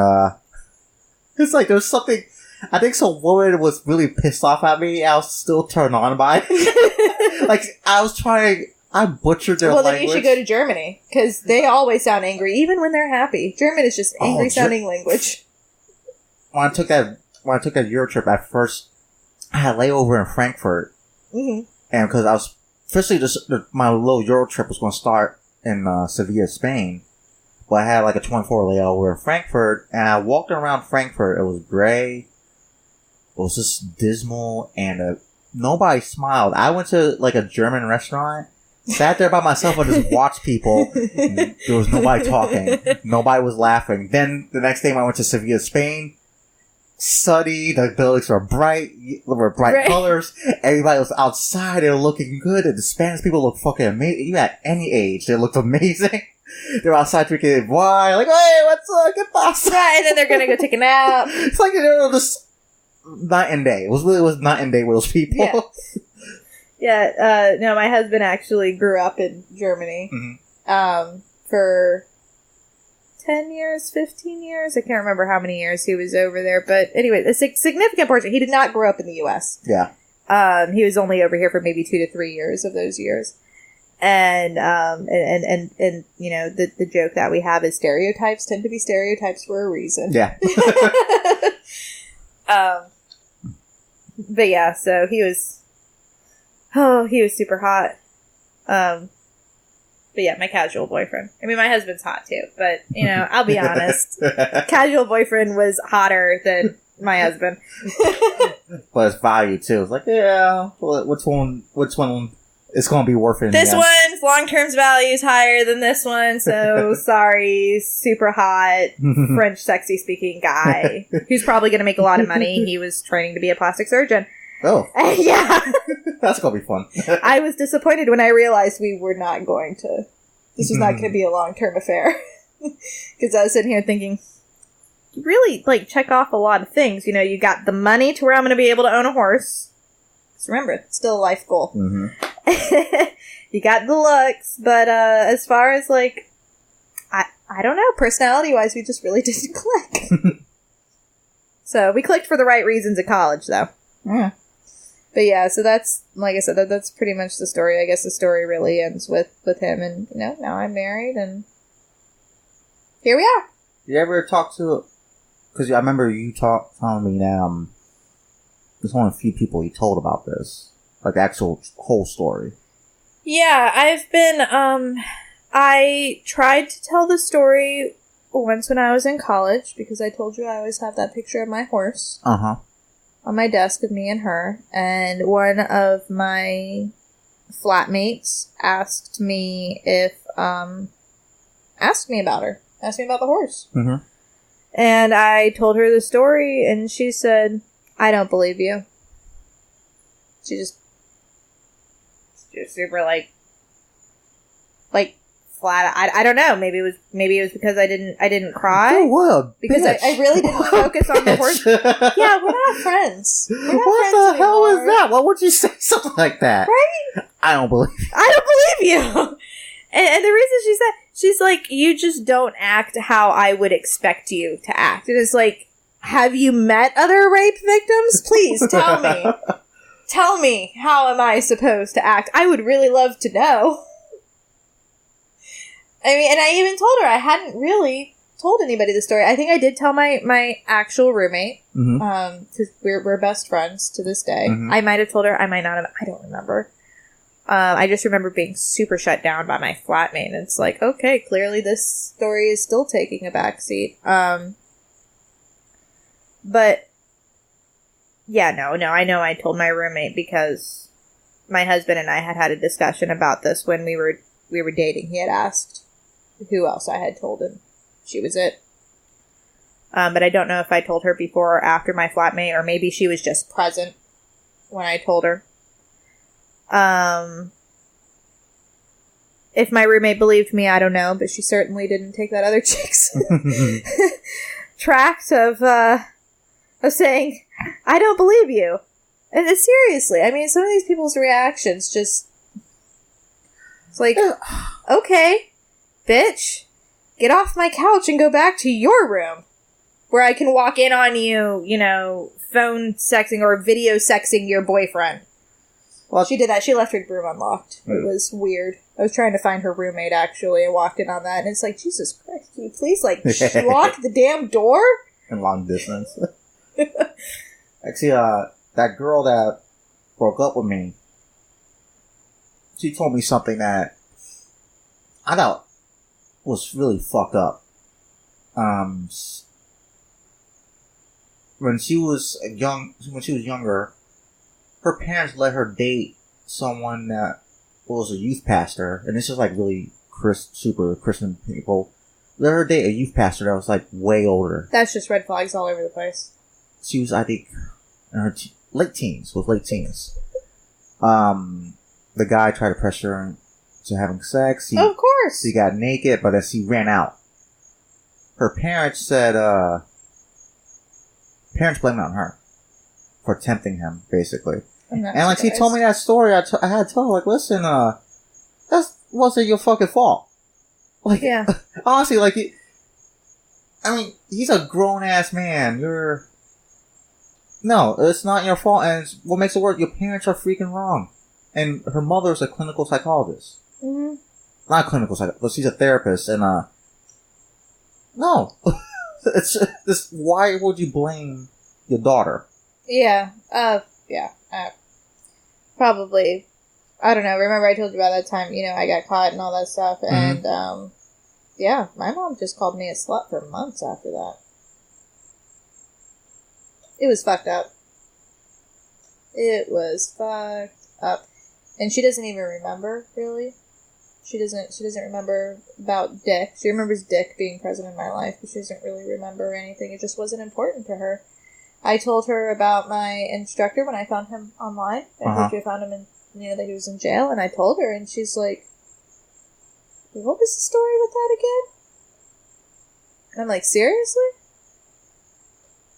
it's like there's something. I think some woman was really pissed off at me. I was still turned on by it. Like I was trying. I butchered their language. Well, then you should go to Germany because they always sound angry, even when they're happy. German is just angry sounding language. When I took that Euro trip, at first I had a layover in Frankfurt, and because I was officially my little Euro trip was going to start in Sevilla, Spain. But I had like a 24 layover in Frankfurt, and I walked around Frankfurt. It was gray. It was just dismal, and nobody smiled. I went to like a German restaurant, sat there by myself, and just watched people. There was nobody talking. Nobody was laughing. Then the next day, when I went to Sevilla, Spain, sunny. The buildings were bright colors. Everybody was outside. They were looking good. And the Spanish people looked fucking amazing. Even at any age, they looked amazing. They're outside drinking wine, like, hey, what's up? Get past. Right, and then they're gonna go take a nap. It's like, you know, just night and day. It was night and day with those people. Yeah. No, my husband actually grew up in Germany. For 10 years, 15 years. I can't remember how many years he was over there. But anyway, a significant portion. He did not grow up in the U.S. Yeah. He was only over here for maybe 2 to 3 years of those years. And you know, the joke that we have is stereotypes tend to be stereotypes for a reason. Yeah. But yeah, so he was super hot. But yeah, my casual boyfriend. I mean, my husband's hot too, but you know, I'll be honest. Casual boyfriend was hotter than my husband. But it's value too. It's like, yeah, which one is going to be worth it? This one's long-term value is higher than this one, so sorry, super hot, French sexy speaking guy who's probably going to make a lot of money. He was training to be a plastic surgeon. Oh. Yeah. That's gonna be fun. I was disappointed when I realized we were not going to... This was not going to be a long-term affair. Because I was sitting here thinking, you really, like, check off a lot of things. You know, you got the money to where I'm going to be able to own a horse. Because remember, it's still a life goal. Mm-hmm. You got the looks, but as far as, like, I don't know, personality-wise, we just really didn't click. So, we clicked for the right reasons at college, though. Yeah. But yeah, so that's, like I said, that's pretty much the story. I guess the story really ends with him, and, you know, now I'm married, and here we are. You ever talk to... Because I remember you telling me that there's only a few people you told about this. Like, the actual whole story. Yeah, I've been, I tried to tell the story once when I was in college, because I told you I always have that picture of my horse. Uh-huh. On my desk of me and her, and one of my flatmates asked me about her. Asked me about the horse. Mm-hmm. And I told her the story, and she said, I don't believe you. She was super, like flat. I don't know. Maybe it was because I didn't cry. Oh, what because I really didn't focus on the horse. Yeah, we're not friends. What the hell is that? Why would you say something like that? Right? I don't believe you. I don't believe you. And the reason she's like, you just don't act how I would expect you to act. And it's like, have you met other rape victims? Please tell me. Tell me, how am I supposed to act? I would really love to know. I mean, and I even told her I hadn't really told anybody the story. I think I did tell my actual roommate, because we're best friends to this day. Mm-hmm. I might have told her, I might not have, I don't remember. I just remember being super shut down by my flatmate, and it's like, okay, clearly this story is still taking a backseat. But, yeah, no, I know I told my roommate because my husband and I had a discussion about this when we were dating. He had asked who else I had told, and she was it. But I don't know if I told her before or after my flatmate, or maybe she was just present when I told her. If my roommate believed me, I don't know, but she certainly didn't take that other chick's tract of saying, I don't believe you. And seriously, I mean, some of these people's reactions just, it's like, okay, bitch, get off my couch and go back to your room, where I can walk in on you, you know, phone sexing or video sexing your boyfriend. Well, she did that. She left her room unlocked. It was weird. I was trying to find her roommate, actually. I walked in on that, and it's like, Jesus Christ, can you please, like, lock the damn door? In long distance. Actually, that girl that broke up with me, she told me something that I thought was really fucked up. When she was younger, her parents let her date someone that was a youth pastor, and this is like really super Christian people. Let her date a youth pastor that was like way older. That's just red flags all over the place. She was, I think, in her late teens. The guy tried to pressure her into having sex. Of course. She got naked, but then she ran out. Her parents said, parents blamed it on her for tempting him, basically. And like, she told me that story, I had to tell her, like, listen, that wasn't your fucking fault. Like, yeah. Honestly, like, I mean, he's a grown-ass man. No, it's not your fault, and what makes it worse, your parents are freaking wrong. And her mother's a clinical psychologist. Mm-hmm. Not clinical psychologist, but she's a therapist, and, no. It's just, why would you blame your daughter? Yeah, probably. I don't know. Remember I told you about that time, you know, I got caught and all that stuff, and, yeah, my mom just called me a slut for months after that. It was fucked up. It was fucked up. And she doesn't even remember, really. She doesn't remember about Dick. She remembers Dick being present in my life, but she doesn't really remember anything. It just wasn't important to her. I told her about my instructor when I found him online. I told you I found him in, that he was in jail, and I told her, and she's like, what was the story with that again? And I'm like, seriously?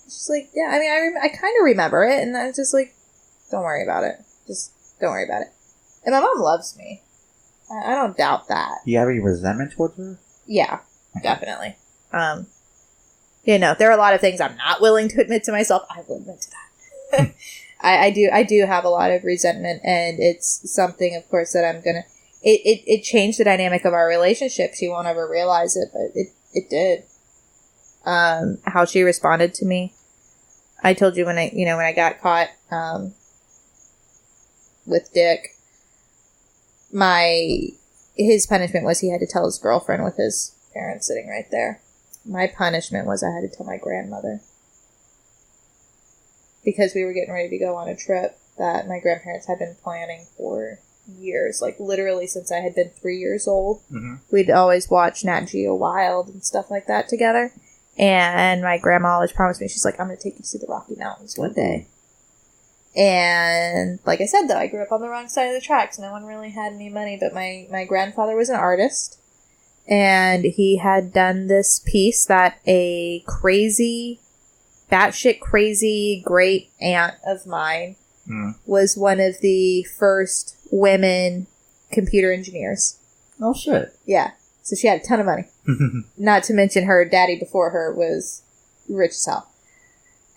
She's like, yeah, I mean, I kind of remember it, and I was just like, don't worry about it. Just don't worry about it. And my mom loves me. I don't doubt that. Do you have any resentment towards her? Yeah, definitely. There are a lot of things I'm not willing to admit to myself. I will admit to that. I do have a lot of resentment, and it's something, of course, that I'm gonna. It changed the dynamic of our relationship. She won't ever realize it, but it did. How she responded to me. I told you when I got caught with Dick, his punishment was he had to tell his girlfriend with his parents sitting right there. My punishment was I had to tell my grandmother. Because we were getting ready to go on a trip that my grandparents had been planning for years. Like, literally since I had been 3 years old. Mm-hmm. We'd always watch Nat Geo Wild and stuff like that together. And my grandma always promised me, she's like, I'm going to take you to see the Rocky Mountains one day. And like I said, though, I grew up on the wrong side of the tracks. No one really had any money, but my grandfather was an artist. And he had done this piece that a crazy, batshit crazy great aunt of mine was one of the first women computer engineers. Oh, shit. Yeah. So she had a ton of money. Not to mention her daddy before her was rich as hell.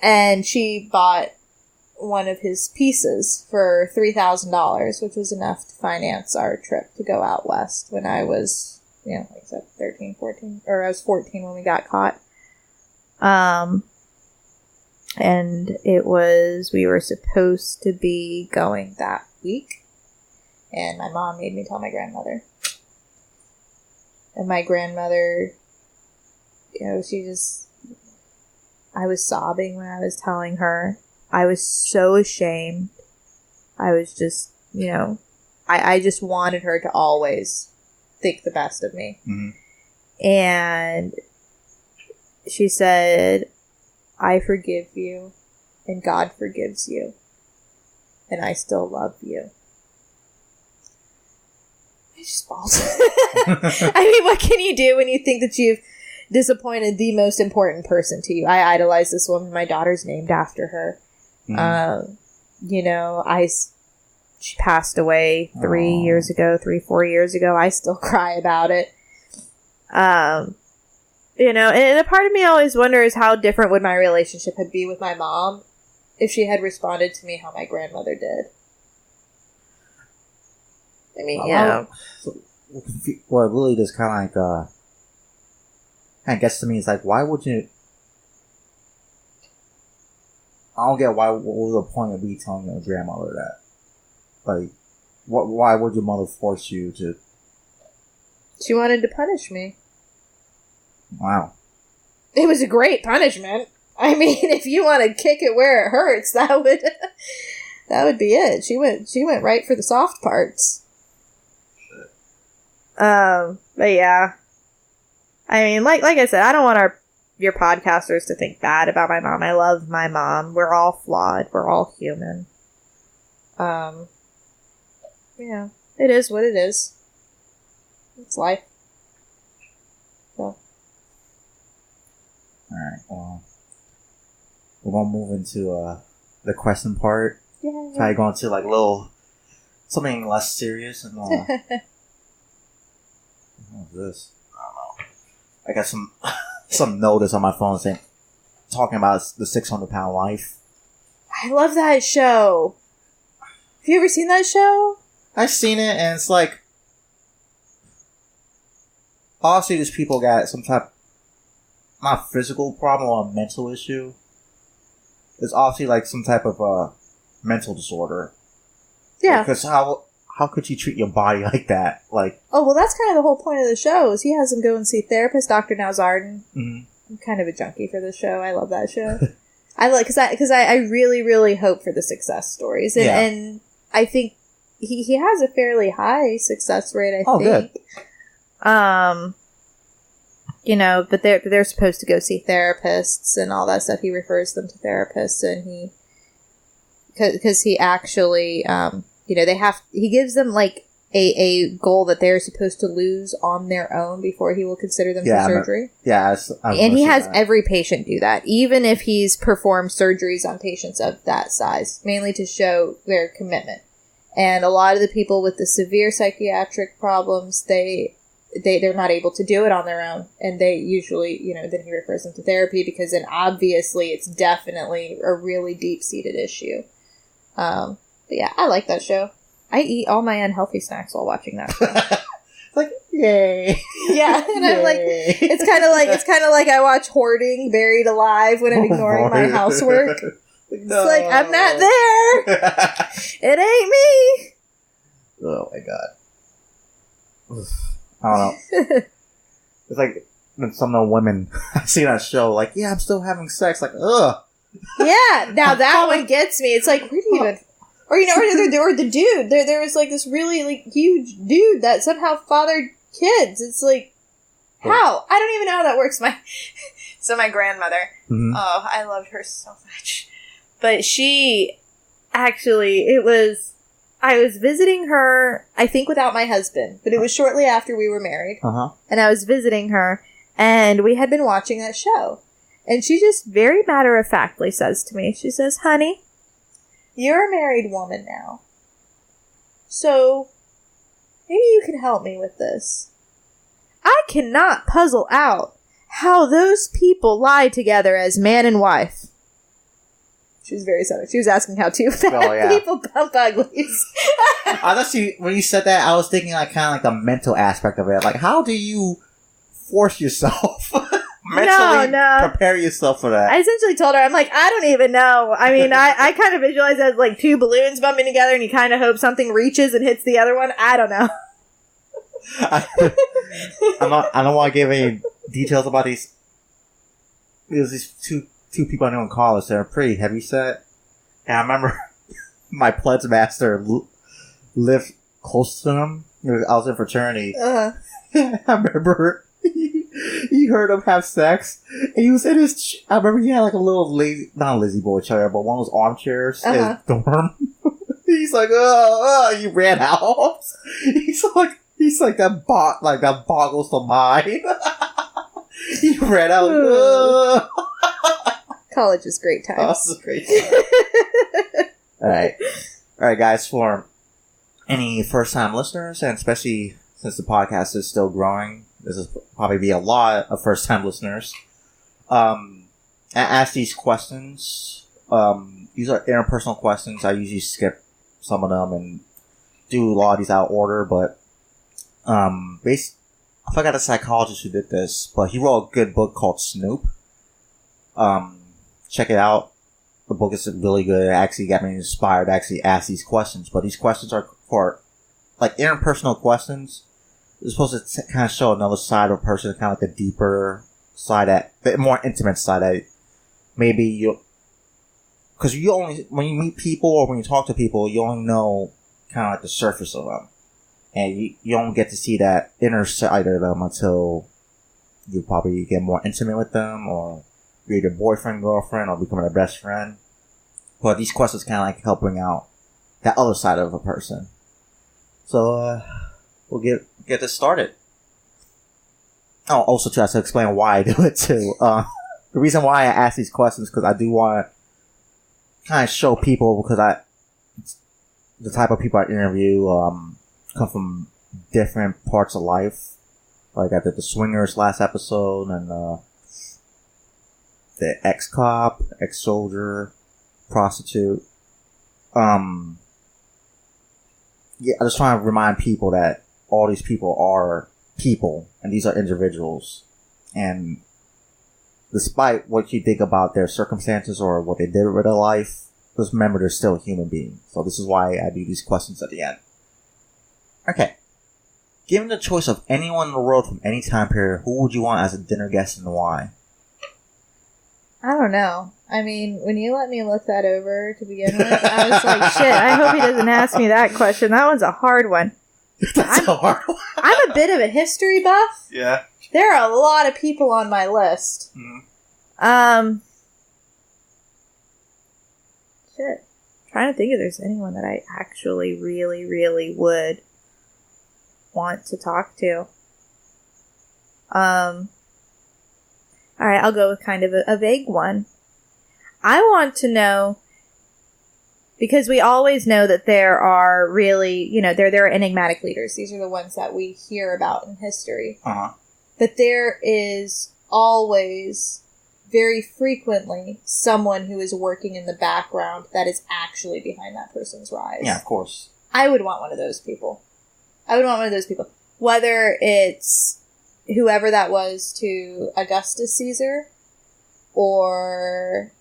And she bought one of his pieces for $3,000, which was enough to finance our trip to go out west when I was... like I said, 13, 14, or I was 14 when we got caught. And we were supposed to be going that week. And my mom made me tell my grandmother. And my grandmother, I was sobbing when I was telling her. I was so ashamed. I was just, I just wanted her to always think the best of me. Mm-hmm. And she said, I forgive you, and God forgives you, and I still love you. I just bawled. I mean, what can you do when you think that you've disappointed the most important person to you? I idolize this woman. My daughter's named after her. Mm-hmm. She passed away 4 years ago. I still cry about it. And a part of me always wonders how different would my relationship be with my mom if she had responded to me how my grandmother did. I mean, Well, it really just kind of I guess to me, it's like, why would you... I don't get what was the point of me telling your grandmother that? Like, why would your mother force you to... She wanted to punish me. Wow. It was a great punishment. I mean, if you want to kick it where it hurts, that would be it. She went right for the soft parts. But yeah. I mean, like I said, I don't want your podcasters to think bad about my mom. I love my mom. We're all flawed. We're all human. Yeah, it is what it is. It's life. So. Alright, well, we're gonna move into the question part. Yeah. Try to go into like something less serious and what is this? I don't know. I got some notice on my phone saying talking about the 600-pound life. I love that show. Have you ever seen that show? I've seen it, and it's like, obviously these people got some type, not physical problem or a mental issue. It's obviously like some type of mental disorder. Yeah. Because how could you treat your body like that? Like, oh, well, that's kind of the whole point of the show, is he has him go and see therapist, Dr. Nowzarden. Mm-hmm. I'm kind of a junkie for the show. I love that show. Because I really, really hope for the success stories. And I think he has a fairly high success rate, I think. Good. but they're supposed to go see therapists and all that stuff. He refers them to therapists, and because he actually, he gives them like a goal that they're supposed to lose on their own before he will consider them for surgery. And he has every patient do that, even if he's performed surgeries on patients of that size, mainly to show their commitment. And a lot of the people with the severe psychiatric problems, they're not able to do it on their own. And they usually, then he refers them to therapy, because then obviously it's definitely a really deep-seated issue. But yeah, I like that show. I eat all my unhealthy snacks while watching that show. Like, yay. Yeah, and I'm like, it's kind of like I watch Hoarding Buried Alive when I'm ignoring my housework. No. It's like, I'm not there. It ain't me. Oh my god. I don't know. It's like when some of the women I see that show, like, yeah, I'm still having sex. Like, ugh. Yeah, now that one gets me. It's like, where do you even... Or, or the dude. There was, like, this really, like, huge dude that somehow fathered kids. It's like, how? I don't even know how that works. So my grandmother, oh, I loved her so much. But she, actually, I was visiting her, I think without my husband, but it was shortly after we were married. And I was visiting her, and we had been watching that show. And she just very matter-of-factly says to me, she says, honey, you're a married woman now. So, maybe you can help me with this. I cannot puzzle out how those people lie together as man and wife. She was very sorry. She was asking how two fat people pump uglies. I thought when you said that, I was thinking like kind of like the mental aspect of it. Like, how do you force yourself? Mentally prepare yourself for that. I essentially told her, I'm like, I don't even know. I mean, I kind of visualize it as like two balloons bumping together, and you kind of hope something reaches and hits the other one. I don't know. I don't want to give any details about these. There's these two people I know in college that are pretty heavy set. And I remember my pledge master lived close to them. I was in fraternity. I remember he heard them have sex, and he was in his... I remember he had like a little not a lazy boy chair, but one of those armchairs in his dorm. He's like, he ran out. He's like, that boggles the mind. He ran out. College is great times. Oh, this is great time. Alright, guys, for any first-time listeners, and especially since the podcast is still growing, this is probably be a lot of first-time listeners. I ask these questions. These are interpersonal questions. I usually skip some of them and do a lot of these out of order, but I forgot the psychologist who did this, but he wrote a good book called Snoop. Check it out. The book is really good. It actually got me inspired to actually ask these questions, but these questions are for like interpersonal questions. It's supposed to kind of show another side of a person, kind of like a deeper side, the more intimate side that maybe because you only, when you meet people or when you talk to people, you only know kind of like the surface of them. And you don't get to see that inner side of them until you probably get more intimate with them, or you're either boyfriend, girlfriend, or becoming a best friend. But these questions kind of like help bring out that other side of a person. So, we'll get this started. Oh, also too, I have to explain why I do it too. The reason why I ask these questions, because I do want to kind of show people, because the type of people I interview, come from different parts of life. Like I did the swingers last episode, and the ex-cop, ex-soldier, prostitute. Yeah, I just trying to remind people that all these people are people, and these are individuals. And despite what you think about their circumstances or what they did with their life, just remember they're still a human being. So this is why I do these questions at the end. Okay. Given the choice of anyone in the world from any time period, who would you want as a dinner guest and why? I don't know. I mean, when you let me look that over to begin with, I was like, shit, I hope he doesn't ask me that question. That one's a hard one. That's a hard one. I'm a bit of a history buff. Yeah. There are a lot of people on my list. Shit. Trying to think if there's anyone that I actually really, really would want to talk to. Alright, I'll go with kind of a vague one. I want to know, because we always know that there are really, there are enigmatic leaders. These are the ones that we hear about in history. Uh-huh. But there is always, very frequently, someone who is working in the background that is actually behind that person's rise. Yeah, of course. I would want one of those people. Whether it's whoever that was to Augustus Caesar, or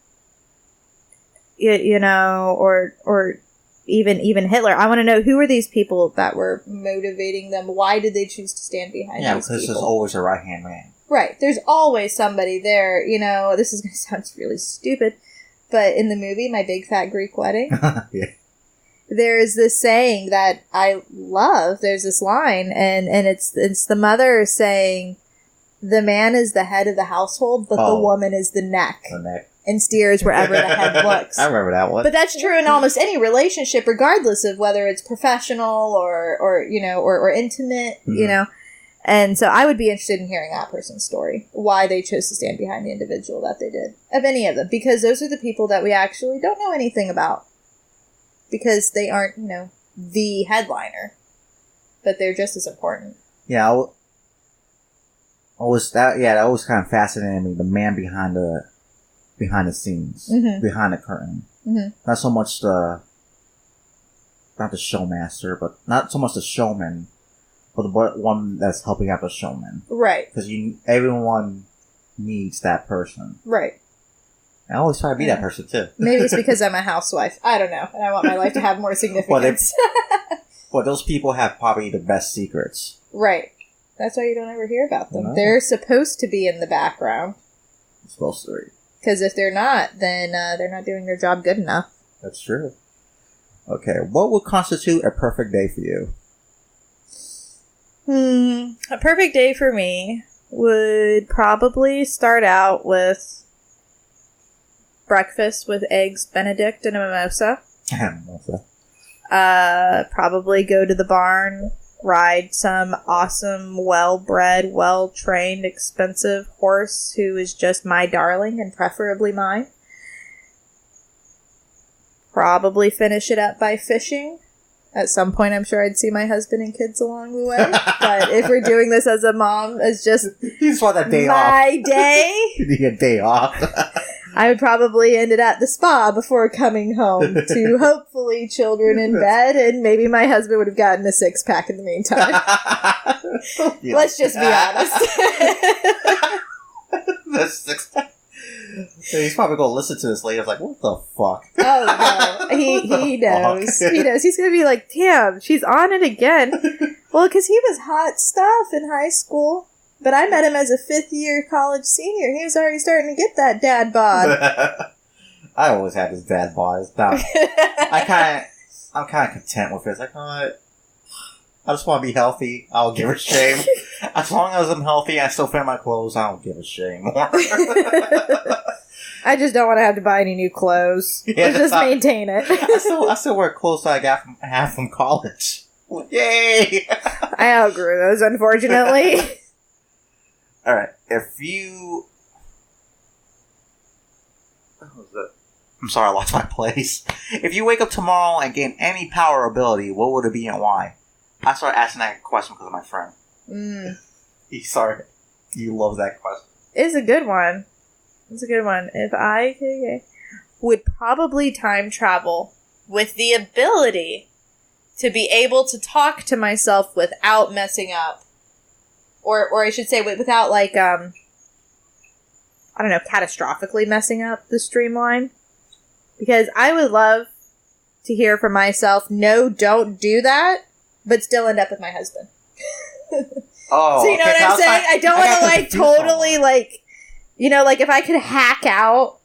or even Hitler. I want to know, who are these people that were motivating them? Why did they choose to stand behind these people? Yeah, because there's always a right-hand man. Right. There's always somebody there. This is going to sound really stupid, but in the movie, My Big Fat Greek Wedding, yeah. There's this saying that I love. There's this line, and it's the mother saying, the man is the head of the household, but the woman is the neck. The neck. And steers wherever the head looks. I remember that one. But that's true in almost any relationship, regardless of whether it's professional or intimate, And so I would be interested in hearing that person's story, why they chose to stand behind the individual that they did, of any of them, because those are the people that we actually don't know anything about, because they aren't, the headliner, but they're just as important. Yeah, that was kind of fascinating me. The man behind the scenes, mm-hmm. behind the curtain. Mm-hmm. Not so much not the showmaster, but not so much the showman, but the one that's helping out the showman. Right. Because everyone needs that person. Right. I always try to be that person too. Maybe it's because I'm a housewife. I don't know, and I want my life to have more significance. Well, those people have probably the best secrets. Right. That's why you don't ever hear about them. No. They're supposed to be in the background. They're supposed to be. Because if they're not, then they're not doing their job good enough. That's true. Okay, what would constitute a perfect day for you? A perfect day for me would probably start out with breakfast with eggs Benedict and a mimosa. Probably go to the barn, ride some awesome, well-bred, well-trained, expensive horse who is just my darling and preferably mine. Probably finish it up by fishing. At some point, I'm sure I'd see my husband and kids along the way. But if we're doing this as a mom, as just you just want that day my day. You need a day off. I would probably end it at the spa before coming home to hopefully children in bed, and maybe my husband would have gotten a 6-pack in the meantime. Yeah. Let's just be honest. The 6-pack. He's probably going to listen to this later. It's like, what the fuck? Oh, no. He knows. He knows. He's going to be like, damn, she's on it again. Well, because he was hot stuff in high school. But I met him as a 5th-year college senior. He was already starting to get that dad bod. I always had this dad bod. I'm kind of content with it. It's like, I just want to be healthy. I don't give a shame. As long as I'm healthy, I still fit my clothes. I don't give a shame more. I just don't want to have to buy any new clothes. Yeah, just maintain it. I still wear clothes that I have from college. Yay! I outgrew those, unfortunately. All right, if you... What was that? I'm sorry, I lost my place. If you wake up tomorrow and gain any power or ability, what would it be and why? I started asking that question because of my friend. Sorry. He loves that question. It's a good one. If I would probably time travel with the ability to be able to talk to myself without messing up. Or I should say, without, catastrophically messing up the streamline. Because I would love to hear from myself, no, don't do that, but still end up with my husband. Oh, so you know what I'm saying? I don't want to, totally, if I could hack out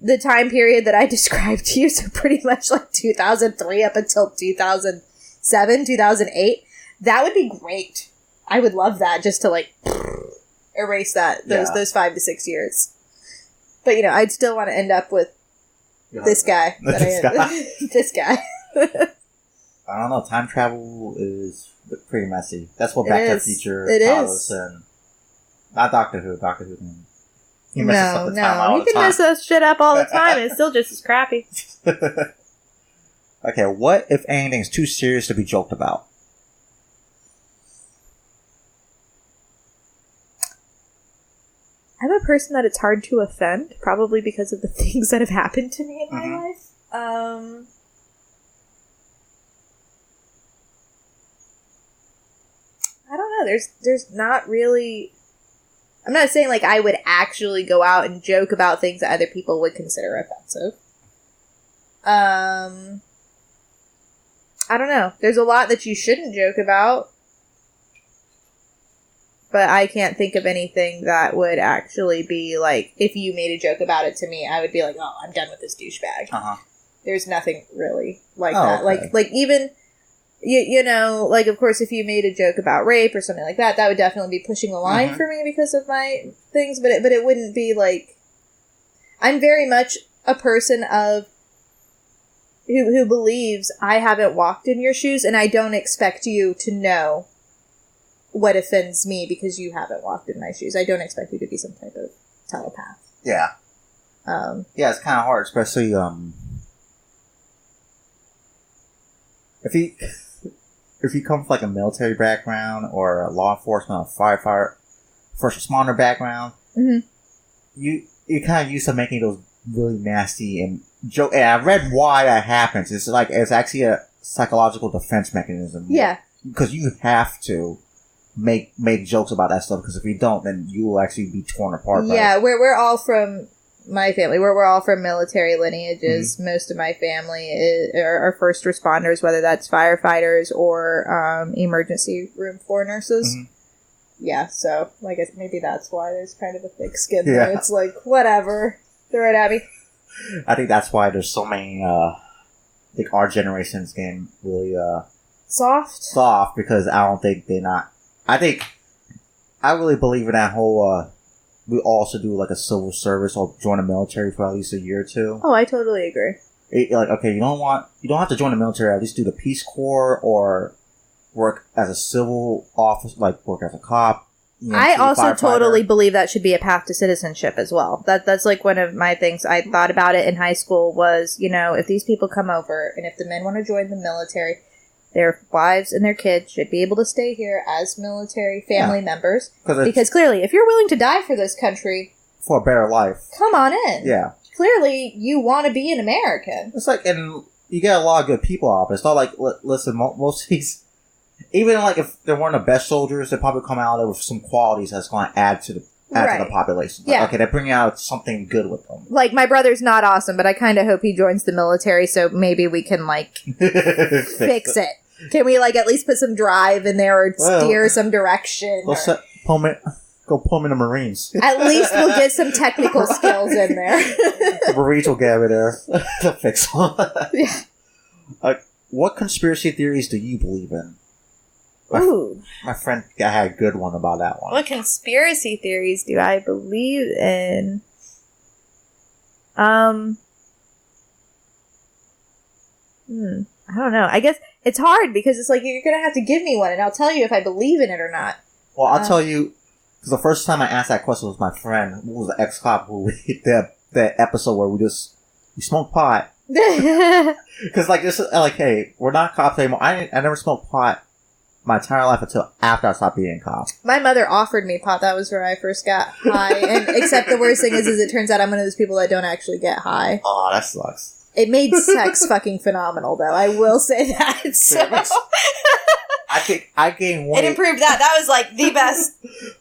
the time period that I described to you, so pretty much 2003 up until 2007, 2008, That would be great. I would love that, just to, like, erase those 5 to 6 years. But, you know, I'd still want to end up with this guy. This guy. I don't know. Time travel is pretty messy. That's what Back to the Future taught us. And not Doctor Who. Doctor Who. He messes up the time all he the can time. mess that shit up all the time, and it's still just as crappy. Okay, what, if anything, is too serious to be joked about? I'm a person that it's hard to offend, probably because of the things that have happened to me in my life. I don't know. There's not really... I'm not saying, like, I would actually go out and joke about things that other people would consider offensive. I don't know. There's a lot that you shouldn't joke about. But I can't think of anything that would actually be, like, if you made a joke about it to me, I would be like, oh, I'm done with this douchebag. There's nothing really like that. Okay. Like even, you know, like, of course, if you made a joke about rape or something like that, that would definitely be pushing the line for me because of my things. But it wouldn't be, like... I'm very much a person of... Who believes I haven't walked in your shoes, and I don't expect you to know what offends me because you haven't walked in my shoes. I don't expect you to be some type of telepath. Yeah. Yeah, it's kind of hard, especially, if you come from, like, a military background or a law enforcement, a firefighter, first responder background, you're kind of used to making those really nasty and joke. And I read why that happens. It's like, it's actually a psychological defense mechanism. Yeah. Because you have to make jokes about that stuff, because if you don't, then you will actually be torn apart. Yeah, we're all from my family. We're all from military lineages. Most of my family are first responders, whether that's firefighters or emergency room floor nurses. Yeah, so I guess maybe that's why there's kind of a thick skin there. It's like, whatever, throw it at me. I think that's why there's so many. I think our generation's getting really soft, because I don't think they're not. I think I really believe in that whole. We all should do like a civil service or join the military for at least a year or two. Oh, I totally agree. Like, okay, you don't have to join the military. At least do the Peace Corps or work as a civil officer, like work as a cop. I also totally believe that should be a path to citizenship as well. That's like one of my things. I thought about it in high school was, you know, if these people come over and if the men want to join the military, their wives and their kids should be able to stay here as military family members. Because clearly, if you're willing to die for this country... For a better life. Come on in. Yeah. Clearly, you want to be an American. It's like, and you get a lot of good people out of it. It's not like, listen, most of these... Even like if they weren't the best soldiers, they probably come out with some qualities that's going to add to the population. Like, okay, they bring out something good with them. Like, my brother's not awesome, but I kind of hope he joins the military, so maybe we can, like, fix it. Can we, like, at least put some drive in there or steer some direction? Go pull him in the Marines. At least we'll get some technical skills in there. The Marines will get over there. They'll fix them. Yeah. What conspiracy theories do you believe in? My friend had a good one about that one. What conspiracy theories do I believe in? I don't know. I guess it's hard because it's like you're going to have to give me one and I'll tell you if I believe in it or not. Well, I'll tell you, because the first time I asked that question was my friend, who was the ex-cop, who did that episode where we smoked pot. Because, like, this is, like, hey, we're not cops anymore. I never smoked pot my entire life until after I stopped being a cop. My mother offered me pot. That was where I first got high. And except the worst thing is it turns out I'm one of those people that don't actually get high. Oh, that sucks. It made sex fucking phenomenal, though. I will say that. So. I think I gained weight. It improved that. That was, like, the best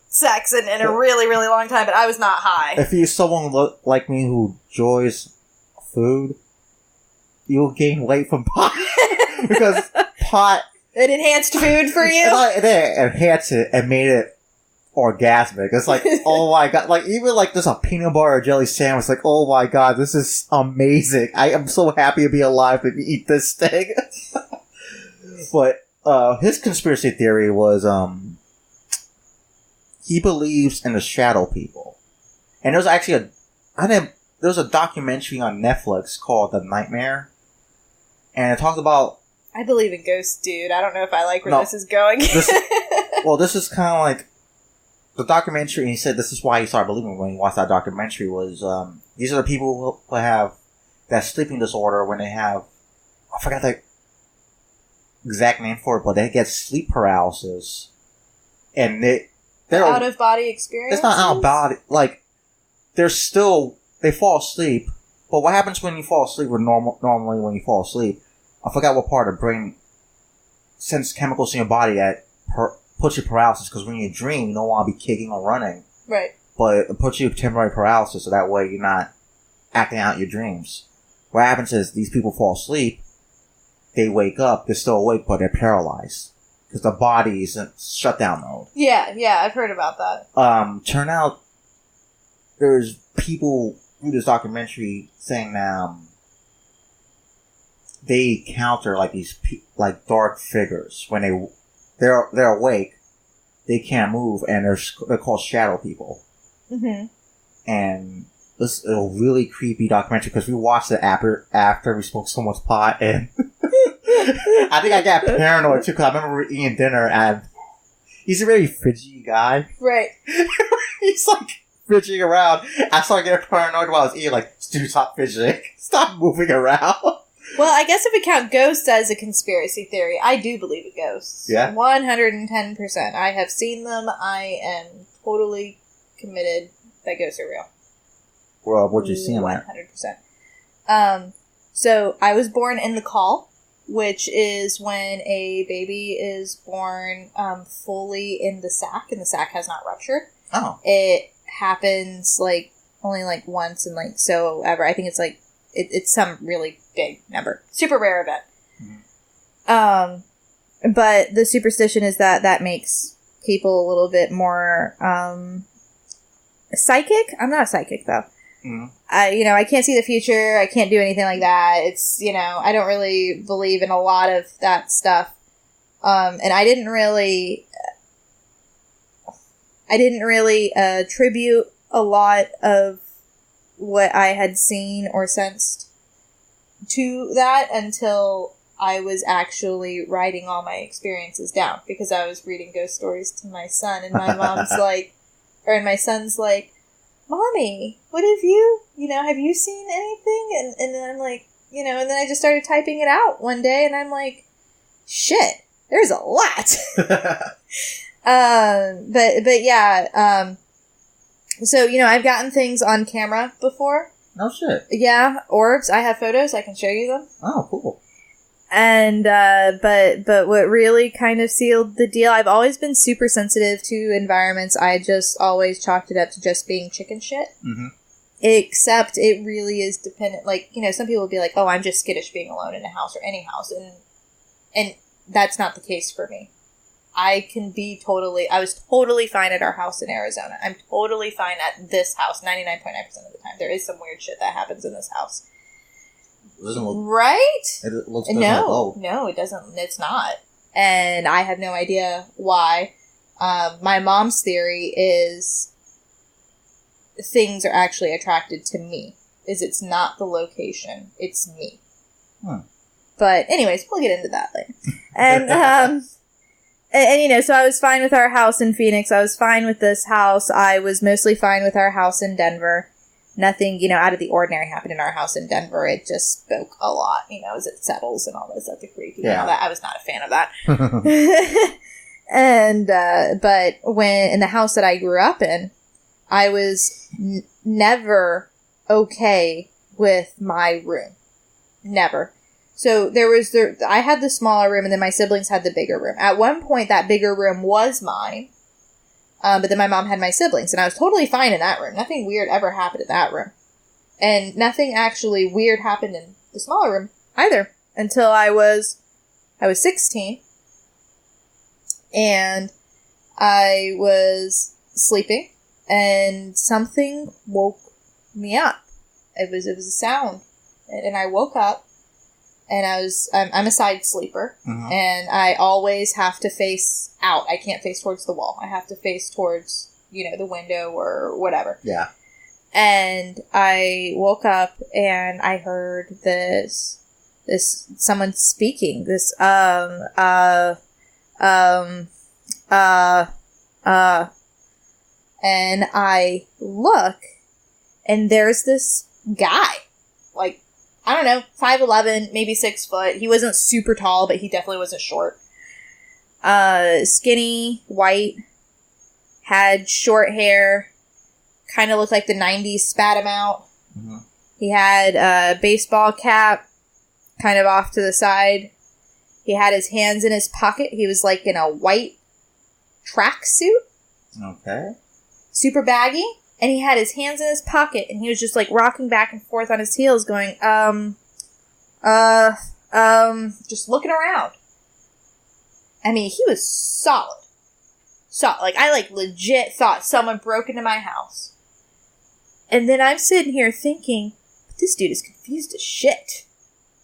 sex in a really, really long time, but I was not high. If you're someone like me who enjoys food, you'll gain weight from pot. Because pot... It enhanced food for you? It enhanced it and made it orgasmic. It's like, oh my god. Like, even like just a peanut butter or jelly sandwich, like, oh my god, this is amazing. I am so happy to be alive to eat this thing. But his conspiracy theory was, he believes in the shadow people. And there was actually there was a documentary on Netflix called The Nightmare. And it talked about... I believe in ghosts, dude. I don't know if I like where this is going. This is kind of like... The documentary, and he said this is why he started believing when he watched that documentary, was these are the people who have that sleeping disorder when they have... I forgot the exact name for it, but they get sleep paralysis. And they're out-of-body experience? It's not out-of-body. Like, they fall asleep. But what happens when you fall asleep, or normally when you fall asleep, I forgot what part of the brain sends chemicals in your body that puts you paralysis, because when you dream, you don't want to be kicking or running. Right. But it puts you temporary paralysis, so that way you're not acting out your dreams. What happens is, these people fall asleep, they wake up, they're still awake, but they're paralyzed. Because the body is in shutdown mode. Yeah, I've heard about that. Turn out, there's people through this documentary saying that, they encounter, like, these, like, dark figures. When they're awake, they can't move, and they're called shadow people. Mm-hmm. And this is a really creepy documentary, because we watched it after we smoked so much pot, and I think I got paranoid too, because I remember we were eating dinner, and he's a very fidgety guy. Right. He's like fidgeting around. I started getting paranoid while I was eating, like, dude, stop fidgeting. Stop moving around. Well, I guess if we count ghosts as a conspiracy theory, I do believe in ghosts. Yeah? 110%. I have seen them. I am totally committed that ghosts are real. Well, what'd you see them at? 100%. So, I was born in the call, which is when a baby is born fully in the sac, and the sac has not ruptured. Oh. It happens, like, only, like, once and, like, so ever. I think it's, like, it's some really big number. Super rare event. Mm-hmm. But the superstition is that makes people a little bit more psychic. I'm not a psychic, though. Mm-hmm. I can't see the future. I can't do anything like that. It's, I don't really believe in a lot of that stuff. And I didn't really attribute a lot of what I had seen or sensed to that until I was actually writing all my experiences down, because I was reading ghost stories to my son, and my mom's like, and my son's like, Mommy, what have you seen anything? And then I'm like, and then I just started typing it out one day, and I'm like, shit, there's a lot. But yeah, so, I've gotten things on camera before. Oh, shit. Yeah, orbs. I have photos. I can show you them. Oh, cool. And, but what really kind of sealed the deal, I've always been super sensitive to environments. I just always chalked it up to just being chicken shit. Mm-hmm. Except it really is dependent. Like, some people would be like, oh, I'm just skittish being alone in a house or any house. And that's not the case for me. I was totally fine at our house in Arizona. I'm totally fine at this house 99.9% of the time. There is some weird shit that happens in this house. It doesn't look... Right? It looks... No, it doesn't. It's not. And I have no idea why. My mom's theory is things are actually attracted to me. It's not the location. It's me. But anyways, we'll get into that later. And, And, so I was fine with our house in Phoenix. I was fine with this house. I was mostly fine with our house in Denver. Nothing, out of the ordinary happened in our house in Denver. It just spoke a lot, as it settles and all this at the creek. Yeah. That. I was not a fan of that. And, but when, in the house that I grew up in, I was never okay with my room. Never. So I had the smaller room, and then my siblings had the bigger room. At one point, that bigger room was mine, but then my mom had my siblings, and I was totally fine in that room. Nothing weird ever happened in that room. And nothing actually weird happened in the smaller room either, until I was 16, and I was sleeping, and something woke me up. It was a sound, and I woke up. and I'm a side sleeper, and I always have to face out. I can't face towards the wall. I have to face towards, the window or whatever. Yeah. And I woke up and I heard this someone speaking, and I look, and there's this guy, like, I don't know, 5'11", maybe 6 foot. He wasn't super tall, but he definitely wasn't short. Skinny, white, had short hair, kind of looked like the 90s spat him out. Mm-hmm. He had a baseball cap, kind of off to the side. He had his hands in his pocket. He was like in a white tracksuit. Okay. Super baggy. And he had his hands in his pocket, and he was just like rocking back and forth on his heels going, just looking around. I mean, he was solid. Like, I legit thought someone broke into my house. And then I'm sitting here thinking, this dude is confused as shit.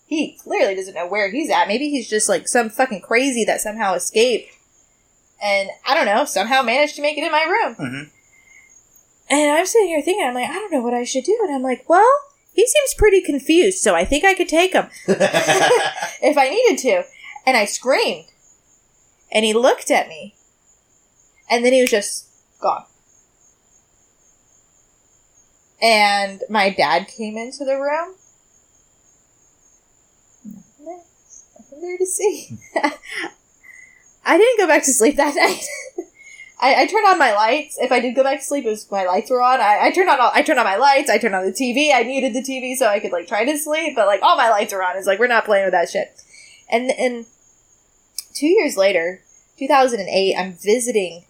He clearly doesn't know where he's at. Maybe he's just like some fucking crazy that somehow escaped. And, I don't know, somehow managed to make it in my room. Mm-hmm. And I'm sitting here thinking, I'm like, I don't know what I should do. And I'm like, well, he seems pretty confused, so I think I could take him. If I needed to. And I screamed. And he looked at me. And then he was just gone. And my dad came into the room. Nothing there to see. I didn't go back to sleep that night. I turned on my lights. If I did go back to sleep, it was my lights were on. I turned on my lights. I turned on the TV. I muted the TV so I could try to sleep. But all my lights are on. It's we're not playing with that shit. And 2 years later, 2008, I'm visiting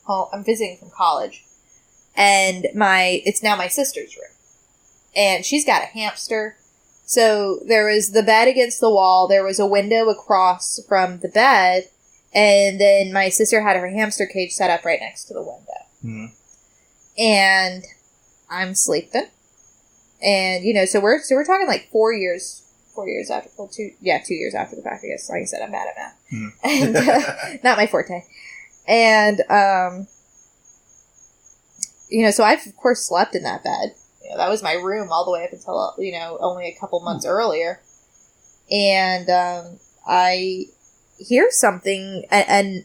from college, and it's now my sister's room, and she's got a hamster. So there was the bed against the wall. There was a window across from the bed. And then my sister had her hamster cage set up right next to the window. Mm-hmm. And I'm sleeping. And, so we're talking 4 years after, 2 years after the fact, I guess. Like I said, I'm bad at math. Mm-hmm. And, not my forte. And, so I've, of course, slept in that bed. That was my room all the way up until, only a couple months earlier. And, I hear something, and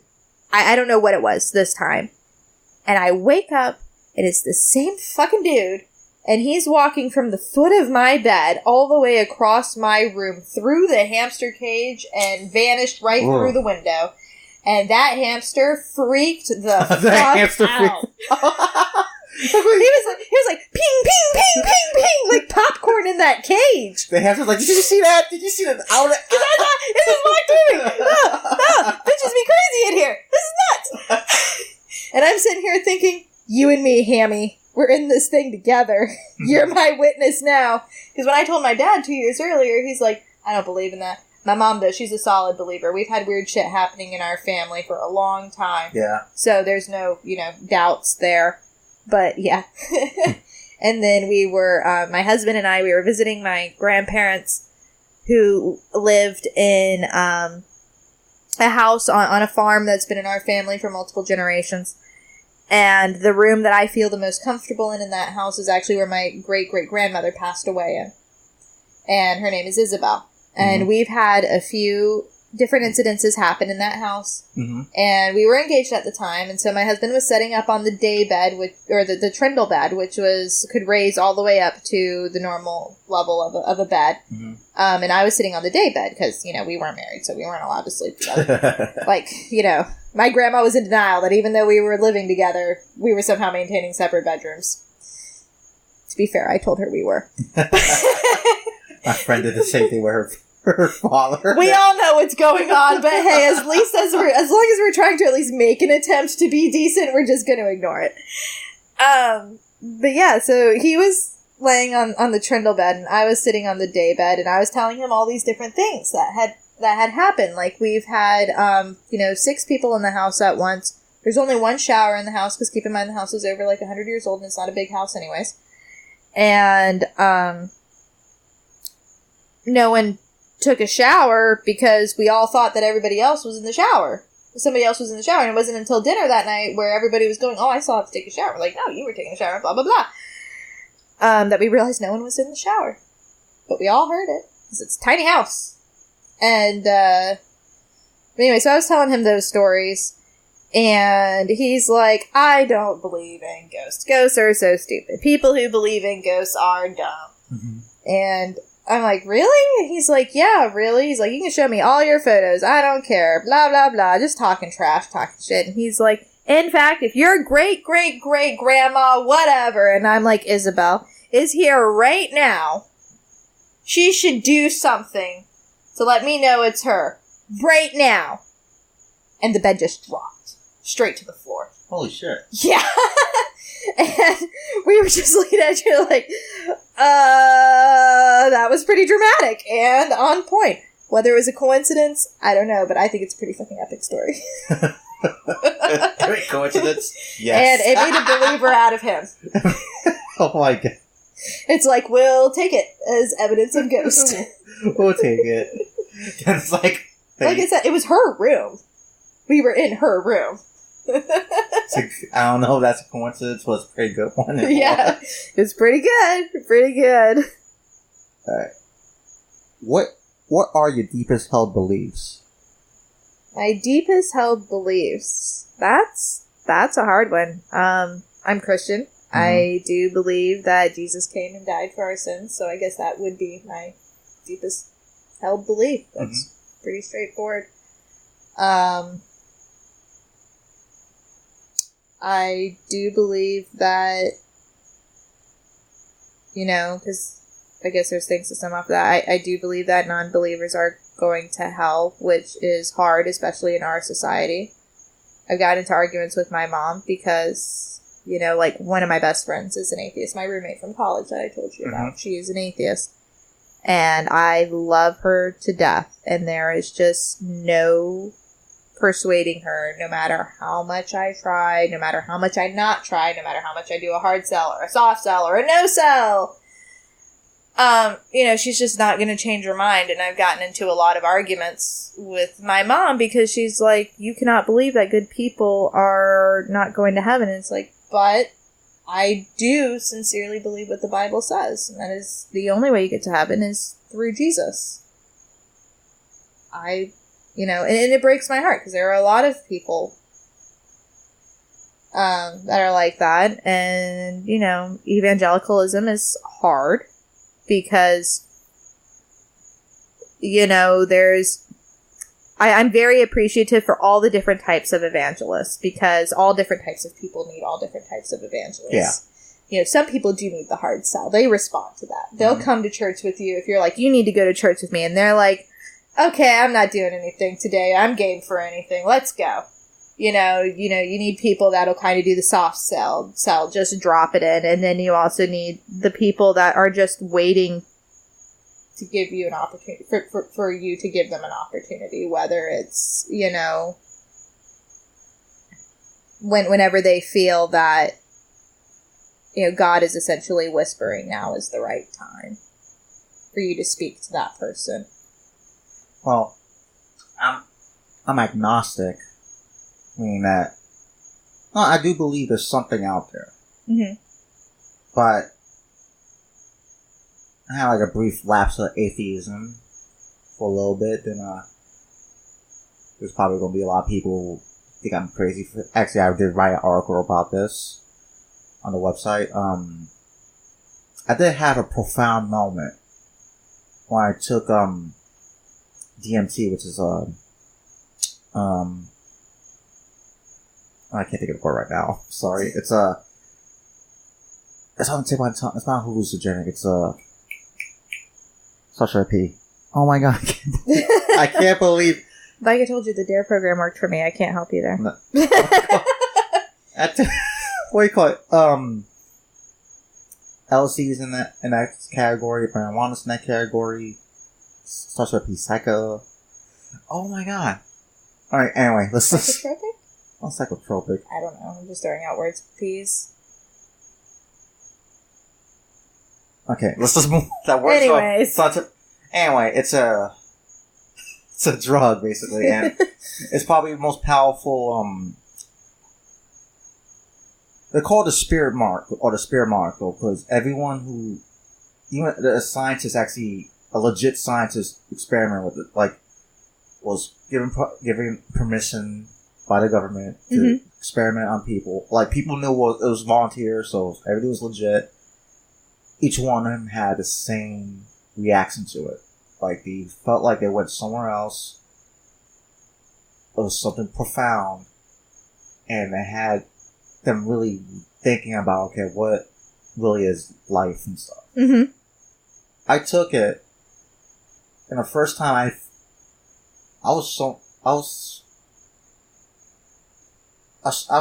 I don't know what it was this time. And I wake up, and it's the same fucking dude, and he's walking from the foot of my bed all the way across my room, through the hamster cage, and vanished right through the window. And that hamster freaked the fuck out. He was like, ping, ping, ping, ping, ping, like popcorn in that cage. The hamster's like, did you see that? Did you see that? Because I thought, this is my doing. No, bitches be crazy in here. This is nuts. And I'm sitting here thinking, you and me, Hammy, we're in this thing together. You're my witness now. Because when I told my dad 2 years earlier, he's like, I don't believe in that. My mom does. She's a solid believer. We've had weird shit happening in our family for a long time. Yeah. So there's no, doubts there. But, yeah. And then we were, my husband and I, we were visiting my grandparents who lived in a house on a farm that's been in our family for multiple generations. And the room that I feel the most comfortable in that house is actually where my great-great-grandmother passed away in. And her name is Isabel. And we've had a few different incidences happen in that house. Mm-hmm. And we were engaged at the time, and so my husband was setting up on the day bed, or the trundle bed, which could raise all the way up to the normal level of a bed. Mm-hmm. And I was sitting on the day bed, because, we weren't married, so we weren't allowed to sleep together. My grandma was in denial that even though we were living together, we were somehow maintaining separate bedrooms. To be fair, I told her we were. My friend did the same thing with her father. We all know what's going on, but hey, as long as we're trying to at least make an attempt to be decent, we're just going to ignore it. But yeah, so he was laying on the trundle bed, and I was sitting on the day bed, and I was telling him all these different things that had happened. Like, we've had 6 people in the house at once. There's only one shower in the house, because keep in mind the house is over 100 years old, and it's not a big house anyways. And no one took a shower because we all thought that everybody else was in the shower. Somebody else was in the shower, and it wasn't until dinner that night where everybody was going, oh, I still have to take a shower. We're like, no, you were taking a shower, blah, blah, blah. That we realized no one was in the shower. But we all heard it, because it's a tiny house. And, anyway, so I was telling him those stories, and he's like, I don't believe in ghosts. Ghosts are so stupid. People who believe in ghosts are dumb. Mm-hmm. And I'm like, really? And he's like, yeah, really? He's like, you can show me all your photos. I don't care. Blah, blah, blah. Just talking trash, talking shit. And he's like, in fact, if your great-great-great-grandma, whatever, and I'm like, Isabel, is here right now, she should do something to let me know it's her. Right now. And the bed just dropped. Straight to the floor. Holy shit. Yeah. And we were just looking at you like, that was pretty dramatic and on point. Whether it was a coincidence, I don't know, but I think it's a pretty fucking epic story. Great coincidence? Yes. And it made a believer out of him. Oh my god. It's like, we'll take it as evidence of ghost. We'll take it. It's like I said, it was her room. We were in her room. I don't know if that's a coincidence, but it's a pretty good one. Yeah, it's pretty good. Pretty good. Alright. What are your deepest held beliefs? My deepest held beliefs. That's a hard one. I'm Christian. Mm-hmm. I do believe that Jesus came and died for our sins, so I guess that would be my deepest held belief. That's pretty straightforward. I do believe that, because I guess there's things to sum up that. I do believe that non-believers are going to hell, which is hard, especially in our society. I've gotten into arguments with my mom because, one of my best friends is an atheist. My roommate from college that I told you about, she is an atheist. And I love her to death. And there is just no persuading her, no matter how much I try, no matter how much I not try, no matter how much I do a hard sell or a soft sell or a no sell. She's just not going to change her mind. And I've gotten into a lot of arguments with my mom because she's like, you cannot believe that good people are not going to heaven. And it's like, but I do sincerely believe what the Bible says. And that is the only way you get to heaven is through Jesus. And it breaks my heart because there are a lot of people that are like that. And, evangelicalism is hard because, I'm very appreciative for all the different types of evangelists because all different types of people need all different types of evangelists. Yeah. Some people do need the hard sell. They respond to that. They'll come to church with you if you're like, you need to go to church with me. And they're like, okay, I'm not doing anything today. I'm game for anything. Let's go. You need people that'll kind of do the soft sell, just drop it in. And then you also need the people that are just waiting to give you an opportunity, for you to give them an opportunity, whether it's, whenever they feel that, God is essentially whispering now is the right time for you to speak to that person. Well, I'm agnostic, meaning that I do believe there's something out there. Mm-hmm. But I had a brief lapse of atheism for a little bit, then there's probably going to be a lot of people who think I'm crazy. Actually, I did write an article about this on the website. I did have a profound moment when I took DMT, which is I can't think of the word right now. Sorry. It's on the tip of my tongue. It's not hallucinogenic. It's such a pee. Oh my god! I can't believe. Like I told you, the DARE program worked for me. I can't help you there. No. What do you call it? LSD's in that category. Marijuana's in that category. Starts with a P. Psycho. Oh my god! All right. Anyway, let's. Psychotropic? Oh, psychotropic. I don't know. I'm just throwing out words. Please. Okay, let's just move that word. Anyways. Anyway, it's It's a drug, basically, and it's probably the most powerful. They call it the spirit mark or the spirit molecule because everyone who, even the scientist, actually a legit scientist, experiment with it, like was given permission by the government to experiment on people. Like people knew it was volunteers, so everything was legit. Each one of them had the same reaction to it. Like they felt like they went somewhere else. It was something profound, and it had them really thinking about, okay, what really is life and stuff. Mm-hmm. I took it, and the first time I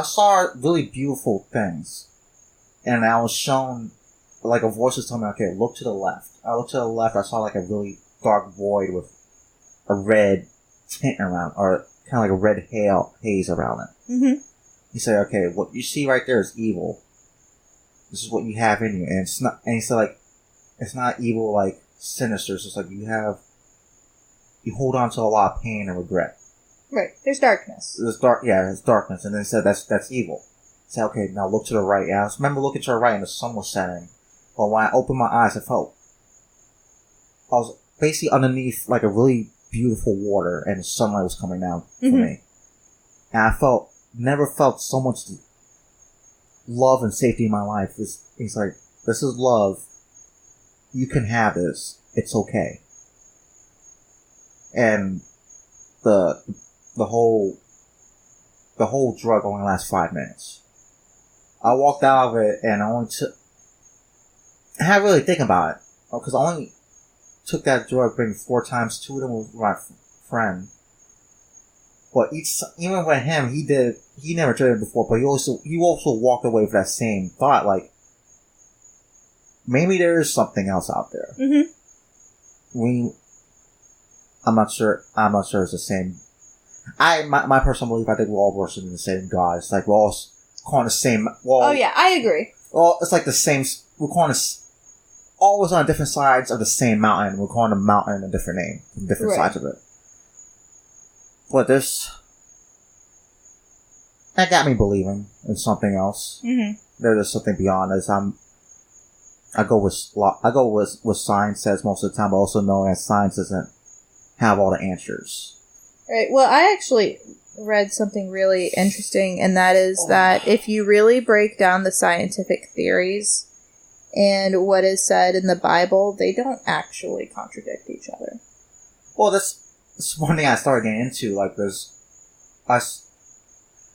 saw really beautiful things, and I was shown, like a voice was telling me, okay, look to the left. I looked to the left, I saw like a really dark void with a red tint around, or kind of like a red haze around it. Mm-hmm. He said, okay, what you see right there is evil. This is what you have in you. And it's not, and he said, like, it's not evil, like, sinister. It's just like you hold on to a lot of pain and regret. Right. There's darkness. There's darkness. And then he said, that's evil. He said, okay, now look to the right. And I remember looking to the right and the sun was setting. But when I opened my eyes, I was basically underneath, like, a really beautiful water, and the sunlight was coming down for me. And I never felt so much love and safety in my life. He's like, this is love. You can have this. It's okay. And the whole drug only lasts 5 minutes. I walked out of it, and I had to really think about it, because I only took that drug maybe 4 times. 2 of them was my friend. But even with him, he never tried it before, but he also walked away with that same thought, like, maybe there is something else out there. Mm-hmm. I'm not sure it's the same. My personal belief, I think we're all worshiping the same God. It's like we're all calling the same. Well, oh yeah, I agree. Well, it's like the same. We're calling this always on different sides of the same mountain. We're calling the mountain a different name from different sides of it. But that got me believing in something else. Mm-hmm. There's something beyond this. I go with what science says most of the time, but also knowing that science doesn't have all the answers. Right. Well, I actually read something really interesting, and that is that if you really break down the scientific theories and what is said in the Bible, they don't actually contradict each other. Well, that's one thing I started getting into. Like,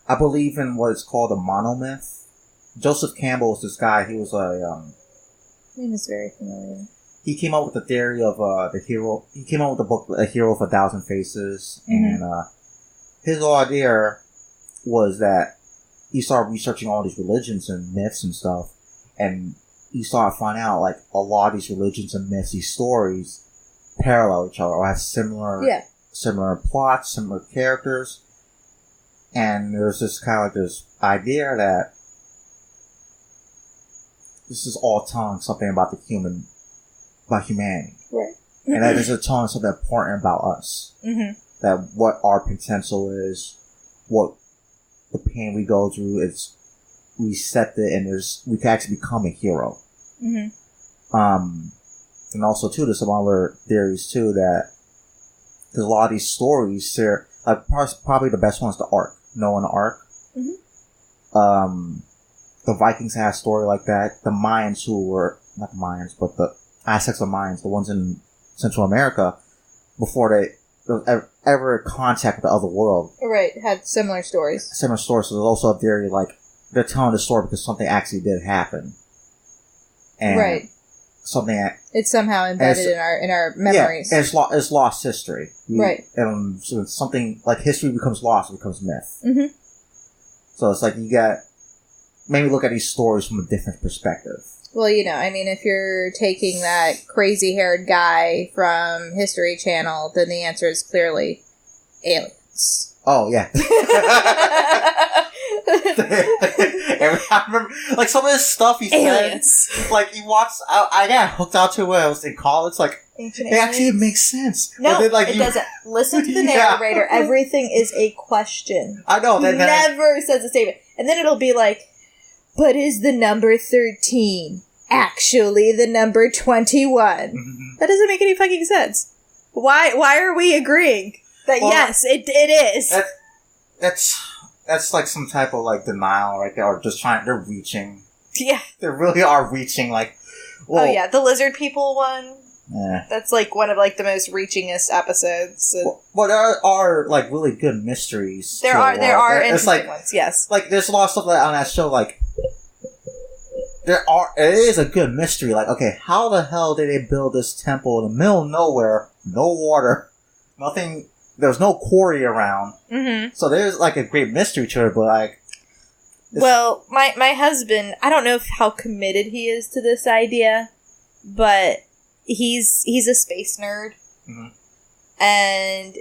I believe in what is called a monomyth. Joseph Campbell is this guy. He was name is very familiar. He came up with the theory of the hero. He came up with the book A Hero with 1,000 Faces, and his whole idea was that he started researching all these religions and myths and stuff, and he started finding out like a lot of these religions and myths, these stories, parallel each other or have similar plots, similar characters, and there's this kind of like this idea that this is all telling something about humanity. Right. And that is telling something important about us. Mm-hmm. That what our potential is, what the pain we go through is, we set it, and we can actually become a hero. Mm-hmm. And also too, there's some other theories too that there's a lot of these stories there. Like probably the best one is the Ark, Noah and the Ark. Mm-hmm. The Vikings had a story like that. The Mayans, who were not the Mayans, but the Aztecs of Mayans, the ones in Central America, before there was ever contact with the other world. Right, had similar stories. Similar stories. So there's also a theory like they're telling the story because something actually did happen. And right. Something it's somehow embedded in our memories. Yeah, and it's lost history. Right. And so it's something like history becomes lost, it becomes myth. Mm-hmm. So it's like you got maybe look at these stories from a different perspective. Well, I mean, if you're taking that crazy-haired guy from History Channel, then the answer is clearly aliens. Oh, yeah. I remember, some of this stuff he aliens. said, he walks out, I got hooked out to it when I was in college, It actually makes sense. No, then, like, it doesn't. Listen to the narrator. Everything is a question. I know. He never says a statement. And then it'll be like, but is the number 13 actually the number 21? Mm-hmm. That doesn't make any fucking sense. Why are we agreeing that yes, it is? That's like some type of like denial right there, or just they're reaching. Yeah. They really are reaching, like... Well, oh yeah, the lizard people one. Yeah. That's like one of like the most reachingest episodes. Well, there are like really good mysteries. There are interesting like, ones, yes. Like there's a lot of stuff on that show, like... It is a good mystery. Like, okay, how the hell did they build this temple in the middle of nowhere? No water. Nothing... There's no quarry around. Mm-hmm. So there's like a great mystery to it, but like... Well, my husband, I don't know how committed he is to this idea, but he's a space nerd. Mm-hmm. And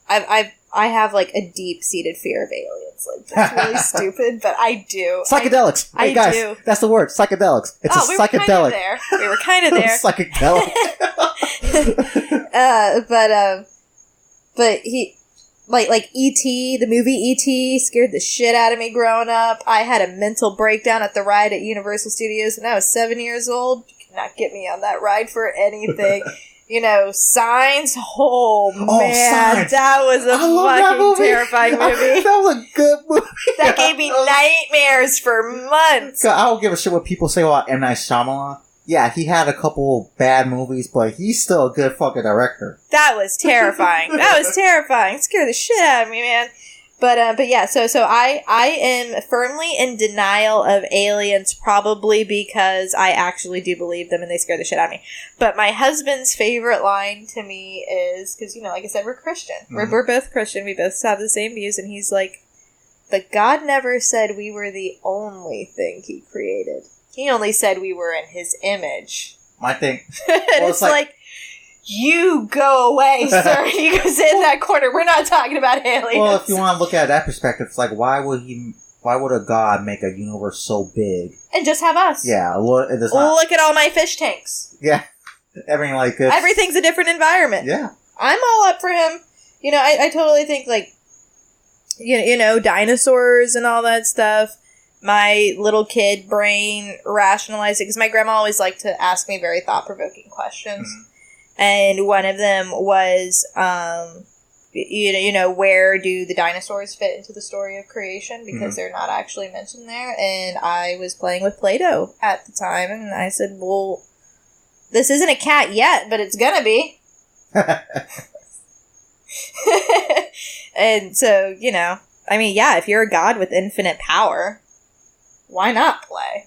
I have like a deep-seated fear of aliens. Like, that's really stupid, but I do. Psychedelics. Hey guys, do. That's the word. Psychedelics. It's a psychedelic. We were kind of there. Psychedelic. But he, like E.T., the movie E.T. scared the shit out of me growing up. I had a mental breakdown at the ride at Universal Studios when I was 7 years old. You cannot get me on that ride for anything. Signs. Oh man, Signs. that was a fucking terrifying movie. That was a good movie. That gave me nightmares for months. I don't give a shit what people say about M. Night Shyamalan. Yeah, he had a couple bad movies, but he's still a good fucking director. That was terrifying. It scared the shit out of me, man. But yeah, so I am firmly in denial of aliens, probably because I actually do believe them and they scare the shit out of me. But my husband's favorite line to me is, because, like I said, we're Christian. Mm-hmm. We're both Christian. We both have the same views. And he's like, but God never said we were the only thing he created. He only said we were in his image. My thing. And it's like, you go away, sir. You go sit in that corner. We're not talking about aliens. Well, if you want to look at that perspective, it's like, why would a god make a universe so big? And just have us. Yeah. Look at all my fish tanks. Yeah. Everything like this. Everything's a different environment. Yeah. I'm all up for him. I totally think, like, dinosaurs and all that stuff. My little kid brain rationalized it, because my grandma always liked to ask me very thought-provoking questions. Mm-hmm. And one of them was, where do the dinosaurs fit into the story of creation? Because they're not actually mentioned there. And I was playing with Play-Doh at the time, and I said, well, this isn't a cat yet, but it's gonna be. And so, if you're a god with infinite power, why not play?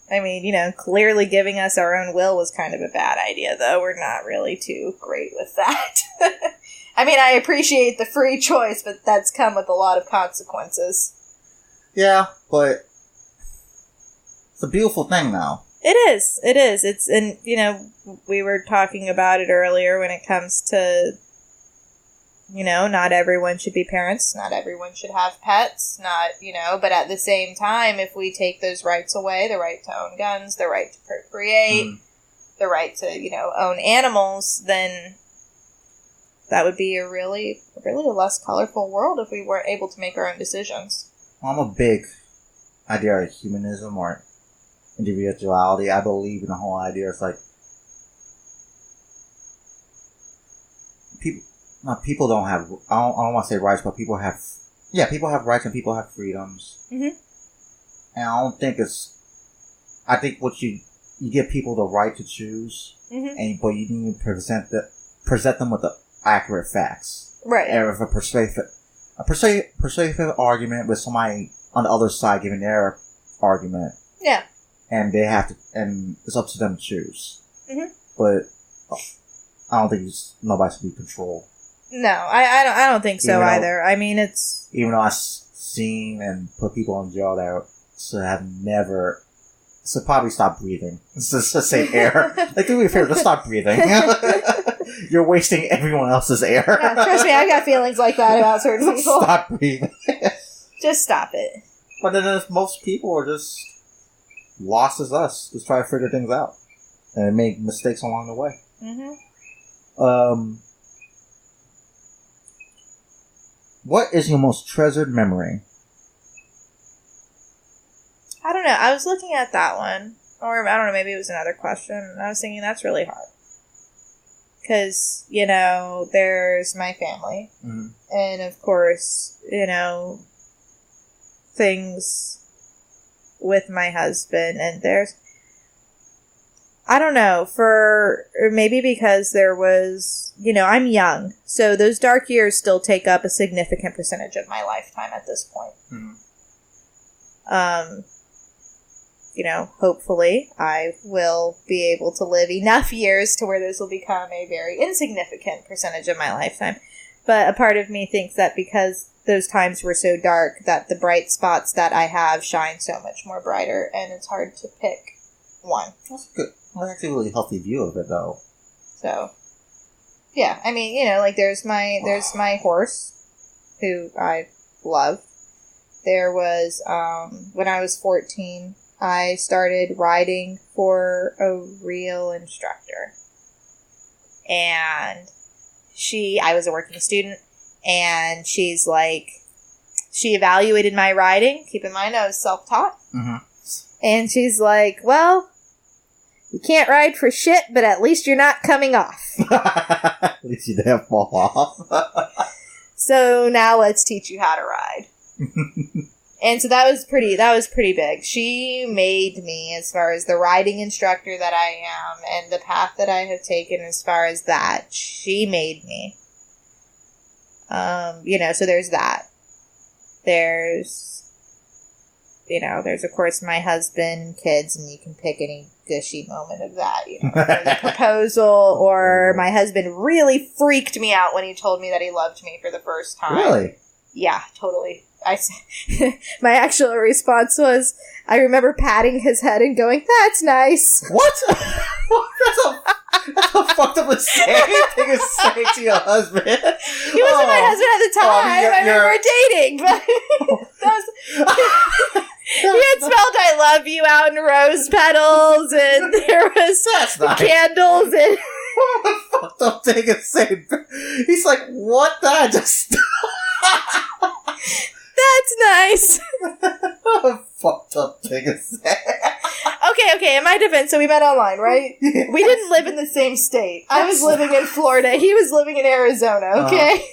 I mean, clearly giving us our own will was kind of a bad idea, though. We're not really too great with that. I mean, I appreciate the free choice, but that's come with a lot of consequences. Yeah, but it's a beautiful thing now. It is. It's, and, we were talking about it earlier when it comes to, not everyone should be parents. Not everyone should have pets. But at the same time, if we take those rights away, the right to own guns, the right to procreate, the right to, own animals, then that would be a really less colorful world if we weren't able to make our own decisions. I'm a big idea of humanism or individuality. I believe in the whole idea. It's like, people don't have, I don't want to say rights, but people have rights and people have freedoms. Mm-hmm. And I think what you give people the right to choose, but you need to present them with the accurate facts. Right. And with a persuasive argument with somebody on the other side giving their argument. Yeah. And and it's up to them to choose. Mm-hmm. But I don't think nobody should be controlled. No, I don't think so either. I mean, it's... Even though I've seen and put people in jail that should probably stop breathing. It's just to say air. Like, do me a favor, just stop breathing. You're wasting everyone else's air. Yeah, trust me, I've got feelings like that about certain people. Stop breathing. Just stop it. But then most people are just lost as us, just trying to figure things out. and make mistakes along the way. Mm-hmm. What is your most treasured memory? I don't know. I was looking at that one. Or, I don't know, maybe it was another question. I was thinking that's really hard. Because, there's my family. Mm-hmm. And, of course, things with my husband. And there's... I don't know. Maybe because there was... I'm young. So those dark years still take up a significant percentage of my lifetime at this point. Mm-hmm. Hopefully I will be able to live enough years to where this will become a very insignificant percentage of my lifetime. But a part of me thinks that because those times were so dark, that the bright spots that I have shine so much more brighter, and it's hard to pick one. That's good. Well, that's a really healthy view of it, though. So, yeah. I mean, there's my horse, who I love. There was, when I was 14... I started riding for a real instructor. And I was a working student, and she evaluated my riding. Keep in mind, I was self-taught. Mm-hmm. And she's like, well, you can't ride for shit, but at least you're not coming off. At least you didn't fall off. So now let's teach you how to ride. And so that was pretty big. She made me, as far as the riding instructor that I am and the path that I have taken as far as that, she made me. So there's that. There's of course my husband and kids, and you can pick any gushy moment of that, the proposal, or my husband really freaked me out when he told me that he loved me for the first time. Really? Yeah, totally. My actual response was, I remember patting his head and going, "That's nice." What? That's a fucked up thing to say to your husband. He wasn't my husband at the time. We were dating, but he had spelled "I love you" out in rose petals, and there was nice. Candles and. What a fucked up thing to say. He's like, what? That just. That's nice. What a fucked up thing to say. Okay, in my defense, so we met online, right? Yeah. We didn't live in the same state. I was living in Florida. He was living in Arizona, okay?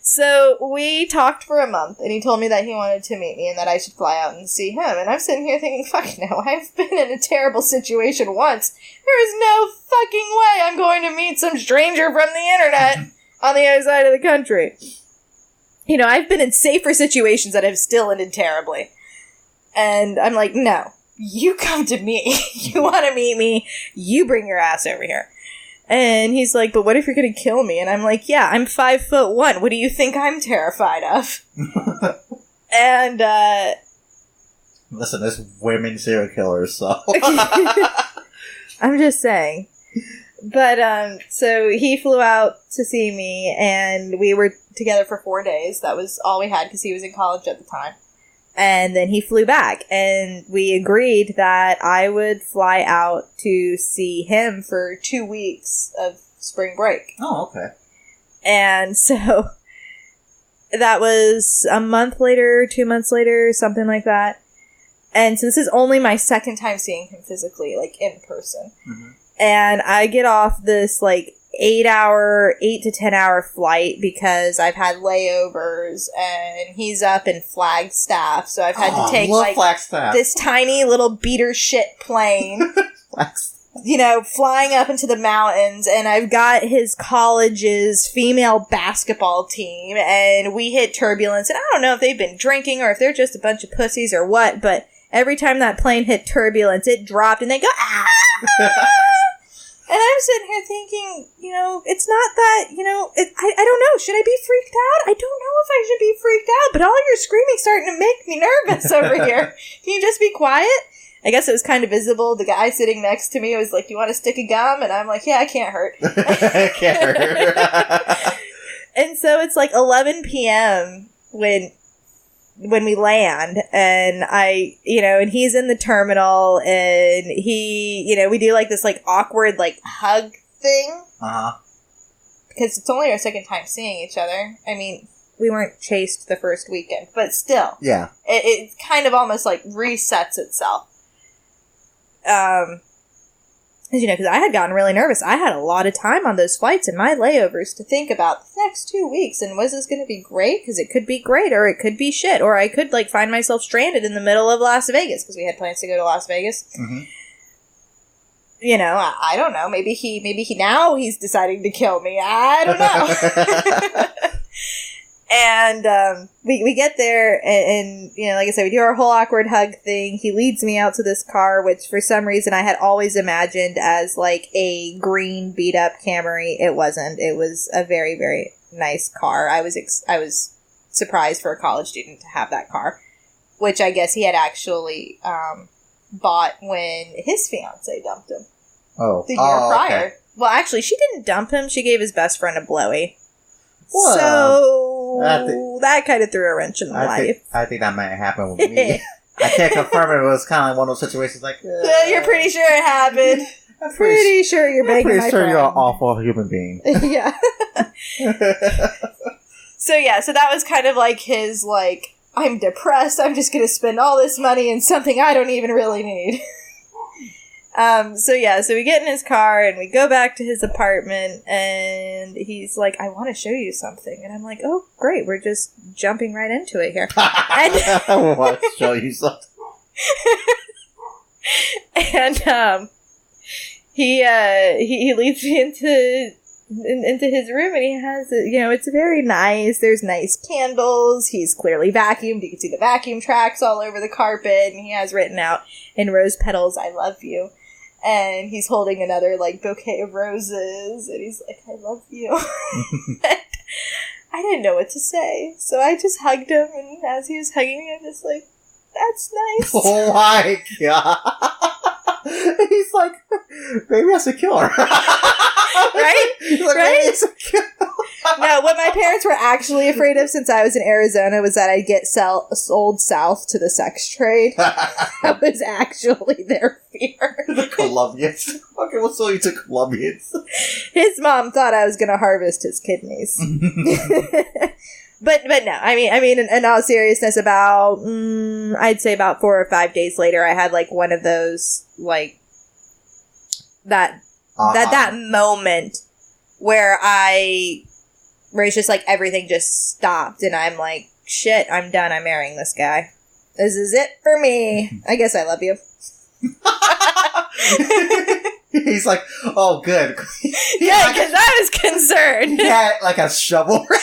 So we talked for a month, and he told me that he wanted to meet me and that I should fly out and see him. And I'm sitting here thinking, fuck no, I've been in a terrible situation once. There is no fucking way I'm going to meet some stranger from the internet on the other side of the country. I've been in safer situations that have still ended terribly. And I'm like, no, you come to me. You want to meet me, you bring your ass over here. And he's like, but what if you're going to kill me? And I'm like, yeah, I'm 5'1". What do you think I'm terrified of? And, listen, there's women serial killers, so. I'm just saying. But, so he flew out to see me, and we were together for 4 days. That was all we had, because he was in college at the time. And then he flew back, and we agreed that I would fly out to see him for 2 weeks of spring break. Oh, okay. And so that was a month later, 2 months later, something like that. And so this is only my second time seeing him physically, like in person. Mm-hmm. And I get off this 8 to 10 hour flight because I've had layovers, and he's up in Flagstaff, so I've had to take this tiny little beater shit plane, flying up into the mountains, and I've got his college's female basketball team, and we hit turbulence, and I don't know if they've been drinking or if they're just a bunch of pussies or what, but every time that plane hit turbulence, it dropped, and they go, ah! And I'm sitting here thinking, it's not that, I don't know. Should I be freaked out? I don't know if I should be freaked out, but all your screaming's starting to make me nervous over here. Can you just be quiet? I guess it was kind of visible. The guy sitting next to me was like, do you want to stick a gum? And I'm like, yeah, I can't hurt. I can't hurt. And so it's 11 p.m. when when we land, and and he's in the terminal, and he, we do like this like awkward like hug thing. Because it's only our second time seeing each other. I mean, we weren't chased the first weekend, but still. Yeah. It kind of almost like resets itself. Because I had gotten really nervous. I had a lot of time on those flights and my layovers to think about the next 2 weeks, and was this going to be great? Because it could be great, or it could be shit, or I could like find myself stranded in the middle of Las Vegas, because we had plans to go to Las Vegas. Mm-hmm. I don't know. Maybe he now he's deciding to kill me. I don't know. And we get there, and like I said, we do our whole awkward hug thing. He leads me out to this car, which for some reason I had always imagined as like a green beat up Camry. It wasn't. It was a very, very nice car. I was surprised for a college student to have that car, which I guess he had actually bought when his fiance dumped him. Oh, the year prior. Okay. Well, actually, she didn't dump him. She gave his best friend a blowy. Well, So that kind of threw a wrench in the life. I think that might happen with me. I can't confirm it. It was kind of like one of those situations like... You're pretty sure it happened. I'm pretty sure you're begging my friend. Pretty sure you're an awful human being. Yeah. So that was kind of like his, like, I'm depressed, I'm just going to spend all this money in something I don't even really need. So we get in his car and we go back to his apartment, and he's like, I want to show you something. And I'm like, oh, great. We're just jumping right into it here. I want to show you something. And, he leads me into his room, and he has, it's very nice. There's nice candles. He's clearly vacuumed. You can see the vacuum tracks all over the carpet, and he has written out in rose petals, I love you. And he's holding another, like, bouquet of roses, and he's like, I love you. I didn't know what to say, so I just hugged him, and as he was hugging me, I'm just like, that's nice. Oh my god. He's like, maybe I should kill her. Right? He's like, right? Maybe I should kill her. No, what my parents were actually afraid of since I was in Arizona was that I'd get sold south to the sex trade. That was actually their fear. The Colombians. Okay, we'll sell you to Colombians. His mom thought I was going to harvest his kidneys. But no, I mean, in all seriousness, I'd say about 4 or 5 days later, I had like one of those, like, that moment where it's just like everything just stopped, and I'm like, shit, I'm done. I'm marrying this guy. This is it for me. I guess I love you. He's like, oh, good. Yeah, because I was concerned. He had like a shovel ray.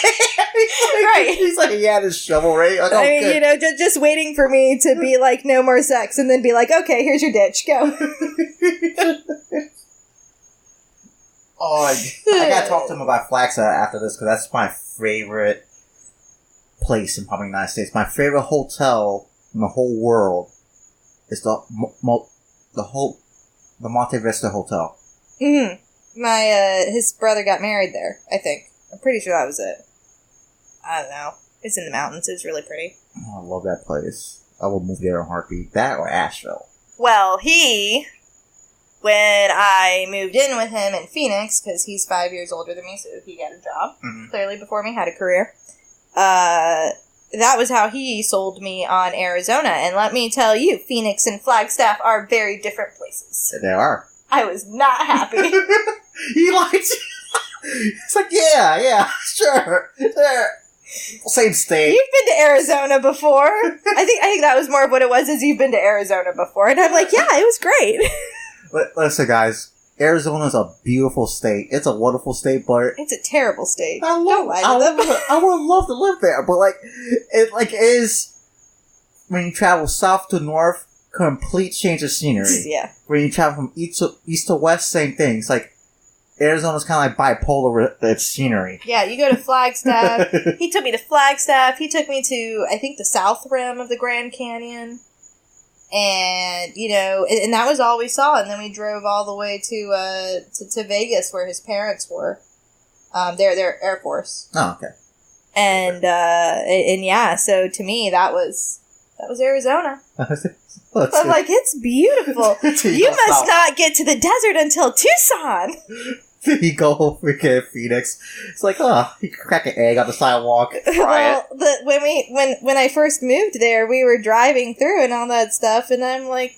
Right. He's like, he had his shovel ray. Like, oh, I mean, good. just waiting for me to be like, no more sex, and then be like, okay, here's your ditch, go. Oh, I gotta talk to him about Flagstaff after this, because that's my favorite place in probably the United States. My favorite hotel in the whole world is the Monte Vista Hotel. Mm-hmm. His brother got married there, I think. I'm pretty sure that was it. I don't know. It's in the mountains. It's really pretty. Oh, I love that place. I will move there in a heartbeat. That or Asheville. Well, when I moved in with him in Phoenix, because he's 5 years older than me, so he got a job, clearly before me, had a career, that was how he sold me on Arizona. And let me tell you, Phoenix and Flagstaff are very different places. They are. I was not happy. He liked you. It's like, yeah, sure. Same state. You've been to Arizona before. I think that was more of what it was, is you've been to Arizona before. And I'm like, yeah, it was great. Listen, guys, Arizona's a beautiful state. It's a wonderful state, but it's a terrible state. I would love to live there, but it is, when you travel south to north, complete change of scenery. Yeah. When you travel from east to west, same thing. It's like Arizona's kind of like bipolar with its scenery. Yeah, you go to Flagstaff. He took me to Flagstaff. He took me to, I think, the south rim of the Grand Canyon. And, and that was all we saw. And then we drove all the way to Vegas, where his parents were. They're Air Force. Oh, okay. And yeah, so to me that was Arizona. I'm like, it's beautiful. You must not get to the desert until Tucson. You go freaking Phoenix. It's like, you crack an egg on the sidewalk. Well, when I first moved there, we were driving through and all that stuff, and I'm like,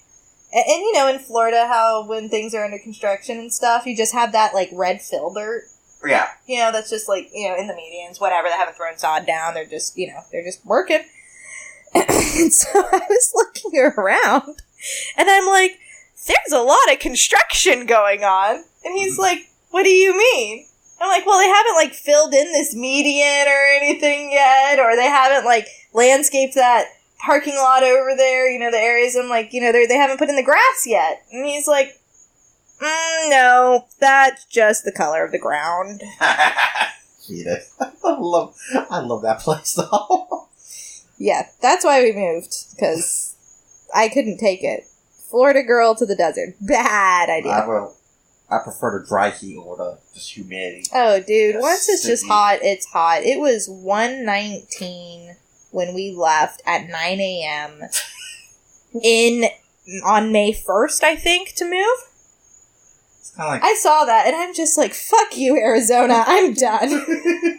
and you know, in Florida, how when things are under construction and stuff, you just have that like red fill dirt. Yeah. You know, that's just like, you know, in the medians, whatever. They haven't thrown sod down. They're just, you know, they're just working. And so I was looking around, and I'm like, there's a lot of construction going on. And he's like, what do you mean? I'm like, well, they haven't, like, filled in this median or anything yet, or they haven't, like, landscaped that parking lot over there, you know, the areas. I'm like, you know, they haven't put in the grass yet. And he's like, no, that's just the color of the ground. Edith. I love that place, though. Yeah, that's why we moved, because I couldn't take it. Florida girl to the desert. Bad idea. I prefer the dry heat over the just humidity. Oh, dude, once it's just hot, it's hot. It was 1:19 when we left at 9 a.m. on May 1st, I think, to move. It's kind of like... I saw that, and I'm just like, fuck you, Arizona, I'm done.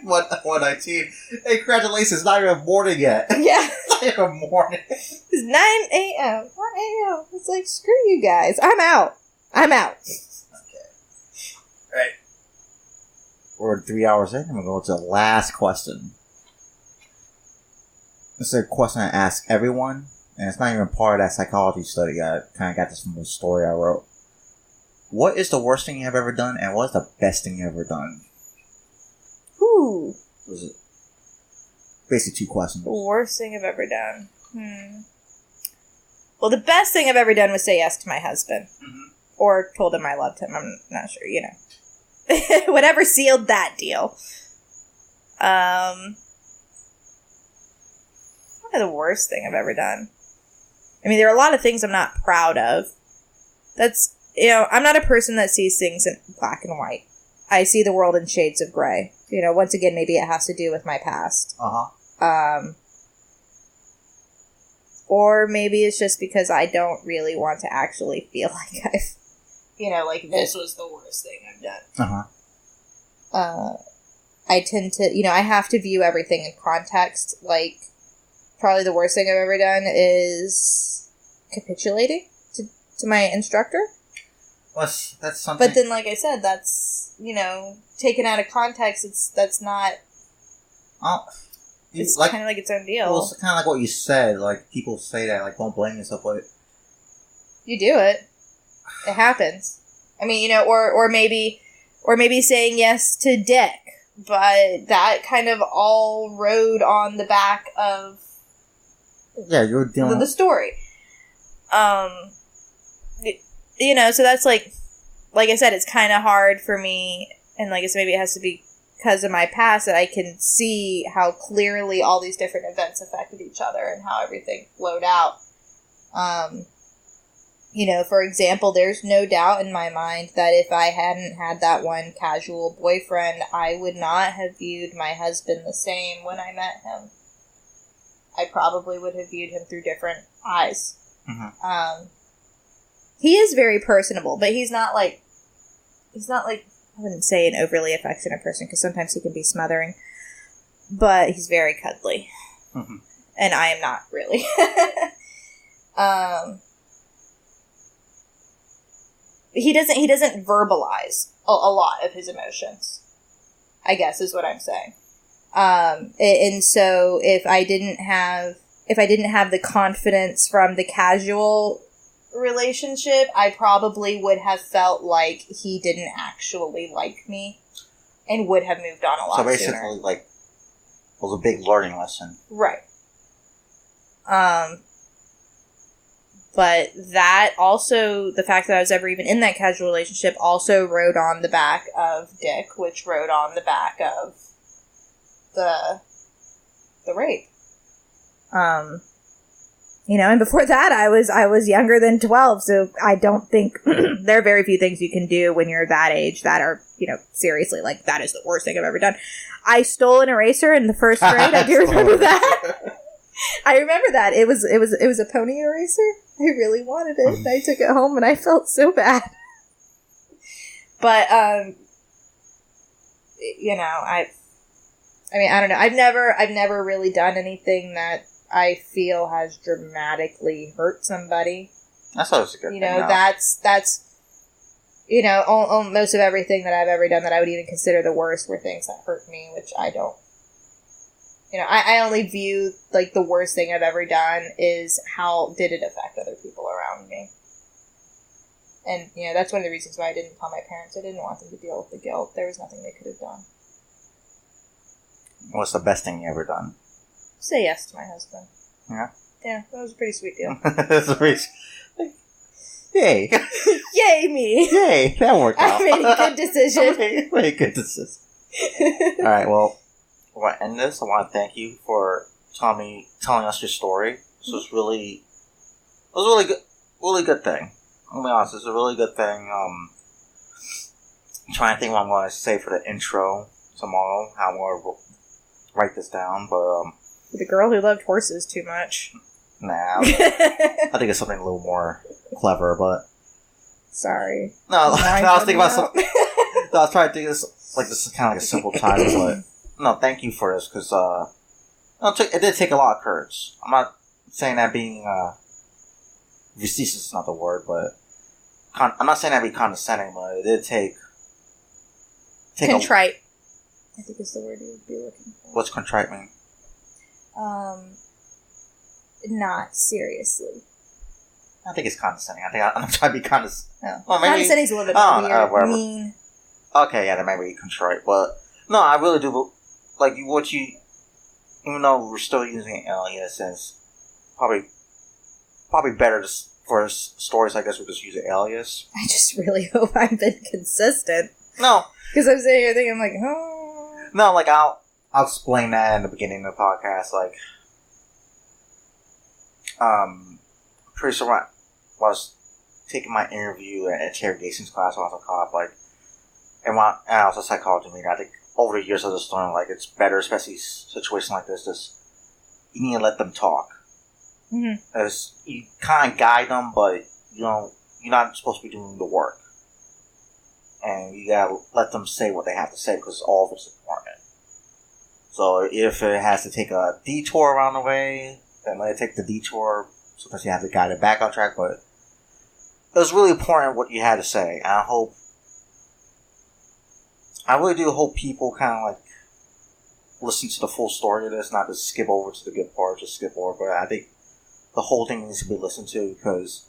1:19. Hey, congratulations, it's not even morning yet. Yeah. It's not even morning. It's 9 a.m. 9 a.m. It's like, screw you guys. I'm out. Right. We're 3 hours in, and we're going to the last question. This is a question I ask everyone, and it's not even part of that psychology study. I kind of got this from a story I wrote. What is the worst thing you've ever done, and what is the best thing you've ever done? Ooh. Those are basically two questions. Worst thing I've ever done. Well, the best thing I've ever done was say yes to my husband. Mm-hmm. Or told him I loved him. I'm not sure, you know. Whatever sealed that deal. Probably the worst thing I've ever done. I mean, there are a lot of things I'm not proud of. That's, you know, I'm not a person that sees things in black and white. I see the world in shades of gray. You know, once again, maybe it has to do with my past. Or maybe it's just because I don't really want to actually feel like I've, you know, like, this was the worst thing I've done. I tend to, you know, I have to view everything in context. Like, probably the worst thing I've ever done is capitulating to my instructor. Well, that's something. But then, like I said, that's, you know, taken out of context, that's not... it's like, kind of like its own deal. Well, it's kind of like what you said. Like, people say that, like, don't blame yourself, but... You do it. It happens. I mean, you know, or maybe saying yes to Dick, but that kind of all rode on the back of... Yeah, you're dealing the story. You know, so that's like I said, it's kind of hard for me, and like I said, maybe it has to be because of my past that I can see how clearly all these different events affected each other and how everything flowed out. You know, for example, there's no doubt in my mind that if I hadn't had that one casual boyfriend, I would not have viewed my husband the same when I met him. I probably would have viewed him through different eyes. Mm-hmm. He is very personable, but he's not like, I wouldn't say an overly affectionate person, because sometimes he can be smothering, but he's very cuddly. Mm-hmm. And I am not really. He doesn't verbalize a lot of his emotions, I guess is what I'm saying. And so if I didn't have the confidence from the casual relationship, I probably would have felt like he didn't actually like me and would have moved on a lot sooner. So basically, sooner. Like, it was a big learning lesson. Right. But that also, the fact that I was ever even in that casual relationship also rode on the back of Dick, which rode on the back of the rape. And before that, I was younger than 12, so I don't think there are very few things you can do when you're that age that are, seriously, like, that is the worst thing I've ever done. I stole an eraser in the first grade. I do remember that. I remember that. It was a pony eraser. I really wanted it. And I took it home, and I felt so bad. But, I don't know. I've never really done anything that I feel has dramatically hurt somebody. That's always a good thing. That's most of everything that I've ever done that I would even consider the worst were things that hurt me, which I don't. I only view, like, the worst thing I've ever done is how did it affect other people around me. And, that's one of the reasons why I didn't tell my parents. I didn't want them to deal with the guilt. There was nothing they could have done. What's the best thing you ever done? Say yes to my husband. Yeah? Yeah, that was a pretty sweet deal. That's a pretty... Yay. Yay, me. Yay, that worked out. I made a good decision. I made a good decision. Alright, well, I want to end this. I want to thank you for telling us your story. This was really good thing. I'm gonna be honest, it's a really good thing. I'm trying to think what I'm going to say for the intro tomorrow, how I'm going to write this down, but the girl who loved horses too much. Nah, I think it's something a little more clever, but sorry. No, I was thinking about something. No, I was trying to think of this is kind of like a simple title, but no, thank you for this because it did take a lot of courage. I'm not saying that being facetious is not the word, but I'm not saying that being condescending, but it did take contrite. I think is the word you would be looking for. What's contrite mean? Not seriously. I think it's condescending. I think I'm trying to be condescending. Well, condescending is a little bit more mean. Okay, yeah, that might be contrite, but no, I really do like even though we're still using alias, and it's probably better for stories. I guess we'll just use an alias. I just really hope I've been consistent. No, because I'm sitting here thinking, I'm like, oh. No, like I'll explain that in the beginning of the podcast, like. Pretty sure when I was taking my interview and interrogations class when I was a cop, like, and I was a psychology major, I think over the years I just learned, like, it's better, especially situations like this, just, you need to let them talk. Mm-hmm. As you kind of guide them, but, you're not supposed to be doing the work. And you gotta let them say what they have to say, because all of it's important. So, if it has to take a detour around the way, then let it take the detour. Sometimes you have to guide it back on track, but it was really important what you had to say. And I really do hope people kind of like listen to the full story of this, not just skip over to the good part, just skip over. But I think the whole thing needs to be listened to because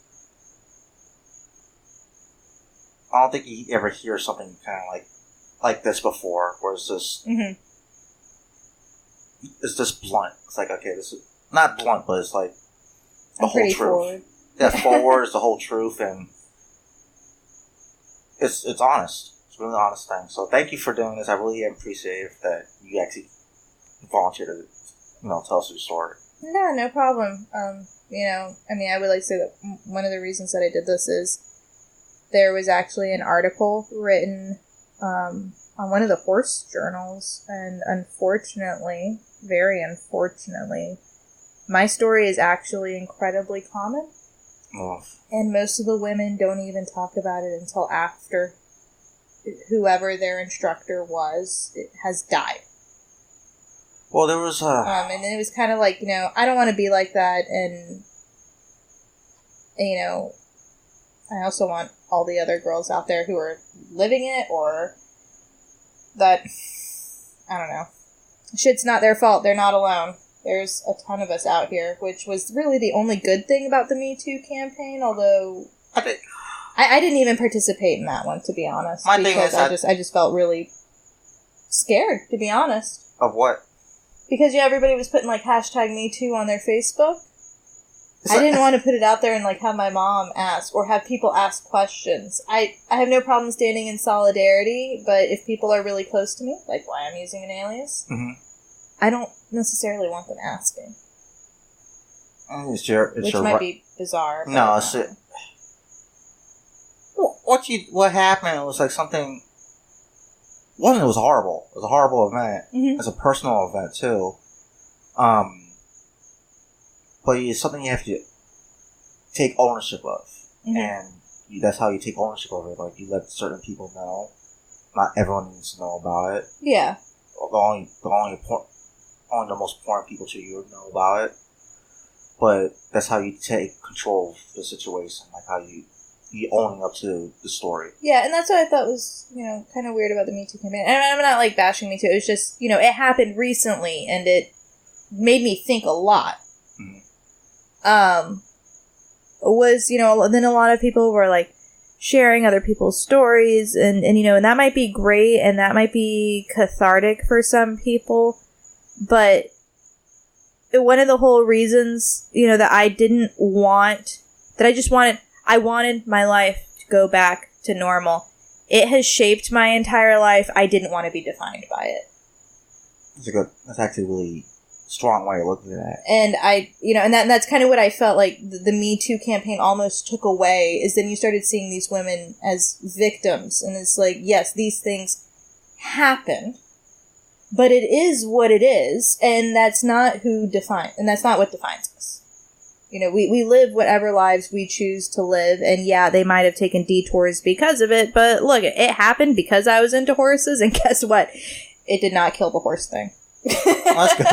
I don't think you ever hear something kind of like this before, where it's just it's just blunt. It's like, okay, this is not blunt, but it's like the whole truth. Forward. Yeah, forward is the whole truth, and it's honest. It's a really honest thing. So thank you for doing this. I really appreciate it that you actually volunteered to, tell us your story. No problem. I would like to say that one of the reasons that I did this is there was actually an article written on one of the horse journals, and unfortunately, very unfortunately, my story is actually incredibly common. Oh. And most of the women don't even talk about it until after whoever their instructor was has died. Well, there was and it was kind of like, I don't want to be like that, and I also want all the other girls out there who are living it, or that, I don't know. Shit's not their fault. They're not alone. There's a ton of us out here, which was really the only good thing about the Me Too campaign, although I didn't even participate in that one, to be honest. My thing is I just felt really scared, to be honest. Of what? Because everybody was putting hashtag Me Too on their Facebook. I didn't want to put it out there and have my mom ask or have people ask questions. I have no problem standing in solidarity, but if people are really close to me, like why I'm using an alias, I don't necessarily want them asking. which might be bizarre. No, what happened was like something. One, it was horrible. It was a horrible event. Mm-hmm. It's a personal event too. But it's something you have to take ownership of, and that's how you take ownership of it. Like, you let certain people know. Not everyone needs to know about it. Yeah. Only the most important people to you know about it. But that's how you take control of the situation. Like, how you owning up to the story. Yeah, and that's what I thought was, kind of weird about the Me Too campaign. And I'm not, like, bashing Me Too. It was just, it happened recently, and it made me think a lot. Then a lot of people were, like, sharing other people's stories, and that might be great, and that might be cathartic for some people, but one of the whole reasons, that I didn't want, that I wanted my life to go back to normal. It has shaped my entire life. I didn't want to be defined by it. That's actually a really strong way of looking at that. And that's kind of what I felt like the Me Too campaign almost took away, is then you started seeing these women as victims. And it's like, yes, these things happen, but it is what it is. And that's not what defines us. We live whatever lives we choose to live, and yeah, they might have taken detours because of it, but look, it happened because I was into horses, and guess what? It did not kill the horse thing. That's good.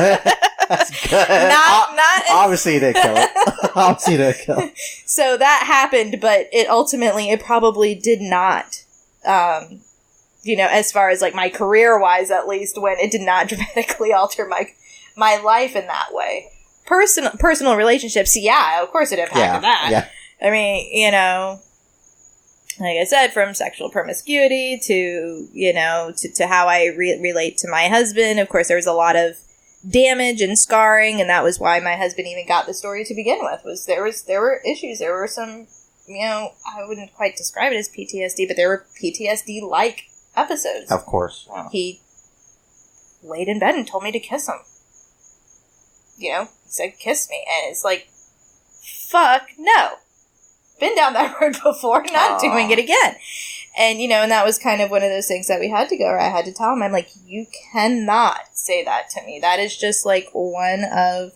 That's good. Obviously, they kill it. So that happened, but it probably did not, as far as, like, my career-wise, at least, when it did not dramatically alter my life in that way. Personal relationships, yeah, of course it impacted that. Yeah. I mean, like I said, from sexual promiscuity to, to how I relate to my husband. Of course, there was a lot of damage and scarring, and that was why my husband even got the story to begin with. There were issues. There were some, I wouldn't quite describe it as PTSD, but there were PTSD-like episodes. Of course. Yeah. He laid in bed and told me to kiss him. He said, kiss me. And it's like, fuck no. Been down that road before, not doing it again. And, and that was kind of one of those things that we had to go, or I had to tell him, I'm like, you cannot say that to me. That is just like one of,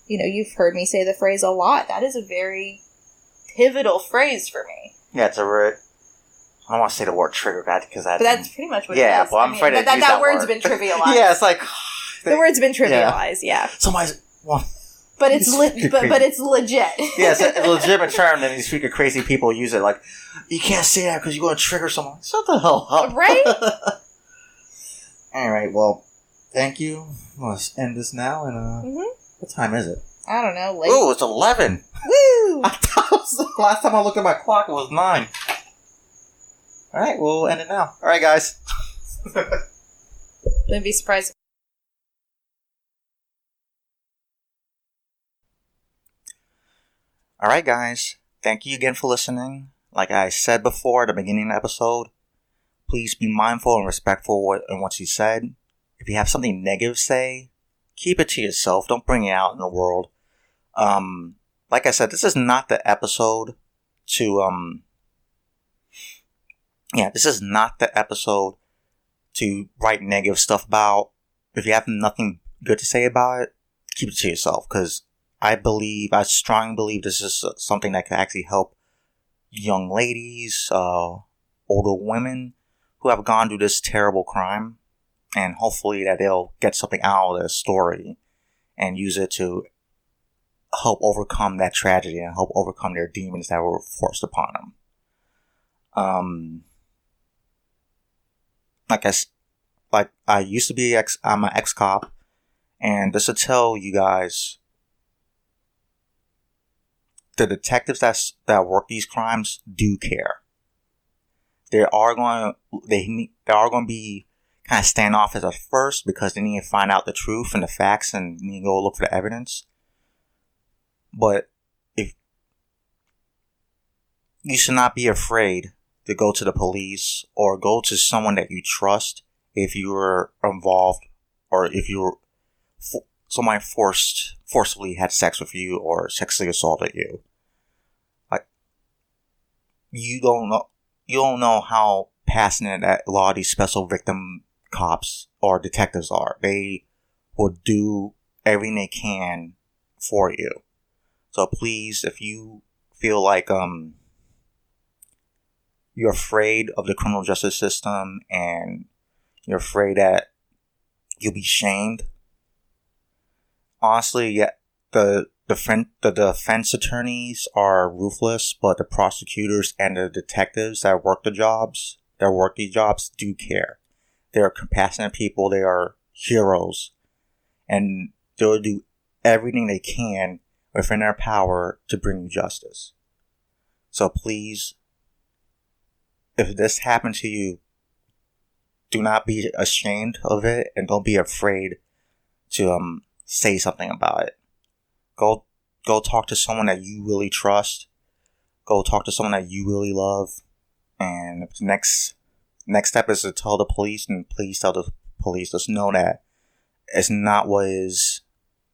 you've heard me say the phrase a lot. That is a very pivotal phrase for me. Yeah, it's I don't want to say the word trigger, because that's pretty much what it is. Yeah, but I'm afraid to use that word's word. been trivialized. Yeah, it's like... The word's been trivialized, yeah. Somebody's... Well, but it's legit. Yeah, it's a legitimate term, and these freaking crazy people use it like, you can't say that because you're going to trigger someone. Shut the hell up. Right? Alright, well, thank you. Let's end this now, and what time is it? I don't know, late. Ooh, it's 11. Woo! Last time I looked at my clock, it was 9. Alright, we'll end it now. Alright, guys. Wouldn't be surprised. Alright, guys. Thank you again for listening. Like I said before at the beginning of the episode, please be mindful and respectful in what you said. If you have something negative to say, keep it to yourself. Don't bring it out in the world. Like I said, this is not the episode to, this is not the episode to write negative stuff about. If you have nothing good to say about it, keep it to yourself, because I strongly believe this is something that can actually help young ladies, older women who have gone through this terrible crime, and hopefully that they'll get something out of their story and use it to help overcome that tragedy and help overcome their demons that were forced upon them. I used to be I'm an ex-cop, and just to tell you guys, the detectives that work these crimes do care. They are going to be kind of standoffish at first because they need to find out the truth and the facts and need to go look for the evidence. But if you should not be afraid to go to the police or go to someone that you trust if you were involved or if you're somebody forcefully had sex with you or sexually assaulted you. Like, you don't know how passionate that a lot of these special victim cops or detectives are. They will do everything they can for you. So please, if you feel like you're afraid of the criminal justice system and you're afraid that you'll be shamed, honestly, yeah, the defense attorneys are ruthless, but the prosecutors and the detectives that work these jobs do care. They're compassionate people. They are heroes, and they'll do everything they can within their power to bring you justice. So please, if this happened to you, do not be ashamed of it, and don't be afraid to say something about it. Go talk to someone that you really trust. Go talk to someone that you really love. And the next step is to tell the police, and please tell the police. Just know that it's not what is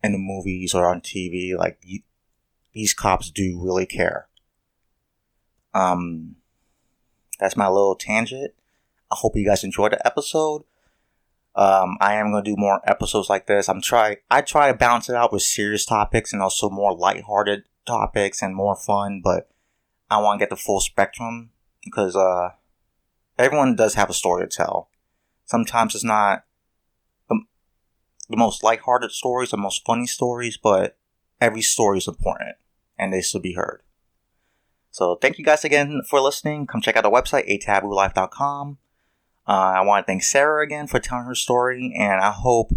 in the movies or on TV. Like, these cops do really care. That's my little tangent. I hope you guys enjoyed the episode. I am going to do more episodes like this. I try to balance it out with serious topics and also more lighthearted topics and more fun, but I want to get the full spectrum because everyone does have a story to tell. Sometimes it's not the most lighthearted stories, the most funny stories, but every story is important and they should be heard. So thank you guys again for listening. Come check out the website, ataboolife.com. I want to thank Sarah again for telling her story, and I hope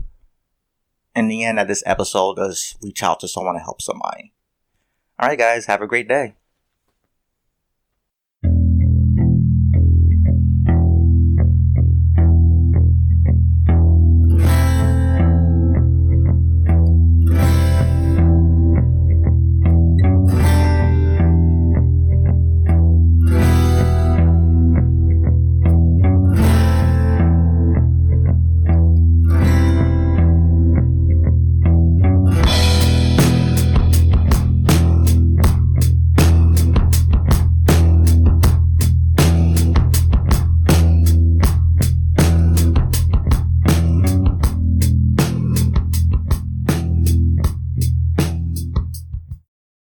in the end that this episode does reach out to someone to help somebody. Alright guys, have a great day.